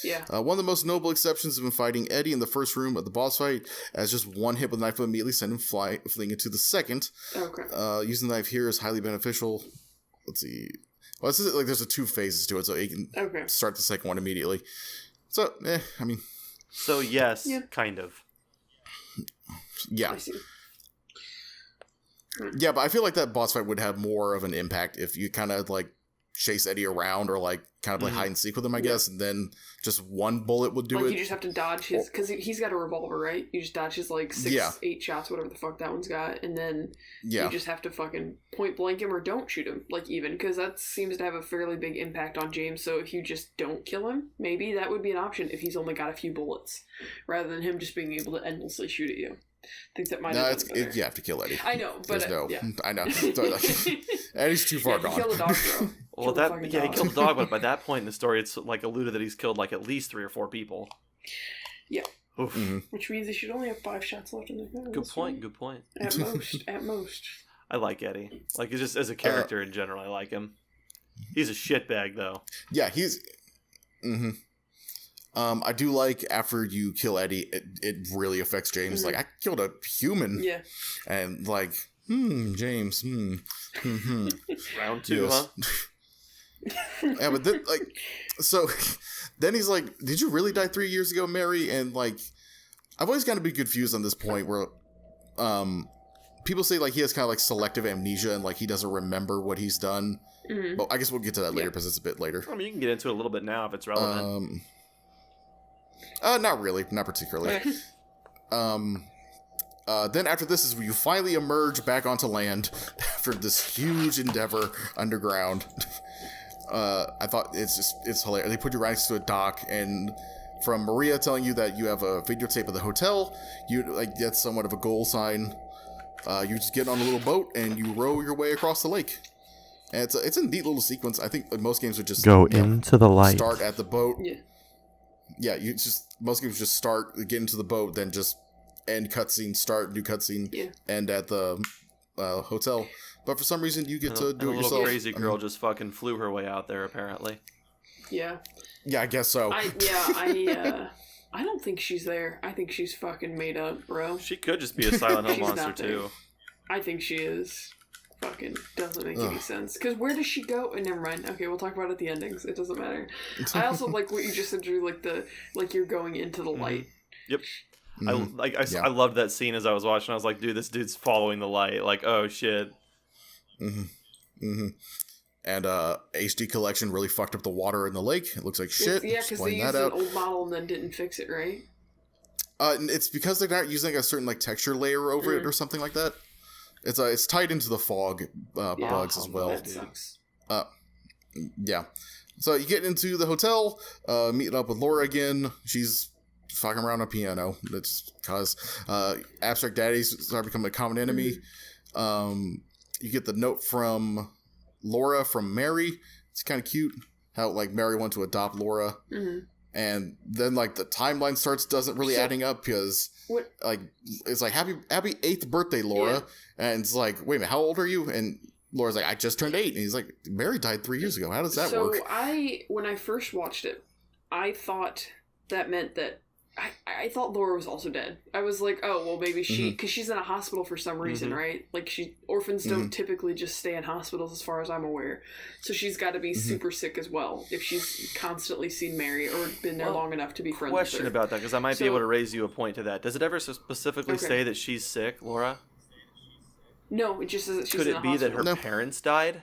Yeah. One of the most notable exceptions have been fighting Eddie in the first room of the boss fight, as just one hit with a knife will immediately send him fleeing into the second. Okay. Using the knife here is highly beneficial. Let's see. Well, this is like there's 2 phases to it, so you can start the second one immediately. So, I mean. So, yes, kind of. Yeah. I see. Yeah, but I feel like that boss fight would have more of an impact if you kind of like chase Eddie around or like kind of like hide and seek with him, I guess, and then just one bullet would do it. You just have to dodge his, because he's got a revolver, right? You just dodge his like 8 shots, whatever the fuck that one's got, and then you just have to fucking point blank him or don't shoot him, like, even, because that seems to have a fairly big impact on James. So if you just don't kill him, maybe that would be an option if he's only got a few bullets, rather than him just being able to endlessly shoot at you. I think that might have been better. You have to kill Eddie. I know, but I know. Eddie's too far gone. Kill the dog, bro. Well, he killed the dog, but by that point in the story, it's like alluded that he's killed like at least 3 or 4 people. Yeah. Oof. Which means he should only have 5 shots left in the gun. Good point. At most. I like Eddie. Like, just as a character in general, I like him. He's a shitbag, though. Yeah, he's. I do like after you kill Eddie, it really affects James. Like, I killed a human. Yeah. And like, James. Round 2, huh? Yeah, but then, like, so then he's like, "Did you really die 3 years ago, Mary?" And like, I've always kind of been confused on this point where, people say like he has kind of like selective amnesia and like he doesn't remember what he's done. But I guess we'll get to that later because it's a bit later. I mean, you can get into it a little bit now if it's relevant. Not really, not particularly. Then after this is where you finally emerge back onto land after this huge endeavor underground. I thought it's hilarious. They put you right next to a dock, and from Maria telling you that you have a videotape of the hotel, that's somewhat of a goal sign. You just get on a little boat and you row your way across the lake. And it's a neat little sequence. I think most games would just go into the light. Start at the boat. Yeah. Most games just get into the boat, then just end cutscene, start new cutscene, end at the hotel. But for some reason, you get to do it yourself. A little crazy girl just fucking flew her way out there, apparently. Yeah. Yeah, I guess so. I don't think she's there. I think she's fucking made up, bro. She could just be a Silent Hill monster, too. I think she is. Fucking doesn't make any sense. Because where does she go? And never mind. Okay, we'll talk about it at the endings. It doesn't matter. I also like what you just said, Drew. Like you're going into the light. Yep. I loved that scene as I was watching. I was like, dude, this dude's following the light. Like, oh shit. And HD collection really fucked up the water in the lake. It looks like shit. Yeah, because they used an old model and then didn't fix it, right? It's because they're not using a certain like texture layer over it or something like that. It's tied into the fog bugs as well. That sucks. Yeah. So you get into the hotel, meeting up with Laura again. She's fucking around a piano. That's because abstract daddies start becoming a common enemy. You get the note from Laura from Mary. It's kind of cute how like Mary wanted to adopt Laura. And then like the timeline doesn't really adding up because like it's like happy 8th birthday, Laura. And it's like, wait a minute, how old are you? And Laura's like, I just turned 8. And he's like, Mary died 3 years ago. How does that work? So when I first watched it, I thought that meant that I thought Laura was also dead. I was like, oh, well, maybe because she's in a hospital for some reason, right? Like, orphans don't typically just stay in hospitals as far as I'm aware. So she's got to be super sick as well if she's constantly seen Mary or been there long enough to be friends with her. Question about that, because I might be able to raise you a point to that. Does it ever specifically say that she's sick, Laura? No, it just says that she's in a hospital. Could it be that her parents died?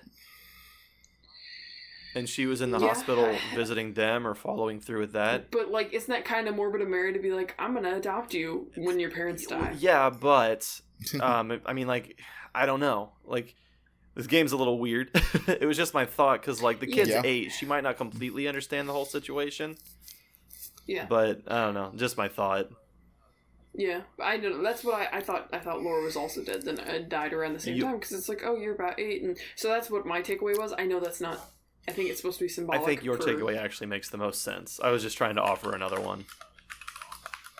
And she was in the Yeah. hospital visiting them or following through with that. But, like, isn't that kind of morbid of Mary to be like, I'm gonna adopt you when your parents die? Yeah, but I mean, like, I don't know. Like, this game's a little weird. It was just my thought because, like, the kid's 8. She might not completely understand the whole situation. Yeah. But I don't know. Just my thought. Yeah, I don't know. That's what I thought. I thought Laura was also dead, then died around the same time because it's like, oh, you're about 8, and so that's what my takeaway was. I know that's not. I think it's supposed to be symbolic. I think your takeaway actually makes the most sense. I was just trying to offer another one.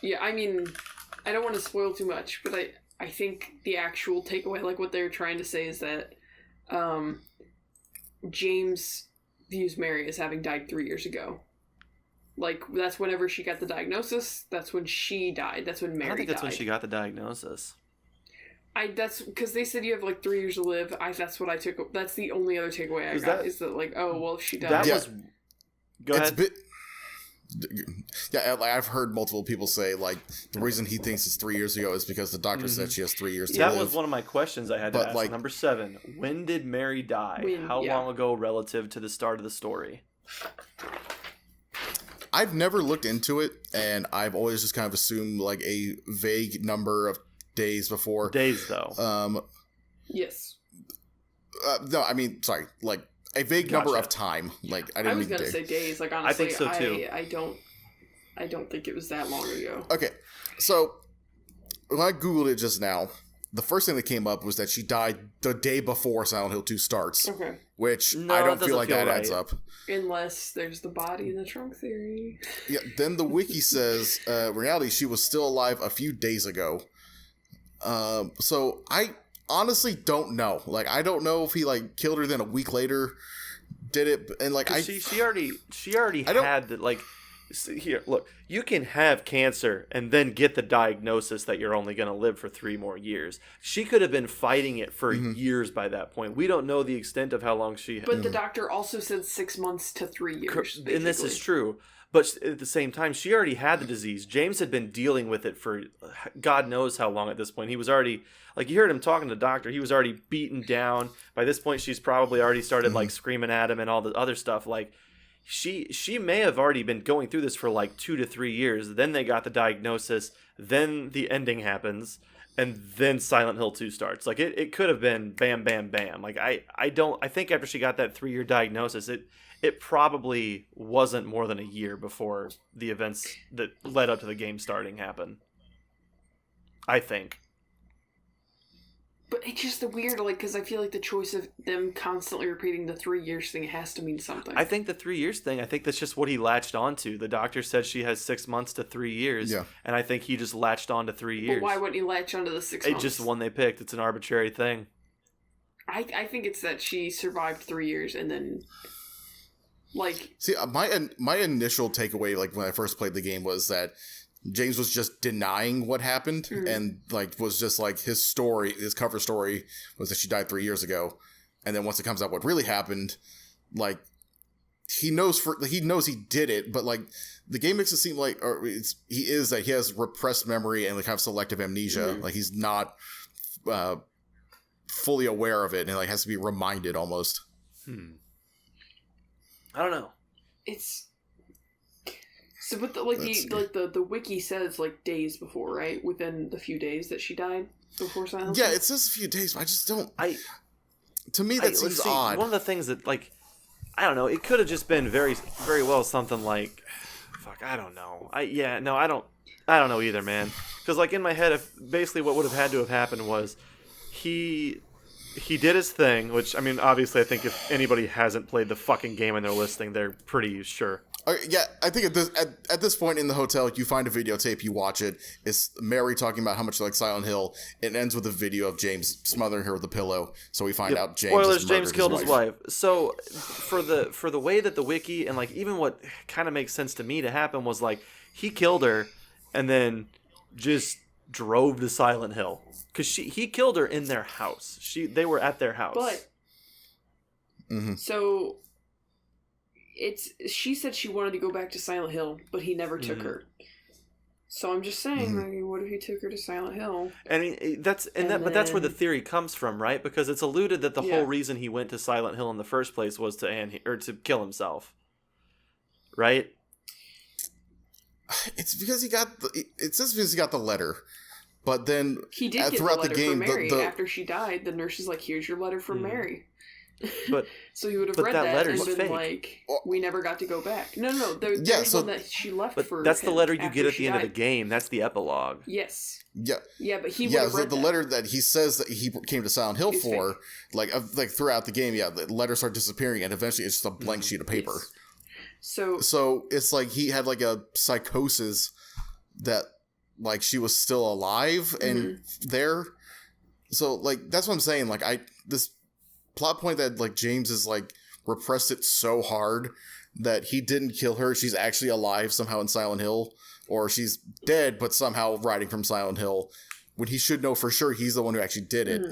Yeah, I mean, I don't want to spoil too much, but I think the actual takeaway, like what they're trying to say, is that James views Mary as having died 3 years ago. Like, that's whenever she got the diagnosis. That's when she died. That's when Mary died. I don't think that's when she got the diagnosis. That's because they said you have like 3 years to live. That's what I took. That's the only other takeaway I got is that like, oh well, she died. That was. Go ahead. Yeah, like I've heard multiple people say like the reason he thinks it's 3 years ago is because the doctor said she has 3 years to live. That was one of my questions I had to ask. Like, number 7, when did Mary die? How long ago relative to the start of the story? I've never looked into it, and I've always just kind of assumed like a vague number of days before. Days, though. Yes. No, I mean, sorry, like a vague number of time. Like I was gonna say days. Like honestly, I think so too. I don't think it was that long ago. Okay, so when I googled it just now, the first thing that came up was that she died the day before Silent Hill 2 starts. Okay. Which I don't feel like that adds up. Unless there's the body in the trunk theory. Yeah, then the wiki says, in reality, she was still alive a few days ago. So I honestly don't know. Like, I don't know if he, like, killed her then a week later did it. And, like, she already had the, like, here, look, you can have cancer and then get the diagnosis that you're only going to live for 3 more years. She could have been fighting it for years by that point. We don't know the extent of how long she... But the doctor also said 6 months to 3 years. Basically. And this is true. But at the same time, she already had the disease. James had been dealing with it for God knows how long at this point. He was already... Like, you heard him talking to the doctor. He was already beaten down. By this point, she's probably already started, like, screaming at him and all the other stuff. Like... She may have already been going through this for like 2 to 3 years. Then they got the diagnosis. Then the ending happens, and then Silent Hill 2 starts. Like it could have been bam, bam, bam. Like I think after she got that 3-year diagnosis, it probably wasn't more than a year before the events that led up to the game starting happen. I think. But it's just the weird, like, because I feel like the choice of them constantly repeating the 3 years thing has to mean something. I think the 3 years thing, I think that's just what he latched onto. The doctor said she has 6 months to 3 years, and I think he just latched on to 3 years. But why wouldn't he latch onto the 6 months? It's just the one they picked. It's an arbitrary thing. I think it's that she survived 3 years and then, like... See, my initial takeaway, like, when I first played the game was that James was just denying what happened, and like was just like his cover story was that she died 3 years ago, and then once it comes out what really happened, like he knows he did it, but like the game makes it seem like he has repressed memory and like kind of selective amnesia, like he's not fully aware of it and like has to be reminded almost. I don't know. It's. So, but the wiki says like days before, right? Within the few days that she died before Silent Hill. Yeah, it says a few days, but I just don't. To me, that seems odd. One of the things that, like, I don't know, it could have just been very, very well something like, fuck, I don't know. I don't know either, man. Because like in my head, basically what would have had to have happened was he did his thing, which I mean, obviously, I think if anybody hasn't played the fucking game and they're listening, they're pretty sure. Yeah, I think at this point in the hotel, you find a videotape, you watch it. It's Mary talking about how much she likes Silent Hill. It ends with a video of James smothering her with a pillow. So we find out James killed his wife. So for the way that the wiki and like even what kind of makes sense to me to happen was like he killed her and then just drove to Silent Hill because he killed her in their house. They were at their house. But so. She said she wanted to go back to Silent Hill, but he never took her. So I'm just saying, like, what if he took her to Silent Hill? I mean, but that's where the theory comes from, right? Because it's alluded that the whole reason he went to Silent Hill in the first place was to kill himself, right? It's because it says because he got the letter, but then he did get throughout the letter the game, from Mary after she died. The nurse is like, "Here's your letter from Mary." But so he would have read that and been fake. Like, "We never got to go back." No. There's one that she left but for. That's the letter you get at the end died. of the game. That's the epilogue. Yes. Yeah, but he would have read the letter that he says that he came to Silent Hill for, fake. like throughout the game, the letters start disappearing, and eventually it's just a blank sheet of paper. Yes. So it's like he had like a psychosis that like she was still alive and there. So like that's what I'm saying. Like this plot point that like James is like repressed it so hard that he didn't kill her. She's actually alive somehow in Silent Hill, or she's dead but somehow riding from Silent Hill, when he should know for sure he's the one who actually did it.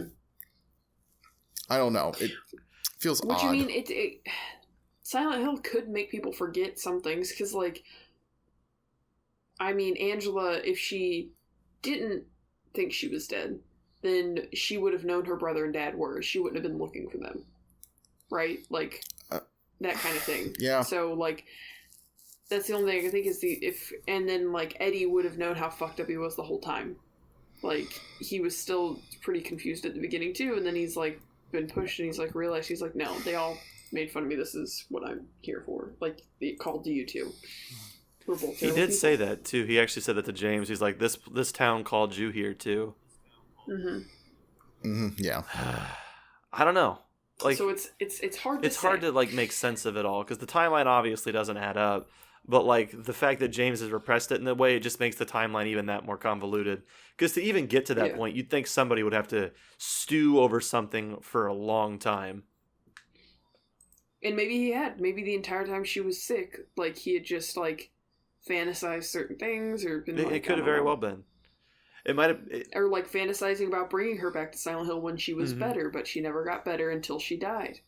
I don't know. It feels what odd. You mean it Silent Hill could make people forget some things, because like, I mean, Angela, if she didn't think she was dead, then she would have known her brother and dad were. She wouldn't have been looking for them. Right? Like, that kind of thing. Yeah. So, like, that's the only thing I can think is and then, like, Eddie would have known how fucked up he was the whole time. Like, he was still pretty confused at the beginning, too, and then he's, like, been pushed, and he's, like, realized, he's like, no, they all made fun of me, this is what I'm here for. Like, it called to you, too. He did say that, too. He actually said that to James. He's like, this town called you here, too. Yeah. I don't know. Like, so it's hard to it's hard to like make sense of it all, because the timeline obviously doesn't add up, but like the fact that James has repressed it in a way, it just makes the timeline even that more convoluted, because to even get to that point, you'd think somebody would have to stew over something for a long time. And maybe the entire time she was sick, like, he had just like fantasized certain things, or been it could have very well been. It might have, or like fantasizing about bringing her back to Silent Hill when she was better, but she never got better until she died.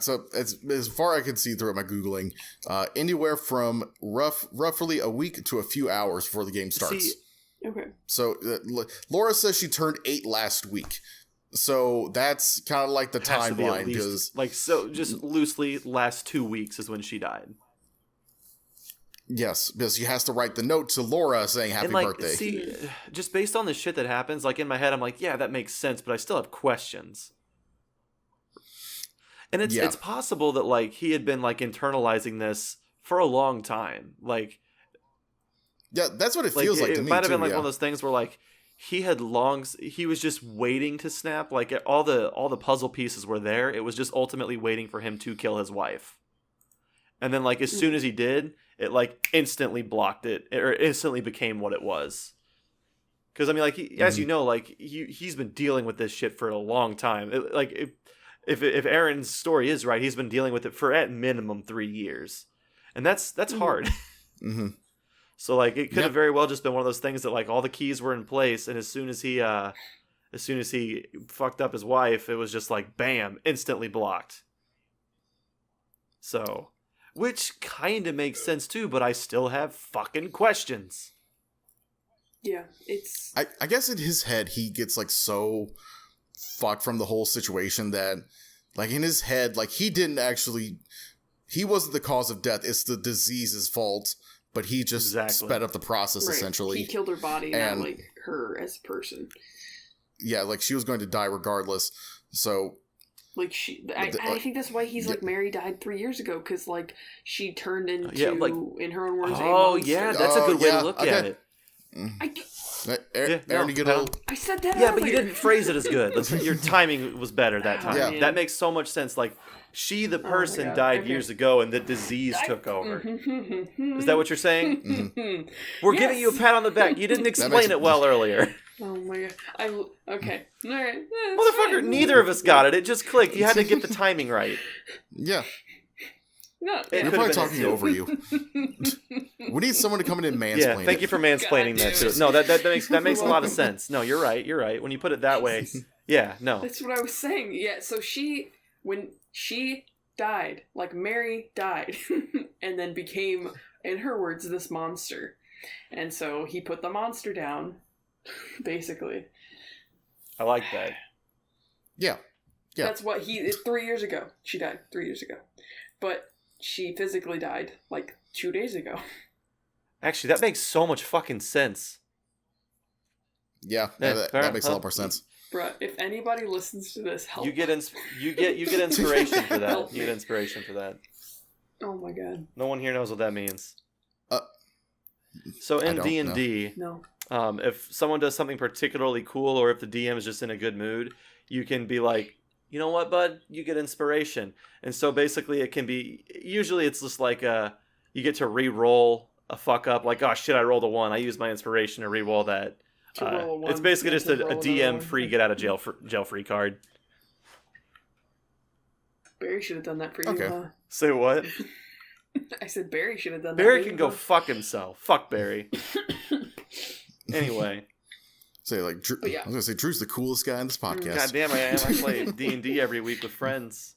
So as far I can see through my Googling, anywhere from roughly a week to a few hours before the game starts. Okay. So Laura says she turned 8 last week. So that's kind of like the timeline, because like, so just loosely, last 2 weeks is when she died. Yes, because she has to write the note to Laura saying happy birthday. See, just based on the shit that happens, like in my head, I'm like, yeah, that makes sense, but I still have questions. And it's possible that like he had been like internalizing this for a long time. Like, yeah, that's what it feels like to me. It might have been like one of those things where like he was just waiting to snap. Like all the puzzle pieces were there. It was just ultimately waiting for him to kill his wife. And then like as soon as he did, it like instantly blocked it, or instantly became what it was. Because I mean, like as you know, like he's been dealing with this shit for a long time. If Erin's story is right, he's been dealing with it for at minimum 3 years, and that's hard. So like it could have very well just been one of those things that like all the keys were in place, and as soon as he fucked up his wife, it was just like bam, instantly blocked. So. Which kind of makes sense too, but I still have fucking questions. Yeah, it's... I guess in his head, he gets like so fucked from the whole situation that like in his head, like he wasn't the cause of death. It's the disease's fault, but he just sped up the process essentially. He killed her body, and not like her as a person. Yeah, like she was going to die regardless. So... Like I think that's why he's like, Mary died 3 years ago, because like she turned into, in her own words, oh yeah, that's a good way to look at it. Aaron, you get a... I said that. Yeah, but you didn't phrase it as good. Your timing was better that time. Yeah. That makes so much sense. Like she, the person, died years ago, and the disease took over. Is that what you're saying? We're giving you a pat on the back. You didn't explain it well earlier. Oh my god. Okay. All right. Motherfucker, neither of us got it. It just clicked. You had to get the timing right. Yeah. No, we're probably talking over you. We need someone to come in and mansplain. Yeah, thank you for mansplaining that too. No, that makes a lot of sense. No, you're right. You're right. When you put it that way, yeah, no. That's what I was saying. Yeah, so when she died, like Mary died, and then became, in her words, this monster. And so he put the monster down, basically. I like that. Yeah. That's what 3 years ago. She died 3 years ago. But she physically died, 2 days ago. Actually, that makes so much fucking sense. Yeah, that makes a lot more sense. Bruh, if anybody listens to this, help. You get inspiration for that. You get inspiration for that. Oh my god. No one here knows what that means. So in D&D, no. If someone does something particularly cool, or if the DM is just in a good mood, you can be like, you know what, bud? You get inspiration. And so basically it can be, usually it's just like you get to re-roll a fuck up, like, oh shit, I rolled a 1. I used my inspiration to re-roll that. It's basically just a DM free get out of jail free card. Barry should have done that for you, Okay. huh? Say what? I said Barry should have done that. Barry can go fuck himself. Fuck Barry. Anyway. Say I was gonna say Drew's the coolest guy in this podcast. God damn, I am. I play D&D every week with friends.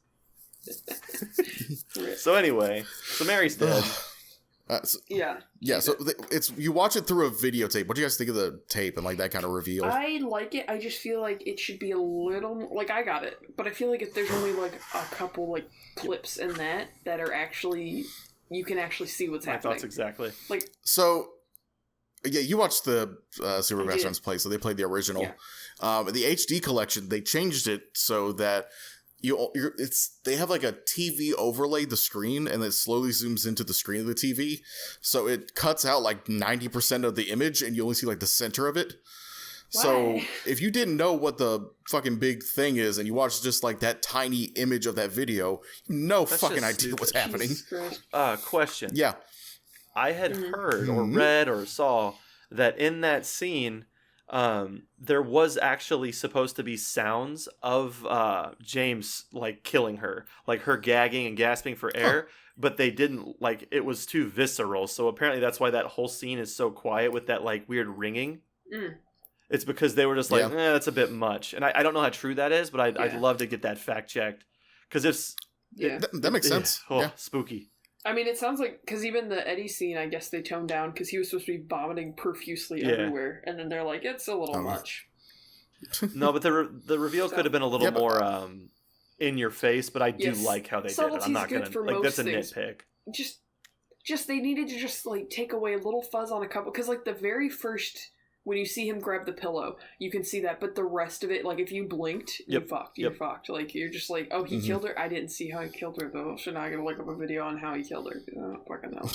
So anyway, so Mary's dead. Yeah. So it's you watch it through a videotape. What do you guys think of the tape and that kind of reveal? I like it. I just feel like it should be a little I got it, but I feel like if there's only a couple clips in that are actually you can actually see what's happening. My thoughts exactly. So. Yeah, you watched the Super Best Friends play, so they played the original. Yeah. The HD collection, they changed it so that they have a TV overlay the screen, and it slowly zooms into the screen of the TV, so it cuts out 90% of the image, and you only see the center of it. Why? So if you didn't know what the fucking big thing is, and you watch just that tiny image of that video, that's fucking idea what's happening. Question. Yeah. I had heard or read or saw that in that scene, there was actually supposed to be sounds of James killing her, her gagging and gasping for air, but they didn't it was too visceral. So apparently that's why that whole scene is so quiet with that weird ringing. It's because they were just that's a bit much, and I don't know how true that is, but I'd love to get that fact checked because that makes sense. Spooky. I mean, it sounds because even the Eddie scene, I guess they toned down because he was supposed to be vomiting profusely everywhere, and then they're like, it's a little much. No, but the reveal could have been a little more in your face, but I do like how they did it. I'm not gonna that's a nitpick. Just they needed to just take away a little fuzz on a couple because the very first. When you see him grab the pillow, you can see that, but the rest of it, if you blinked, you're fucked. You're fucked. You're just oh, he killed her? I didn't see how he killed her, though, so now I gotta look up a video on how he killed her. I don't fucking know.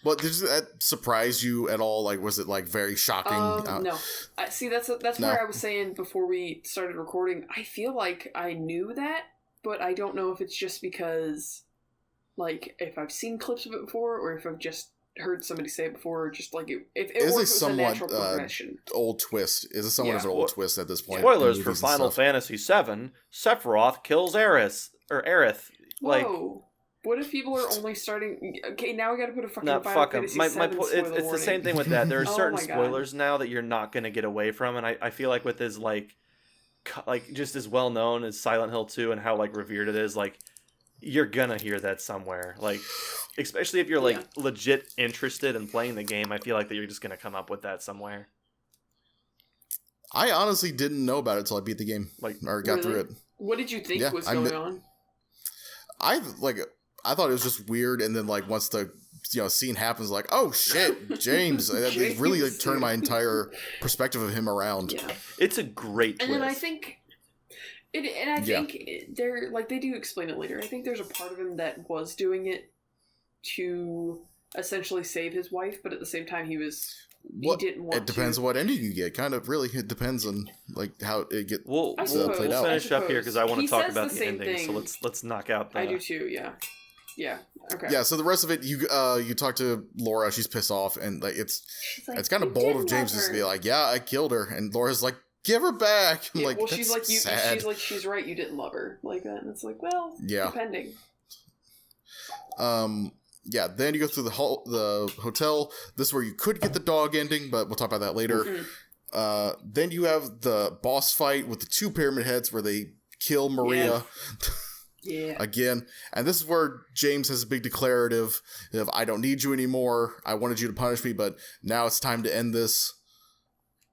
Well, did that surprise you at all? Was it, very shocking? No. See, that's where I was saying before we started recording, I feel like I knew that, but I don't know if it's just because, if I've seen clips of it before, or if I've just heard somebody say it before, or just if it was a natural progression. Old twist? Is this somewhat an old twist at this point? Spoilers for Final Fantasy VII: Sephiroth kills Aerith. Whoa! What if people are only starting? Okay, now we got to put a fucking Final Fantasy VII it's the same thing with that. There are certain spoilers now that you're not going to get away from, and I feel with this just as well known as Silent Hill 2 and how revered it is, you're gonna hear that somewhere. Especially if you're legit interested in playing the game, I feel that you're just gonna come up with that somewhere. I honestly didn't know about it until I beat the game, or got through it. What did you think was going on? I thought it was just weird, and then once the scene happens, oh shit, James! It really turned my entire perspective of him around. Yeah. It's a great twist. And then I think. I think they're they do explain it later. I think there's a part of him that was doing it to essentially save his wife, but at the same time he didn't want to. It depends on what ending you get. Kind of really, it depends on how it gets we'll played out. Finish up here because I want to talk about the ending. So let's knock out the. I do too. Yeah. Yeah. Okay. Yeah. So the rest of it, you talk to Laura. She's pissed off, and it's kind of bold of James to be yeah, I killed her, and Laura's give her back. I'm well, she's sad. She's right. You didn't love her like that, and it's well, depending. Yeah. Then you go through the hotel. This is where you could get the dog ending, but we'll talk about that later. Mm-hmm. Then you have the boss fight with the 2 pyramid heads where they kill Maria. Yeah. again. And this is where James has a big declarative of, I don't need you anymore. I wanted you to punish me, but now it's time to end this,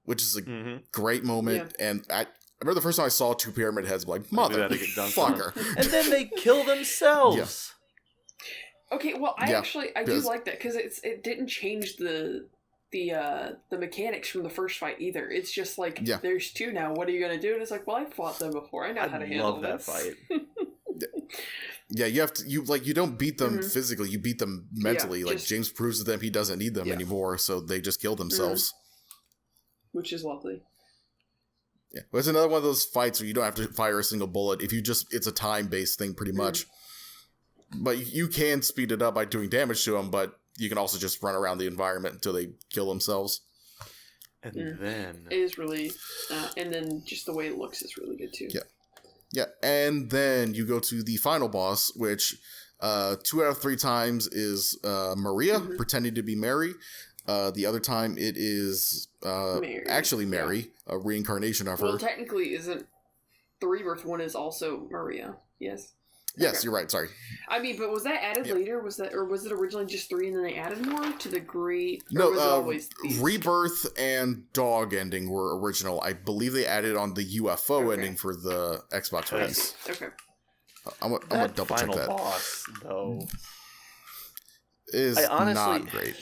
which is a great moment. Yeah. And I remember the first time I saw two Pyramid Heads, I'm like, motherfucker. And then they kill themselves. Yeah. Okay, well, I do like that, because it didn't change the mechanics from the first fight either. It's just like, there's two now, what are you going to do? And it's like, well, I fought them before, I know how to handle this. I love that fight. Yeah, you don't beat them physically, you beat them mentally. Like, James proves to them he doesn't need them anymore, so they just kill themselves. Which is lovely. Yeah, but it's another one of those fights where you don't have to fire a single bullet. It's a time-based thing pretty much. But you can speed it up by doing damage to them, but you can also just run around the environment until they kill themselves. And then... It is really... and then just the way it looks is really good, too. Yeah, and then you go to the final boss, which 2 out of 3 times is Maria, pretending to be Mary. The other time it is Mary. Actually Mary, a reincarnation of her. Well, technically, isn't the Rebirth one is also Maria, yes? Yes, you're right. Sorry. I mean, but was that added later? Was it originally just 3 and then they added more to the great? No, was it always Rebirth and Dog ending were original. I believe they added on the UFO ending for the Xbox release. Okay. I'm gonna double check that. Boss, though, is not great.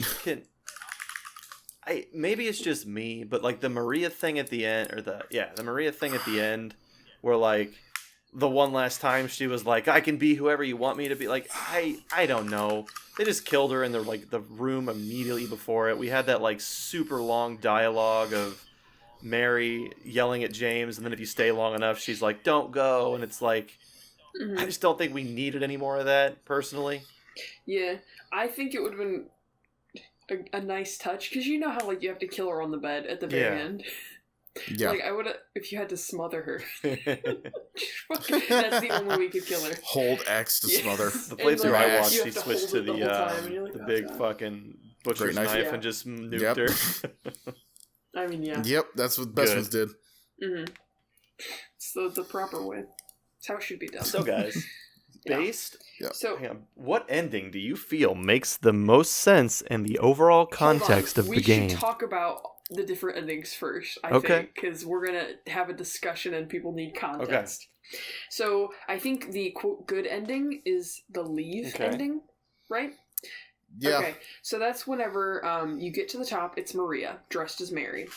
Maybe it's just me, but like the Maria thing at the end, or the Maria thing at the end, where like. The one last time she was like, I can be whoever you want me to be. Like, I don't know. They just killed her in the room immediately before it. We had that like super long dialogue of Mary yelling at James, and then if you stay long enough, she's like, don't go. And it's like, I just don't think we needed any more of that, personally. Yeah, I think it would have been a nice touch, because you know how like you have to kill her on the bed at the very end. Yeah. Like, I would have, if you had to smother her. That's the only way we could kill her. Hold X to smother. The playthrough I watched, she switched to the big fucking butcher's knife and just nuked her. I mean, Yep, that's what the best ones did. It's the proper way. It's how it should be done. So, guys, So, hang on. What ending do you feel makes the most sense in the overall context of the game? We should talk about the different endings first, I think, because we're going to have a discussion and people need context. Okay. So, I think the, quote, good ending is the leave ending, right? Yeah. Okay, so that's whenever you get to the top, it's Maria, dressed as Mary.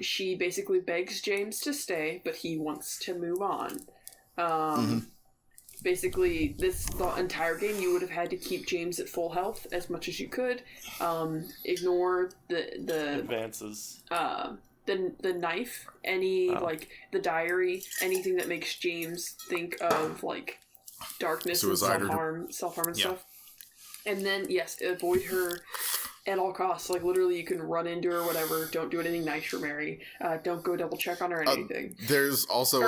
She basically begs James to stay, but he wants to move on. Basically, the entire game, you would have had to keep James at full health as much as you could. Ignore the advances. The knife, like the diary, anything that makes James think of like darkness, suicide, and self-harm and stuff. And then avoid her at all costs. Like literally, you can run into her, whatever. Don't do anything nice for Mary. Don't go double check on her or anything. There's also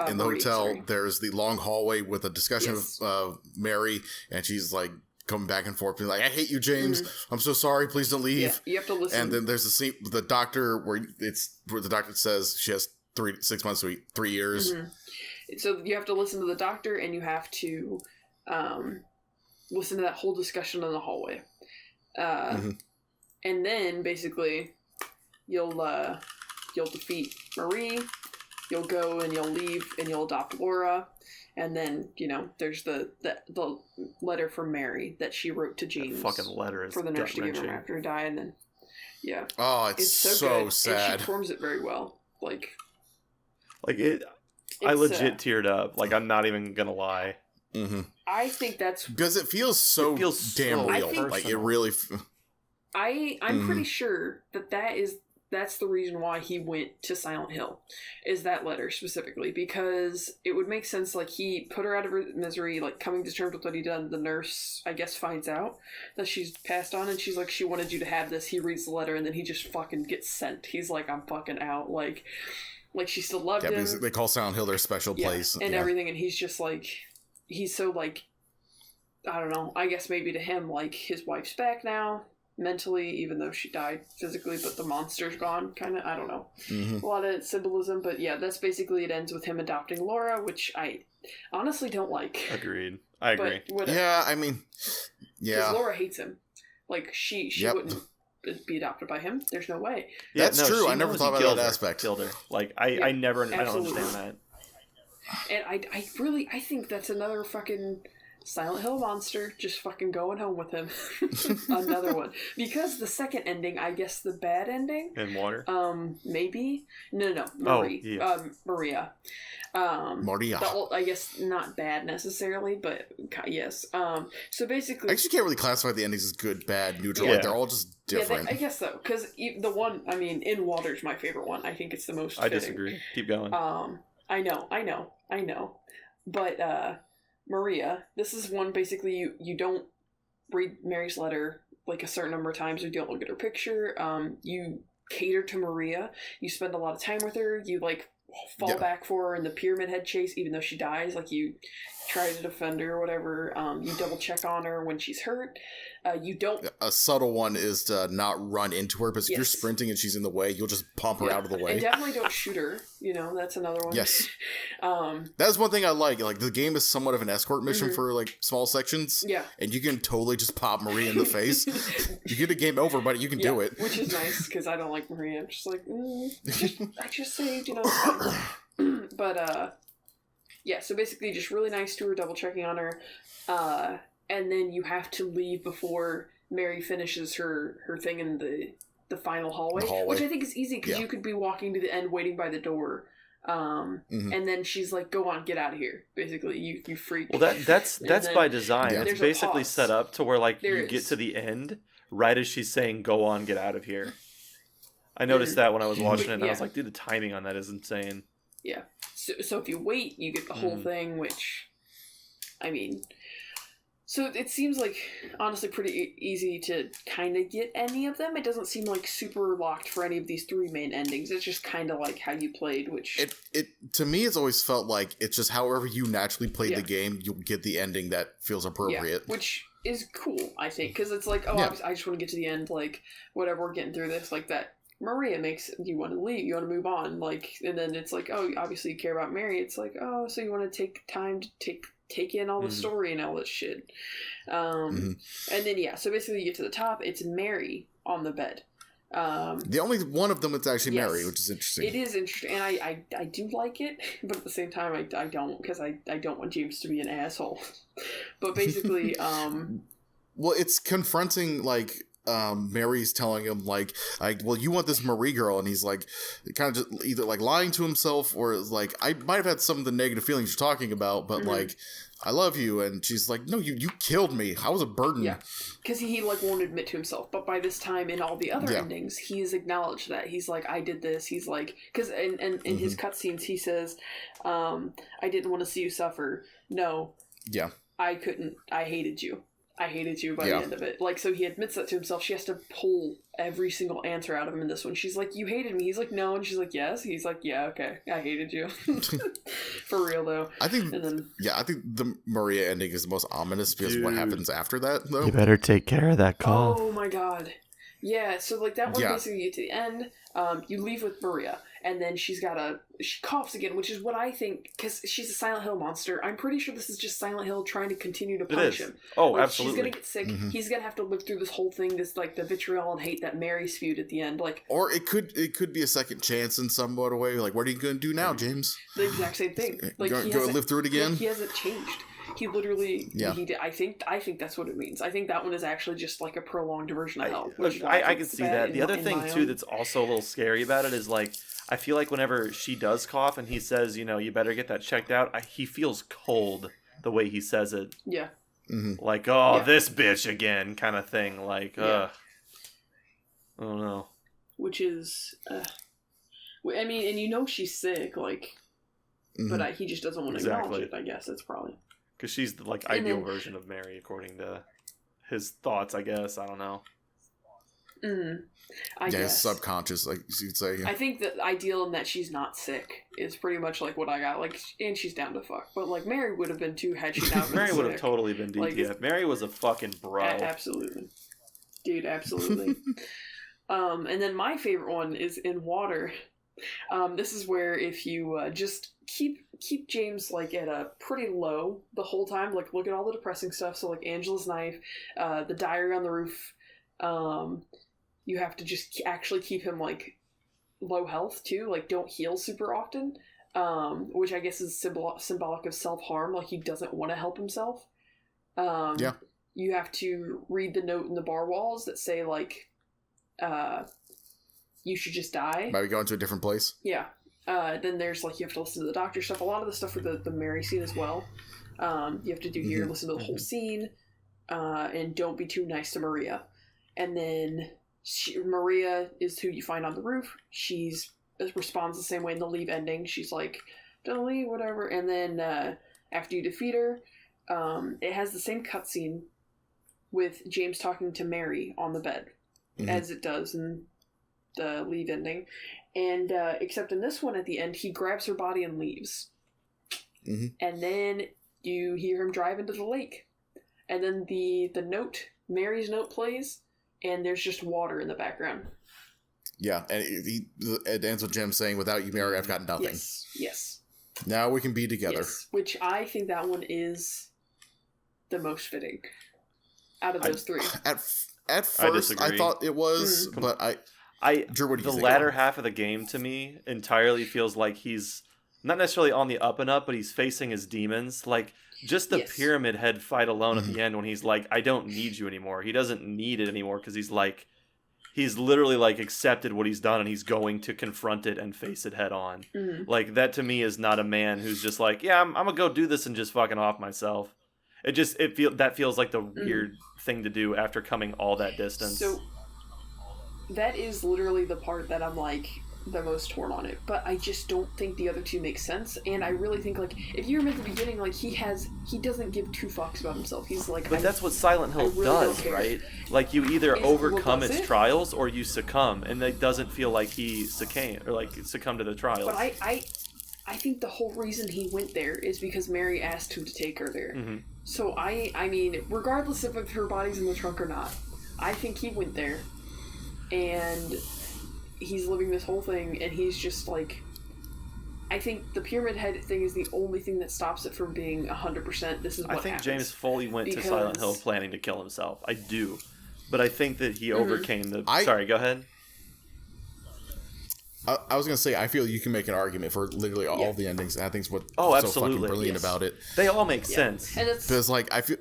in the hotel. There's the long hallway with a discussion of Mary, and she's like coming back and forth, being like, "I hate you, James. I'm so sorry. Please don't leave." Yeah, you have to listen. And then there's a scene with the doctor where the doctor says she has 6 months to 3 years. So you have to listen to the doctor, and you have to listen to that whole discussion in the hallway. And then basically you'll defeat Marie, you'll go and you'll leave and you'll adopt Laura, and then there's the letter from Mary that she wrote to James. That fucking letter is for the nurse to give him after he died, and then it's so sad. And she performs it very well. Like it, I legit teared up. Like, I'm not even gonna lie. I think that's because it feels so damn real. Like it really. I'm pretty sure that's the reason why he went to Silent Hill, is that letter specifically, because it would make sense. Like, he put her out of her misery, like coming to terms with what he done. The nurse, I guess, finds out that she's passed on, and she's like, she wanted you to have this. He reads the letter, and then he just fucking gets sent. He's like, I'm fucking out. Like she still loved him. Because they call Silent Hill their special place and everything, and he's just like, he's so like, I don't know. I guess maybe to him, like, his wife's back now. mentally, even though she died physically, but the monster's gone, kind of. I don't know. Mm-hmm. A lot of symbolism, but yeah, that's basically it. Ends with him adopting Laura, which I honestly don't like. Agreed. I agree. Yeah, I mean, yeah. Because Laura hates him. Like, she Yep. wouldn't be adopted by him. There's no way. That's true. She I never knows thought he about that killed her. aspect. Killed her. Like, I never, I don't Absolutely. understand that. And I think that's another fucking Silent Hill monster just fucking going home with him. Another one. Because the second ending, I guess the bad ending. In water? Maybe? No. Marie. Maria. Maria. I guess not bad necessarily, but yes. So basically, I actually can't really classify the endings as good, bad, neutral. Yeah. Like, they're all just different. Yeah, I guess so. Because the one, I mean, In Water's my favorite one. I think it's the most fitting. I disagree. Keep going. I know. But Maria, this is one basically you don't read Mary's letter like a certain number of times. You don't look at her picture. You cater to Maria. You spend a lot of time with her. You like fall back for her in the Pyramid Head chase, even though she dies. Like, you try to defend her or whatever. You double check on her when she's hurt. You don't. A subtle one is to not run into her, but if you're Yes. sprinting and she's in the way, you'll just pump her out of the way. And definitely don't shoot her. That's another one. Yes. That's one thing I like. Like, the game is somewhat of an escort mission for, like, small sections. Yeah. And you can totally just pop Maria in the face. You get a game over, but you can do it. Which is nice, because I don't like Maria. I'm just like, I just saved, But, yeah, so basically just really nice to her, double checking on her. And then you have to leave before Mary finishes her thing in the final hallway, which I think is easy, because you could be walking to the end waiting by the door. And then she's like, go on, get out of here. Basically, you freak. Well, that's then by design. Yeah. It's There's a basically pause. set up to where, like, There you get is. to the end right as she's saying, go on, get out of here. I noticed that when I was watching it, and I was like, dude, the timing on that is insane. Yeah. So if you wait, you get the whole thing, which, I mean... So it seems like, honestly, pretty easy to kind of get any of them. It doesn't seem like super locked for any of these three main endings. It's just kind of like how you played, which... It to me, it's always felt like it's just however you naturally played the game, you'll get the ending that feels appropriate. Yeah, which is cool, I think, because it's like, I just want to get to the end, like, whatever, we're getting through this, like that. Maria makes you want to leave, you want to move on, like, and then it's like, oh, obviously you care about Mary. It's like, oh, so you want to take time to take in all the story and all this shit. And then so basically you get to the top, it's Mary on the bed. The only one of them that's actually Yes. Mary, which is interesting. It is interesting, and I do like it, but at the same time I don't, because I don't want James to be an asshole. But basically, well, it's confronting, like, Mary's telling him, like, well, you want this Marie girl, and he's like, kind of just either like lying to himself, or like, I might have had some of the negative feelings you're talking about, but like, I love you. And she's like, no, you killed me. I was a burden. Yeah, because he like won't admit to himself, but by this time in all the other endings, he's acknowledged that. He's like, I did this. He's like, because in his cutscenes he says, I didn't want to see you suffer. No. Yeah. I couldn't. I hated you by the end of it. Like, so he admits that to himself. She has to pull every single answer out of him in this one. She's like, you hated me. He's like, no. And she's like, yes. He's like, yeah, okay. I hated you. For real, though. I think the Maria ending is the most ominous, because what happens after that, though? You better take care of that call. Oh my god. Yeah, so like that one basically you get to the end, you leave with Maria, and then she coughs again, which is what I think, because she's a Silent Hill monster. I'm pretty sure this is just Silent Hill trying to continue to punish him. Oh, like, absolutely. She's gonna get sick. He's gonna have to live through this whole thing, this like the vitriol and hate that Mary spewed at the end. Like, or it could be a second chance in somewhat a way. Like, what are you gonna do now, James? The exact same thing. Like, go live through it again. Like, he hasn't changed. He literally, he did. I think that's what it means. I think that one is actually just like a prolonged version of hell. I can see that. The other thing too that's also a little scary about it is, like, I feel like whenever she does cough and he says, you better get that checked out, he feels cold the way he says it. Yeah. Like, this bitch again, kind of thing. Like, I don't know. Which is, I mean, and she's sick, like, but he just doesn't want to acknowledge it. I guess that's probably. Because she's the ideal version of Mary, according to his thoughts, I guess. I don't know. I guess. His subconscious, like you'd say. I think the ideal in that she's not sick is pretty much like what I got. Like, and she's down to fuck. But like Mary would have been too had she not been Mary sick. would have totally been DTF. Mary was a fucking bro. Absolutely. Dude, absolutely. And then my favorite one is in water. This is where if you just keep James like at a pretty low the whole time, like look at all the depressing stuff. So like Angela's knife, the diary on the roof. You have to just actually keep him like low health too. Like don't heal super often, which I guess is symbolic of self-harm. Like he doesn't want to help himself. Yeah. You have to read the note in the bar walls that say like, you should just die. Maybe go into a different place. Yeah. Then there's like you have to listen to the doctor stuff. A lot of the stuff with the Mary scene as well. You have to do here, listen to the whole scene, and don't be too nice to Maria. And then Maria is who you find on the roof. She's responds the same way in the Leave ending. She's like, "Don't leave, whatever." And then after you defeat her, it has the same cutscene with James talking to Mary on the bed, as it does in the Leave ending. And except in this one, at the end, he grabs her body and leaves. And then you hear him drive into the lake. And then the note, Mary's note plays, and there's just water in the background. Yeah, and it ends with Jim saying, "Without you, Mary, I've got nothing." Yes. Now we can be together. Yes. Which I think that one is the most fitting out of those three. At first, I thought it was, but Drew, what do you think? The latter half of the game to me entirely feels like he's not necessarily on the up and up, but he's facing his demons. Like just the Pyramid Head fight alone at the end when he's like, "I don't need you anymore." He doesn't need it anymore because he's literally like accepted what he's done and he's going to confront it and face it head on. Like that to me is not a man who's just like, "Yeah, I'm gonna go do this and just fucking off myself." That feels like the weird thing to do after coming all that distance. So that is literally the part that I'm like the most torn on it, but I just don't think the other two make sense. And I really think like if you remember at the beginning, like he doesn't give two fucks about himself. He's like, but that's what Silent Hill really does, right? Like you either overcome its trials or you succumb, and it doesn't feel like he succumbed to the trials. But I think the whole reason he went there is because Mary asked him to take her there. So I mean, regardless of if her body's in the trunk or not, I think he went there, and he's living this whole thing, and he's just like, I think the Pyramid Head thing is the only thing that stops it from being 100%. This is what I think happens. James fully went to Silent Hill planning to kill himself. I do, but I think that he overcame the. Sorry, go ahead. I was going to say, I feel you can make an argument for literally all the endings, and I think it's what's so fucking brilliant about it. They all make sense. Because, like, I feel...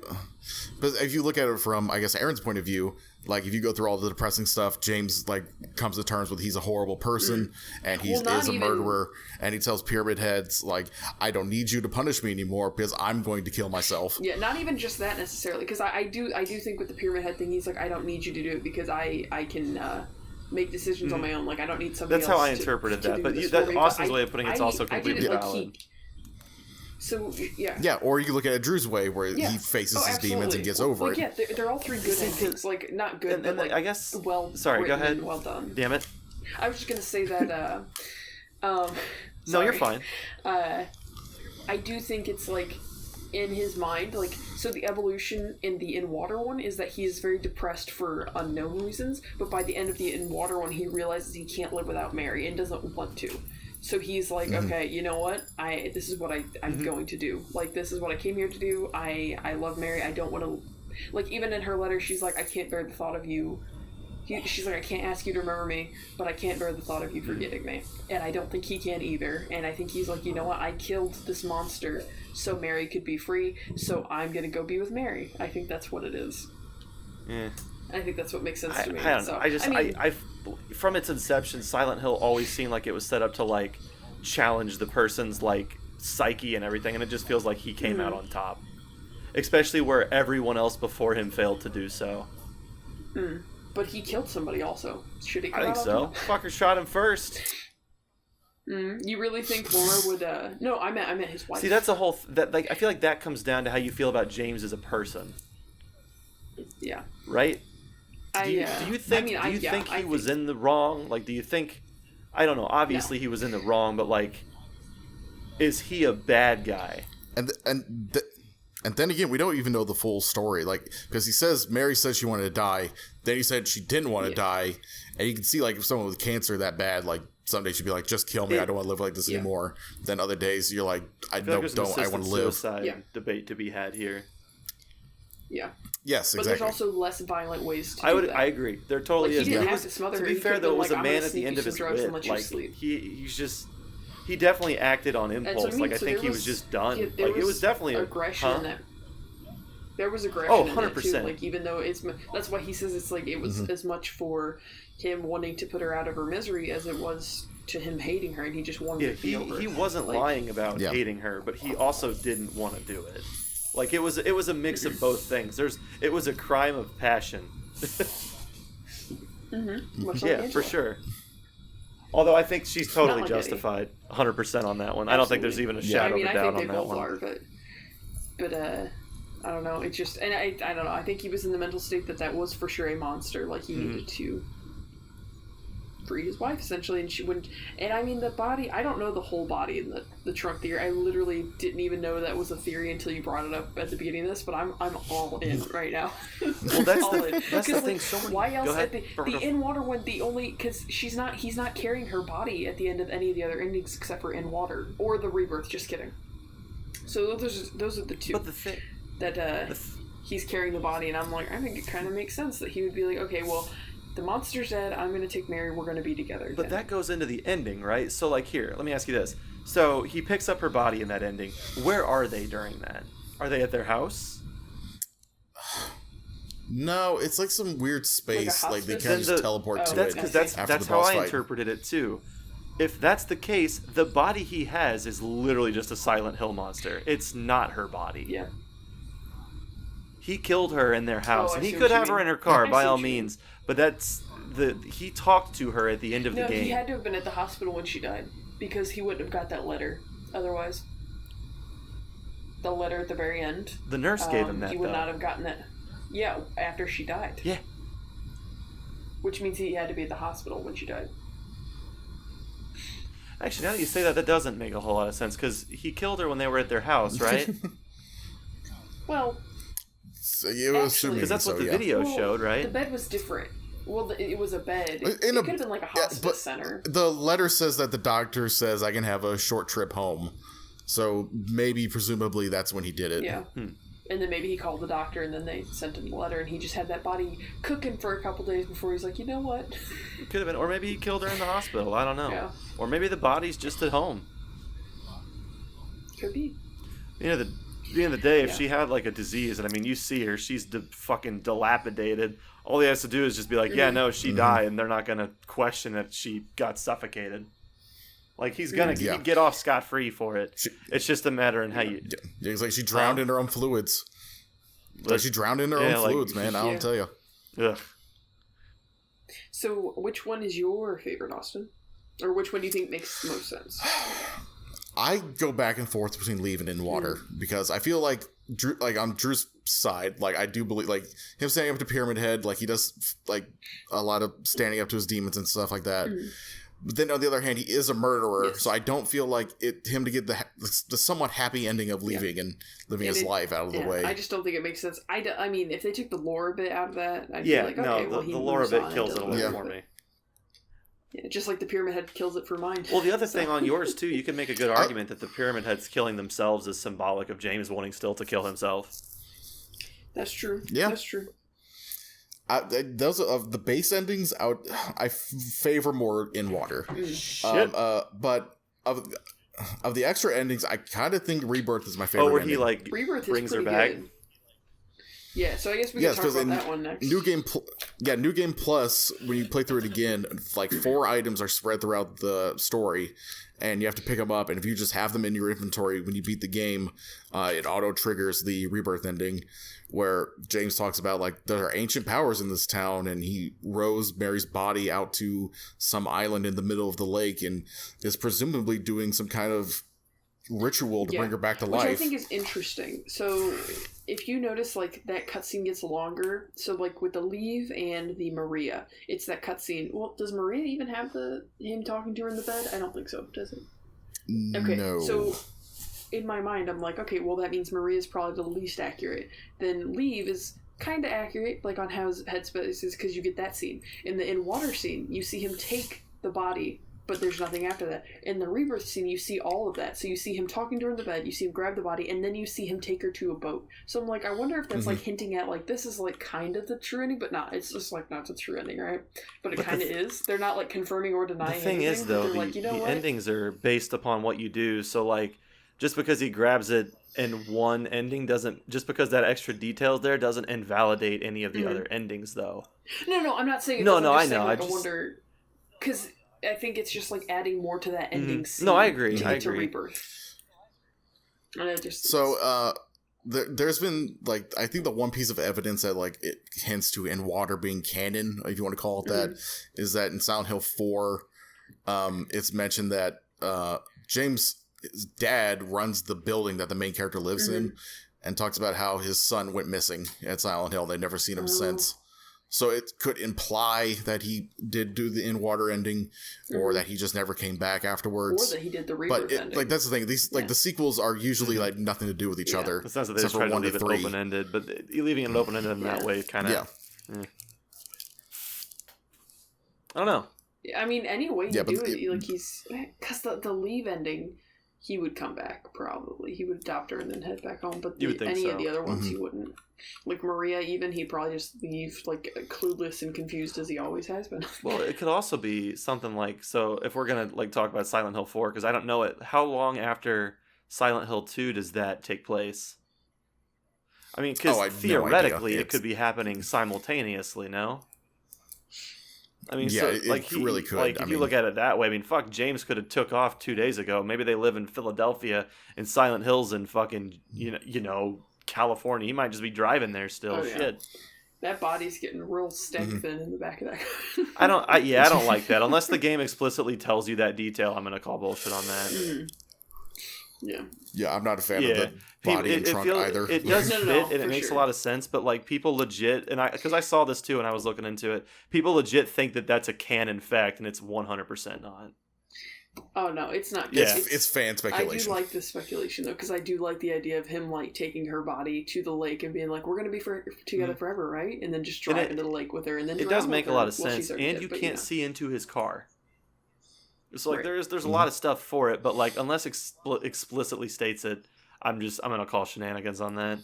But if you look at it from, I guess, Erin's point of view, like, if you go through all the depressing stuff, James, like, comes to terms with he's a horrible person, and he is a murderer, and he tells Pyramid Heads, like, "I don't need you to punish me anymore, because I'm going to kill myself." Yeah, not even just that, necessarily, because I do think with the Pyramid Head thing, he's like, "I don't need you to do it, because I can... make decisions on my own. Like I don't need somebody else." That's how I interpreted that. But that Austin's way of putting it's also completely valid. So yeah. Yeah, or you look at it Drew's way, where he faces his demons and gets over it. Yeah, they're all three good endings. Like not good, but like I guess. Sorry, go ahead. Well done. Damn it. I was just gonna say that. No, you're fine. I do think it's like in his mind, like, so the evolution in the In Water one is that he is very depressed for unknown reasons, but by the end of the In Water one, he realizes he can't live without Mary and doesn't want to. So he's like, okay, you know what? This is what I'm going to do. Like, this is what I came here to do. I love Mary. I don't want to... Like, even in her letter, she's like, I can't bear the thought of you... She's like, I can't ask you to remember me, but I can't bear the thought of you forgetting me. And I don't think he can either. And I think he's like, you know what? I killed this monster so Mary could be free, so I'm going to go be with Mary. I think that's what it is. Yeah. I think that's what makes sense to me. I don't know. I from its inception, Silent Hill always seemed like it was set up to, like, challenge the person's, like, psyche and everything, and it just feels like he came out on top. Especially where everyone else before him failed to do so. But he killed somebody also. Should he come I think so. Fucker shot him first. You really think Laura would, No, I meant his wife. See, that's a whole... I feel like that comes down to how you feel about James as a person. Yeah. Right? Do you think he was in the wrong? Like, do you think... I don't know. Obviously, he was in the wrong, but, like... Is he a bad guy? And then again, we don't even know the full story, like, because he says Mary said she wanted to die, then he said she didn't want to die, and you can see, like, if someone with cancer that bad, like, some days you'd be like, just kill me, I don't want to live like this anymore. Then other days you're like, I don't, I want to live. Suicide debate to be had here. Yeah. Yes, exactly. But there's also less violent ways to do that. I agree. There totally is. He didn't have to smother her. To be fair, though, it was a man at the end of his wit. He definitely acted on impulse. I think he was just done. It was definitely aggression in that. There was aggression. Oh, 100%. In that too. Even though that's why he says it's like it was as much for him wanting to put her out of her misery as it was to him hating her, and he just wanted to feel her. He wasn't lying about hating her, but he also didn't want to do it. Like it was a mix of both things. It was a crime of passion. For sure. Although I think she's totally justified, 100% on that one. Absolutely. I don't think there's even a shadow of a doubt on that one. I think they both are, but I don't know. It just, and I don't know. I think he was in the mental state that was for sure a monster. Like he needed to free his wife essentially, and she wouldn't. And I mean the body. I don't know the whole body in the trunk theory. I literally didn't even know that was a theory until you brought it up at the beginning of this. But I'm all in right now. Well, that's the thing. Why else at the in water one? The only because he's not carrying her body at the end of any of the other endings except for in water or the rebirth. Just kidding. So those are the two. But the thing that he's carrying the body, and I'm like, I think it kind of makes sense that he would be like, okay, well. The monster's dead, I'm going to take Mary, we're going to be together again. But that goes into the ending, right? So, like, here, let me ask you this. So, he picks up her body in that ending. Where are they during that? Are they at their house? No, it's like some weird space. Like they kind of just teleport to it. Because that's how I interpreted it, too. If that's the case, the body he has is literally just a Silent Hill monster. It's not her body. Yeah. He killed her in their house, and he could have her in her car, by all means. But he talked to her at the end of the game. No, he had to have been at the hospital when she died, because he wouldn't have got that letter otherwise. The letter at the very end. The nurse gave him that, he would not have gotten that. Yeah, after she died. Yeah. Which means he had to be at the hospital when she died. Actually, now that you say that, that doesn't make a whole lot of sense, because he killed her when they were at their house, right? Well... Because that's what the video showed, right? The bed was different. Well, it was a bed. It could have been like a hospice center. The letter says that the doctor says I can have a short trip home. So maybe, presumably, that's when he did it. Yeah. And then maybe he called the doctor, and then they sent him the letter, and he just had that body cooking for a couple days before he's like, you know what? It could have been. Or maybe he killed her in the hospital. I don't know. Yeah. Or maybe the body's just at home. Could be. At the end of the day, if she had like a disease, and I mean, you see her, she's fucking dilapidated. All he has to do is just be like, yeah, no, she died, and they're not going to question that she got suffocated. Like, he's going to get off scot-free for it. It's just a matter in how you... Yeah, it's like she drowned in her own fluids. Like she drowned in her own fluids, man. I don't tell you. Ugh. So, which one is your favorite, Austin? Or which one do you think makes the most sense? I go back and forth between Leave and In Water because I feel like Drew, like on Drew's side, like I do believe like him standing up to Pyramid Head, like he does like a lot of standing up to his demons and stuff like that. But then on the other hand, he is a murderer, so I don't feel like him to get the somewhat happy ending of leaving and living his life out of the way. I just don't think it makes sense. I mean, if they took the lore bit out of that, I'd be like, okay, well, the lore bit kills it a little for me. Yeah, just like the Pyramid Head kills it for mine. Well, the other thing on yours, too, you can make a good argument that the Pyramid Heads killing themselves is symbolic of James wanting still to kill himself. That's true. Yeah. That's true. Those of the base endings, I favor more In Water. Shit. But of the extra endings, I kind of think Rebirth is my favorite. Oh, where ending. he like Rebirth brings her back. Good. Yeah, so I guess we can talk about that one next. New Game Plus, when you play through it again, like 4 items are spread throughout the story, and you have to pick them up, and if you just have them in your inventory when you beat the game, it auto-triggers the Rebirth ending, where James talks about, like, there are ancient powers in this town, and he rows Mary's body out to some island in the middle of the lake, and is presumably doing some kind of ritual to bring her back to life. Which I think is interesting. So if you notice, like, that cutscene gets longer, so like with the Leave and the Maria, it's that cutscene. Well, does Maria even have him talking to her in the bed? I don't think so, does it? Okay, no. so in my mind, I'm like, okay, well, that means Maria's probably the least accurate. Then Leave is kind of accurate, like on how his headspace is, because you get that scene. In the in-water scene, you see him take the body, but there's nothing after that. In the rebirth scene, you see all of that. So you see him talking to her in the bed, you see him grab the body, and then you see him take her to a boat. So I'm like, I wonder if that's like hinting at like this is like kind of the true ending, but not. It's just like not the true ending, right? But it kind of is. They're not like confirming or denying. The thing anything, is, though, like, you know the endings are based upon what you do. So like, just because he grabs it in one ending doesn't, just because that extra detail there doesn't invalidate any of the other endings, though. No, I'm not saying. No, I know. Like, I wonder, because I think it's just like adding more to that ending scene. No, I agree. To Rebirth. And it just, there's been like, I think the one piece of evidence that like it hints to in water being canon, if you want to call it that, is that in Silent Hill 4, it's mentioned that James' dad runs the building that the main character lives in, and talks about how his son went missing at Silent Hill. They've never seen him since. So it could imply that he did do the in-water ending, or that he just never came back afterwards. Or that he did the rebirth ending. Like, that's the thing. These like the sequels are usually like nothing to do with each other. It's not that they just try to leave it open-ended, but leaving it open-ended in that way kind of... I don't know. I mean, any way you do it, like he's... Because the Leave ending, he would come back, probably. He would adopt her and then head back home, but any of the other ones he wouldn't. Like Maria, even, he'd probably just leave, like, clueless and confused as he always has been. Well, it could also be something like, so if we're going to, like, talk about Silent Hill 4, because I don't know it, how long after Silent Hill 2 does that take place? I mean, because theoretically, it could be happening simultaneously, no? I mean, so, like, it really could. Like, if you look at it that way, I mean, fuck, James could have took off 2 days ago. Maybe they live in Philadelphia, and Silent Hill's in fucking, you know, California. He might just be driving there still. Shit. That body's getting real stank thin in the back of that car. I don't like that. Unless the game explicitly tells you that detail, I'm gonna call bullshit on that. Yeah, I'm not a fan of the body and trunk either. It does fit, and it makes a lot of sense, but like people legit, and because I saw this too, and I was looking into it, people legit think that that's a canon fact, and it's 100% not. Oh no, it's not. It's fan speculation. I do like this speculation though, because I do like the idea of him like taking her body to the lake and being like, "We're gonna be together forever, right?" And then just driving to the lake with her, and then it does make a lot of sense, and you can't see into his car. So like there's a lot of stuff for it, but like unless explicitly states it, I'm gonna call shenanigans on that.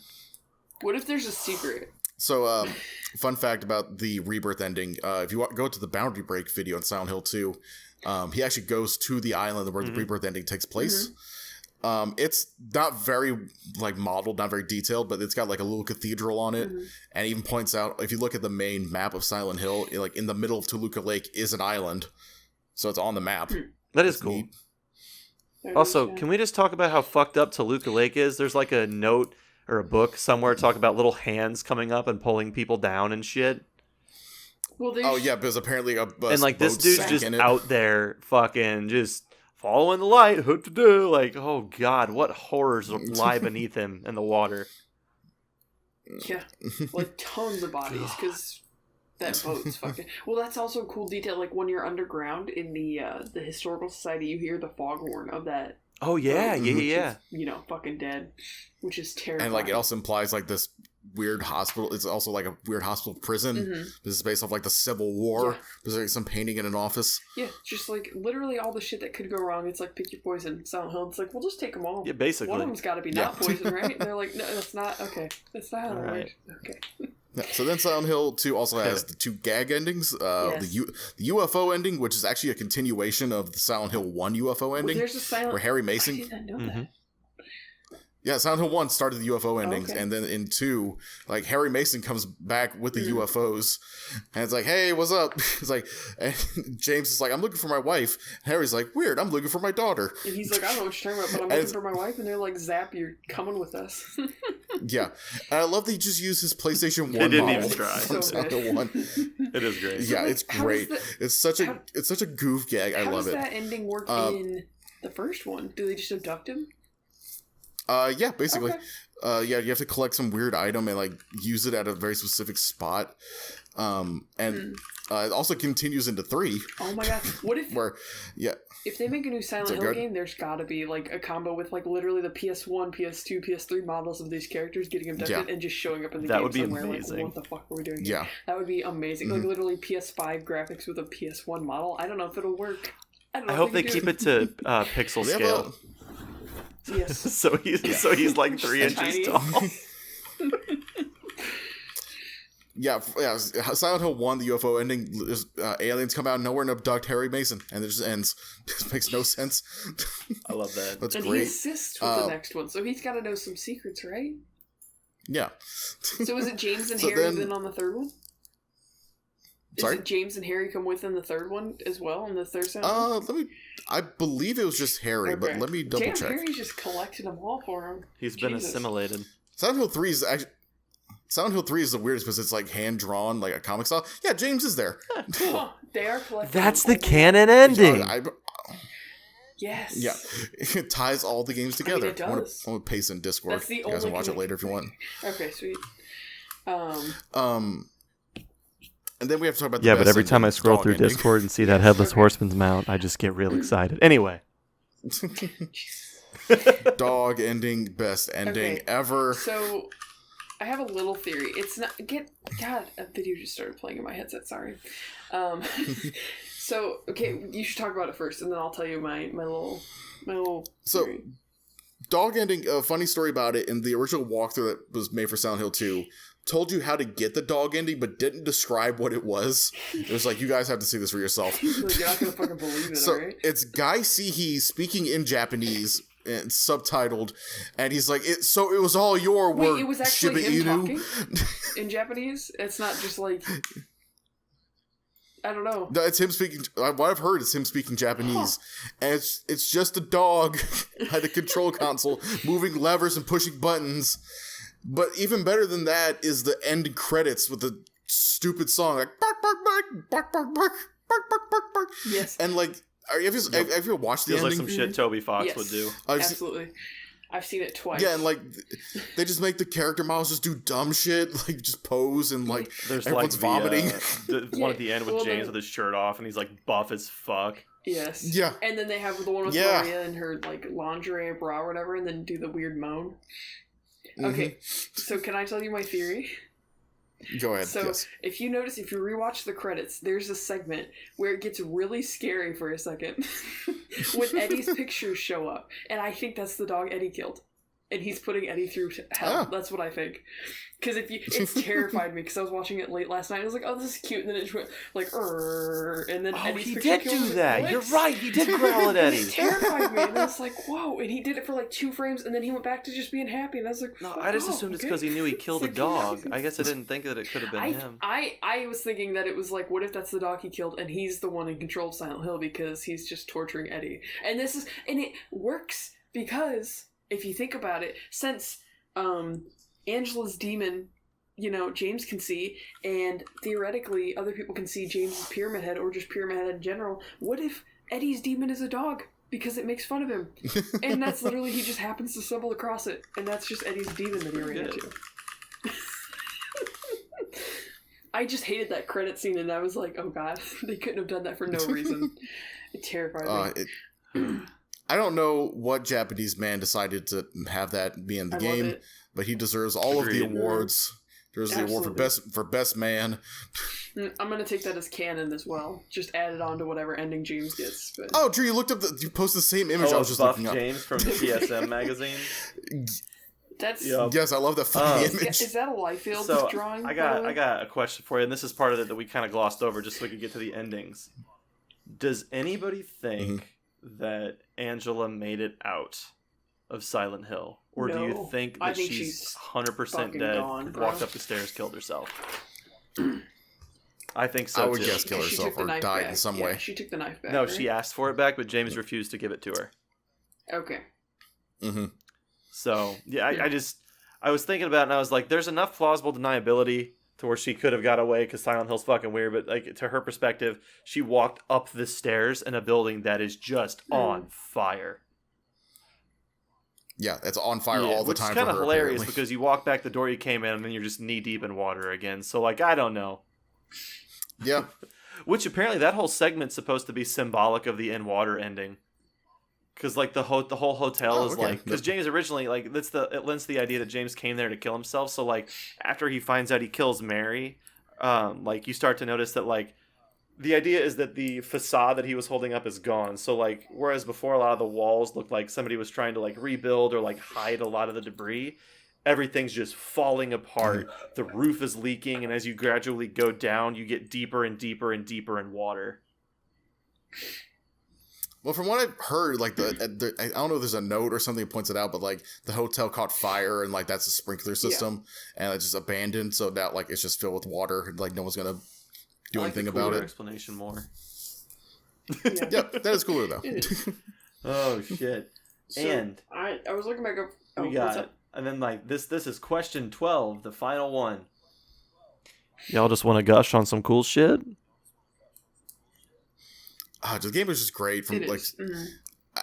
What if there's a secret? So, fun fact about the Rebirth ending: if you go to the Boundary Break video in Silent Hill 2. He actually goes to the island where the Rebirth ending takes place. It's not very like modeled, not very detailed, but it's got like a little cathedral on it, and even points out, if you look at the main map of Silent Hill, like in the middle of Toluca Lake is an island, so it's on the map. That is cool. Also, can we just talk about how fucked up Toluca Lake is? There's like a note or a book somewhere talk about little hands coming up and pulling people down and shit. Well, because apparently and like this dude's just out there fucking just following the light. What to do? Like, oh god, what horrors lie beneath him in the water? Yeah, like tons of bodies, because that boat's fucking. Well, that's also a cool detail. Like when you're underground in the historical society, you hear the foghorn of that. Oh yeah, yeah. You know, fucking dead, which is terrifying. And like it also implies like this weird hospital. It's also like a weird hospital prison. This is based off like the Civil War. There's like some painting in an office. Yeah, just like literally all the shit that could go wrong. It's like pick your poison. Silent Hill. It's like we'll just take them all. Yeah, basically. One of them's got to be not poison, right? And they're like, no, that's not. Okay, that's not how it works. Okay. Yeah, so then Silent Hill 2 also has the 2 gag endings. The UFO ending, which is actually a continuation of the Silent Hill 1 UFO ending. There's a where Harry Mason. I didn't know that. Yeah, Silent Hill 1 started the UFO endings, and then in 2, like, Harry Mason comes back with the UFOs, and it's like, hey, what's up? It's like, and James is like, I'm looking for my wife. And Harry's like, weird, I'm looking for my daughter. And he's like, I don't know what you're talking about, but I'm looking for my wife, and they're like, Zap, you're coming with us. Yeah, and I love that he just used his PlayStation 1 They didn't model even try. from Silent Hill 1. It is great. Yeah, it's great. It's such a goof gag. I love it. How does that ending work in the first one? Do they just abduct him? Yeah, basically. Okay. You have to collect some weird item and like use it at a very specific spot. And It also continues into 3. Oh my god! What if if they make a new Silent Hill game? There's got to be like a combo with like literally the PS1, PS2, PS3 models of these characters getting abducted and just showing up in the game would be somewhere. amazing. Like, what the fuck were we doing? Yeah, that would be amazing. Like literally PS5 graphics with a PS1 model. I don't know if it'll work. I hope they keep it to pixel scale. Yes. so he's like 3 inches tall. Yeah. Silent Hill 1, the UFO ending, aliens come out of nowhere and abduct Harry Mason, and it just ends. It makes no sense. I love that. That's and great. He assists with the next one, so he's got to know some secrets, right? Yeah. So is it James and Harry then on the third one? Sorry? Is it James and Harry come with in the third one as well, in the third Silent Hill? I believe it was just Harry, but let me double check. Harry's just collected them all for him. He's been assimilated. Silent Hill 3 is actually... Silent Hill 3 is the weirdest because it's like hand-drawn, like a comic style. Yeah, James is there. They are collected. That's the canon ending. Yes. Yeah. It ties all the games together. It does. I'm going to paste in Discord. That's the you guys can watch it later if you want. Okay, sweet. And then we have to talk about but every time I scroll through Discord and see that Headless Horseman's mount, I just get real excited. Anyway. Dog ending, best ending ever. So, I have a little theory. It's not... God, a video just started playing in my headset, sorry. So, okay, you should talk about it first, and then I'll tell you my little theory. Dog ending, a funny story about it, in the original walkthrough that was made for Silent Hill 2, told you how to get the dog ending, but didn't describe what it was. It was like, you guys have to see this for yourself. You're not gonna fucking believe it, so right? It's Guy Seehee speaking in Japanese, and subtitled, and he's like, it was all your work. Wait, it was actually him talking in Japanese? It's not just like... I don't know. No, it's him speaking. What I've heard is him speaking Japanese, and it's just a dog at a control console moving levers and pushing buttons. But even better than that is the end credits with the stupid song like bark bark bark bark bark bark bark bark bark bark. Yes, and like, have you watched the ending? Like some shit Toby Fox would do. Absolutely. I've seen it twice. Yeah, and like they just make the character models just do dumb shit, like just pose and like there's everyone's vomiting. The one at the end with James with his shirt off and he's like buff as fuck. Yes. Yeah. And then they have the one with Maria and her like lingerie bra or whatever, and then do the weird moan. Okay, so can I tell you my theory? Go ahead. So, if you notice, if you rewatch the credits, there's a segment where it gets really scary for a second when Eddie's pictures show up, and I think that's the dog Eddie killed, and he's putting Eddie through hell. That's what I think. Because it's terrified me because I was watching it late last night. And I was like, "Oh, this is cute," and then it just went like, and then Eddie's he picture did do that. You're right. He did growl at Eddie. It terrified me, and I was like, "Whoa!" And he did it for like 2 frames, and then he went back to just being happy, and I was like, "No, I just assumed it's because he knew he killed a dog. I guess I didn't think that it could have been him." I was thinking that it was like, what if that's the dog he killed, and he's the one in control of Silent Hill because he's just torturing Eddie, and it works because if you think about it, since Angela's demon, James can see, and theoretically other people can see James's Pyramid Head or just Pyramid Head in general. What if Eddie's demon is a dog? Because it makes fun of him. And that's literally, he just happens to stumble across it, and that's just Eddie's demon that he ran into. I just hated that credit scene, and I was like, oh god, they couldn't have done that for no reason. It terrified me. I don't know what Japanese man decided to have that be in the game, but he deserves all of the awards. There's the award for best man. I'm gonna take that as canon as well. Just add it on to whatever ending James gets. But... Oh, Drew, you posted the same image I was just looking up. James from the TSM magazine. Yes, I love that funny image. Is that a Liefeld drawing? I got a question for you, and this is part of it that we kind of glossed over, just so we could get to the endings. Does anybody think that Angela made it out of Silent Hill? Or do you think that she's 100% dead, walked up the stairs, killed herself? I think so, I would guess kill herself or died in some way. She took the knife back. No, she asked for it back, but James refused to give it to her. Okay. So, I was thinking about it, and I was like, there's enough plausible deniability to where she could have got away, because Silent Hill's fucking weird, but like to her perspective, she walked up the stairs in a building that is just on fire. Yeah, it's on fire all the time. Which is kind of hilarious because you walk back the door you came in and then you're just knee deep in water again. So, like, I don't know. Yeah. Which apparently that whole segment's supposed to be symbolic of the in water ending. Because like the whole hotel is like, because James originally like it lends the idea that James came there to kill himself. So like after he finds out he kills Mary, like you start to notice that like the idea is that the facade that he was holding up is gone. So like whereas before a lot of the walls looked like somebody was trying to like rebuild or like hide a lot of the debris, everything's just falling apart. The roof is leaking, and as you gradually go down, you get deeper and deeper and deeper in water. Well, from what I've heard, like I don't know if there's a note or something that points it out, but like the hotel caught fire and like that's a sprinkler system and it's just abandoned, so now like it's just filled with water and like no one's gonna do anything about it. Explanation more. Yep, that is cooler though. Oh shit! So, and I was looking back up. We got it. And then like this is question 12, the final one. Y'all just want to gush on some cool shit? The game is just great. From like,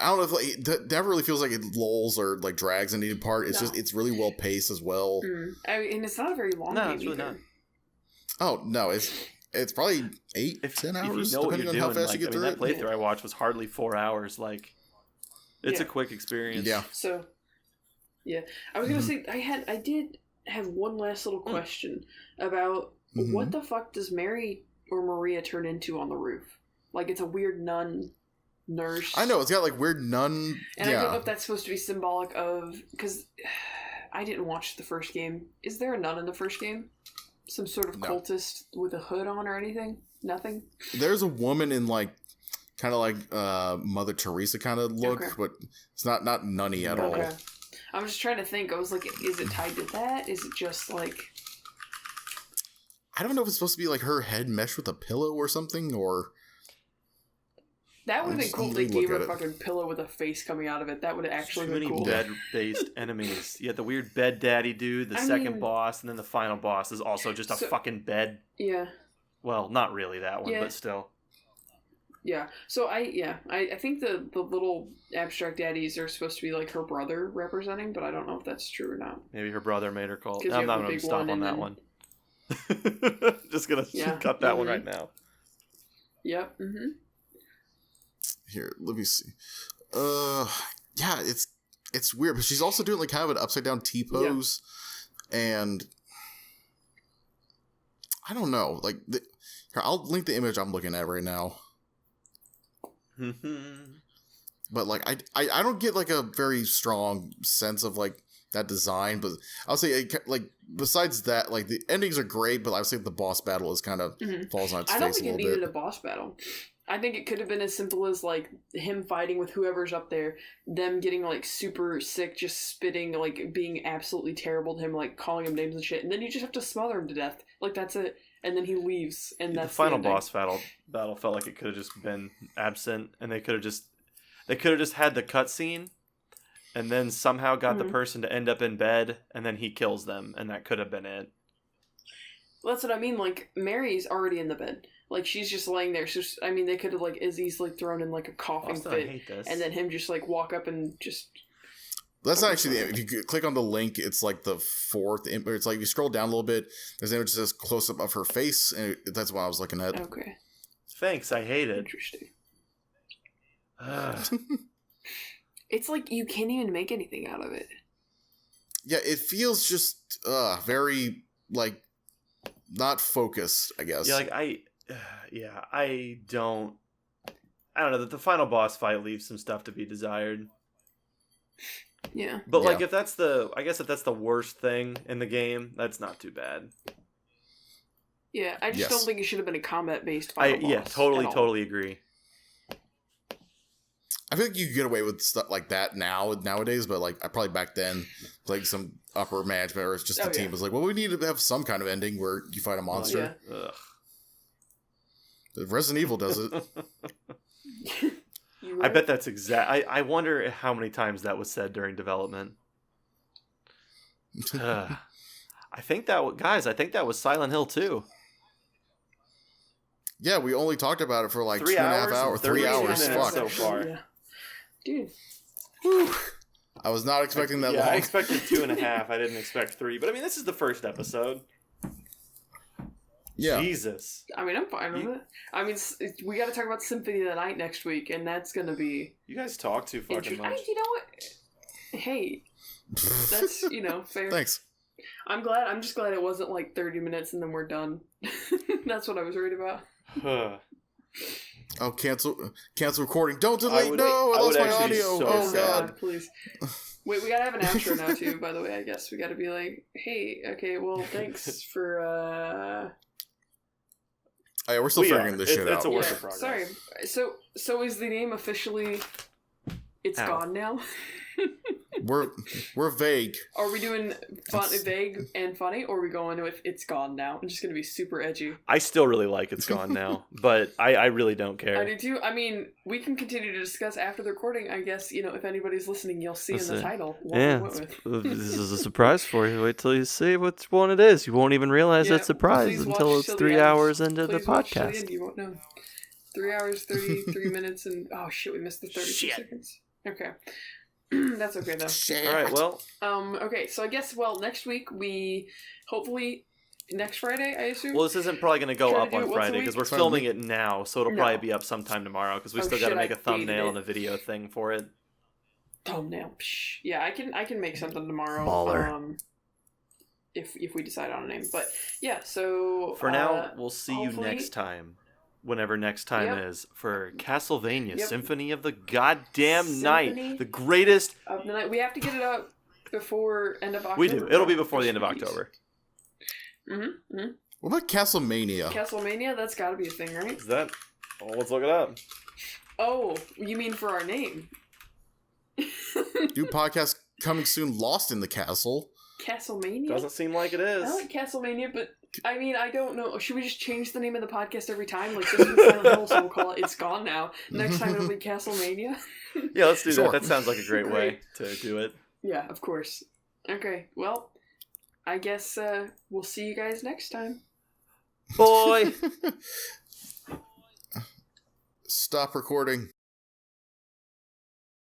I don't know if like that never really feels like it lulls or like drags any part. It's just it's really well paced as well. I mean, and it's not a very long game it's really either. not. Oh no, it's probably 8-10 hours if you know depending on how fast you get through that it. playthrough I watched was hardly 4 hours. Like, it's a quick experience. Yeah. So, yeah, I was gonna say I did have one last little question about what the fuck does Mary or Maria turn into on the roof? Like, it's a weird nun nurse. I know, it's got like weird nun. And I don't know if that's supposed to be symbolic of, because I didn't watch the first game. Is there a nun in the first game? Some sort of cultist with a hood on or anything? Nothing? There's a woman in like kind of like Mother Teresa kind of look, but it's not nunny at all. I'm just trying to think. I was like, is it tied to that? Is it just like... I don't know if it's supposed to be like her head meshed with a pillow or something, or... That would have been cool if they gave her a fucking pillow with a face coming out of it. That would have actually been cool. Too many bed-based enemies. You had the weird bed daddy dude, the second boss, and then the final boss is also just a fucking bed. Yeah. Well, not really that one, but still. Yeah. So I think the little abstract daddies are supposed to be like her brother representing, but I don't know if that's true or not. Maybe her brother made her call. I'm not going to stop on that one. Just going to cut that one right now. Yep. Here, let me see. Yeah, it's weird, but she's also doing like kind of an upside down T-pose, and I don't know. Like, here, I'll link the image I'm looking at right now. But like, I don't get like a very strong sense of like that design, but I'll say like besides that, like the endings are great, but I would say the boss battle is kind of falls on its face a little bit. I don't think it needed a boss battle. I think it could have been as simple as like him fighting with whoever's up there, them getting like super sick, just spitting, like being absolutely terrible to him, like calling him names and shit, and then you just have to smother him to death. Like that's it, and then he leaves, and that's the final boss battle felt like it could have just been absent, and they could have just had the cutscene, and then somehow got the person to end up in bed, and then he kills them, and that could have been it. Well, that's what I mean. Like Mary's already in the bed. Like, she's just laying there. So, I mean, they could have, like, as easily thrown in, like, a coughing fit. And then him just, like, walk up and just... That's not actually the image. If you click on the link, it's, like, the fourth image. It's, like, you scroll down a little bit, there's an image that says close-up of her face, and that's what I was looking at. Okay. Thanks, I hate it. Interesting. It's like you can't even make anything out of it. Yeah, it feels just very, like, not focused, I guess. Yeah, like, I don't know, that the final boss fight leaves some stuff to be desired. Yeah. But like if that's the worst thing in the game, that's not too bad. Yeah, I just don't think it should have been a combat based final boss. Yeah, totally agree. I feel like you can get away with stuff like that nowadays, but like I probably back then, like some upper management or it's just the team was like, well, we need to have some kind of ending where you fight a monster. Ugh. Resident Evil does it. I bet that's I wonder how many times that was said during development. I think that was Silent Hill 2. Yeah, we only talked about it for like 3 2.5 hours. 3 hours. Fuck. So far. Yeah. Dude. Whew. I was not expecting that long. I expected 2.5. I didn't expect 3. But I mean, this is the first episode. Yeah. Jesus. I mean, I'm fine with it. I mean, we got to talk about Symphony of the Night next week, and that's gonna be. You guys talk too fucking much. You know what? Hey, that's fair. Thanks. I'm just glad it wasn't like 30 minutes and then we're done. That's what I was worried about. Oh, cancel recording. Don't delete. I lost my audio. So God. Please. Wait, we gotta have an outro now too, by the way, I guess. We gotta be like, hey, okay, well, thanks for, Oh, yeah, we're still figuring this shit out. It's a work in progress. Sorry. So is the name officially, it's gone now? We're vague. Are we doing vague and funny, or are we going with it's gone now? I'm just gonna be super edgy. I still really like It's Gone Now, but I really don't care. I do too. I mean, we can continue to discuss after the recording. I guess, if anybody's listening, you'll see in the title what we went with. This is a surprise for you. Wait till you see which one it is. You won't even realize it's a surprise until it's 3 hours into the podcast. You won't know. 3 hours, 33 minutes, and oh shit, we missed the 32 seconds. Okay. That's okay though. All right, well. Okay, so I guess next week hopefully next Friday, I assume. Well, this isn't probably going to go up on Friday because we're filming it now, so it'll probably be up sometime tomorrow because we still got to make a thumbnail and a video thing for it. Thumbnail. Yeah, I can make something tomorrow. Baller. If we decide on a name, but yeah. So for now, we'll see you next time. Whenever next time is for Castlevania Symphony of the Goddamn Night, the greatest of the night. We have to get it out before end of October. We do. It'll be before the end of October. What about Castlemania? Castlemania, that's got to be a thing, right? Is that? Oh, let's look it up. Oh, you mean for our name? New podcast coming soon. Lost in the Castle. Castlemania doesn't seem like it is. I like Castlemania, but I mean, I don't know. Should we just change the name of the podcast every time? Like this is Silent Hill, so we'll call it It's Gone Now. Next time it'll be Castlemania. Yeah, let's do that. That sounds like a great way to do it. Yeah, of course. Okay, well, I guess we'll see you guys next time. Boy. Stop recording.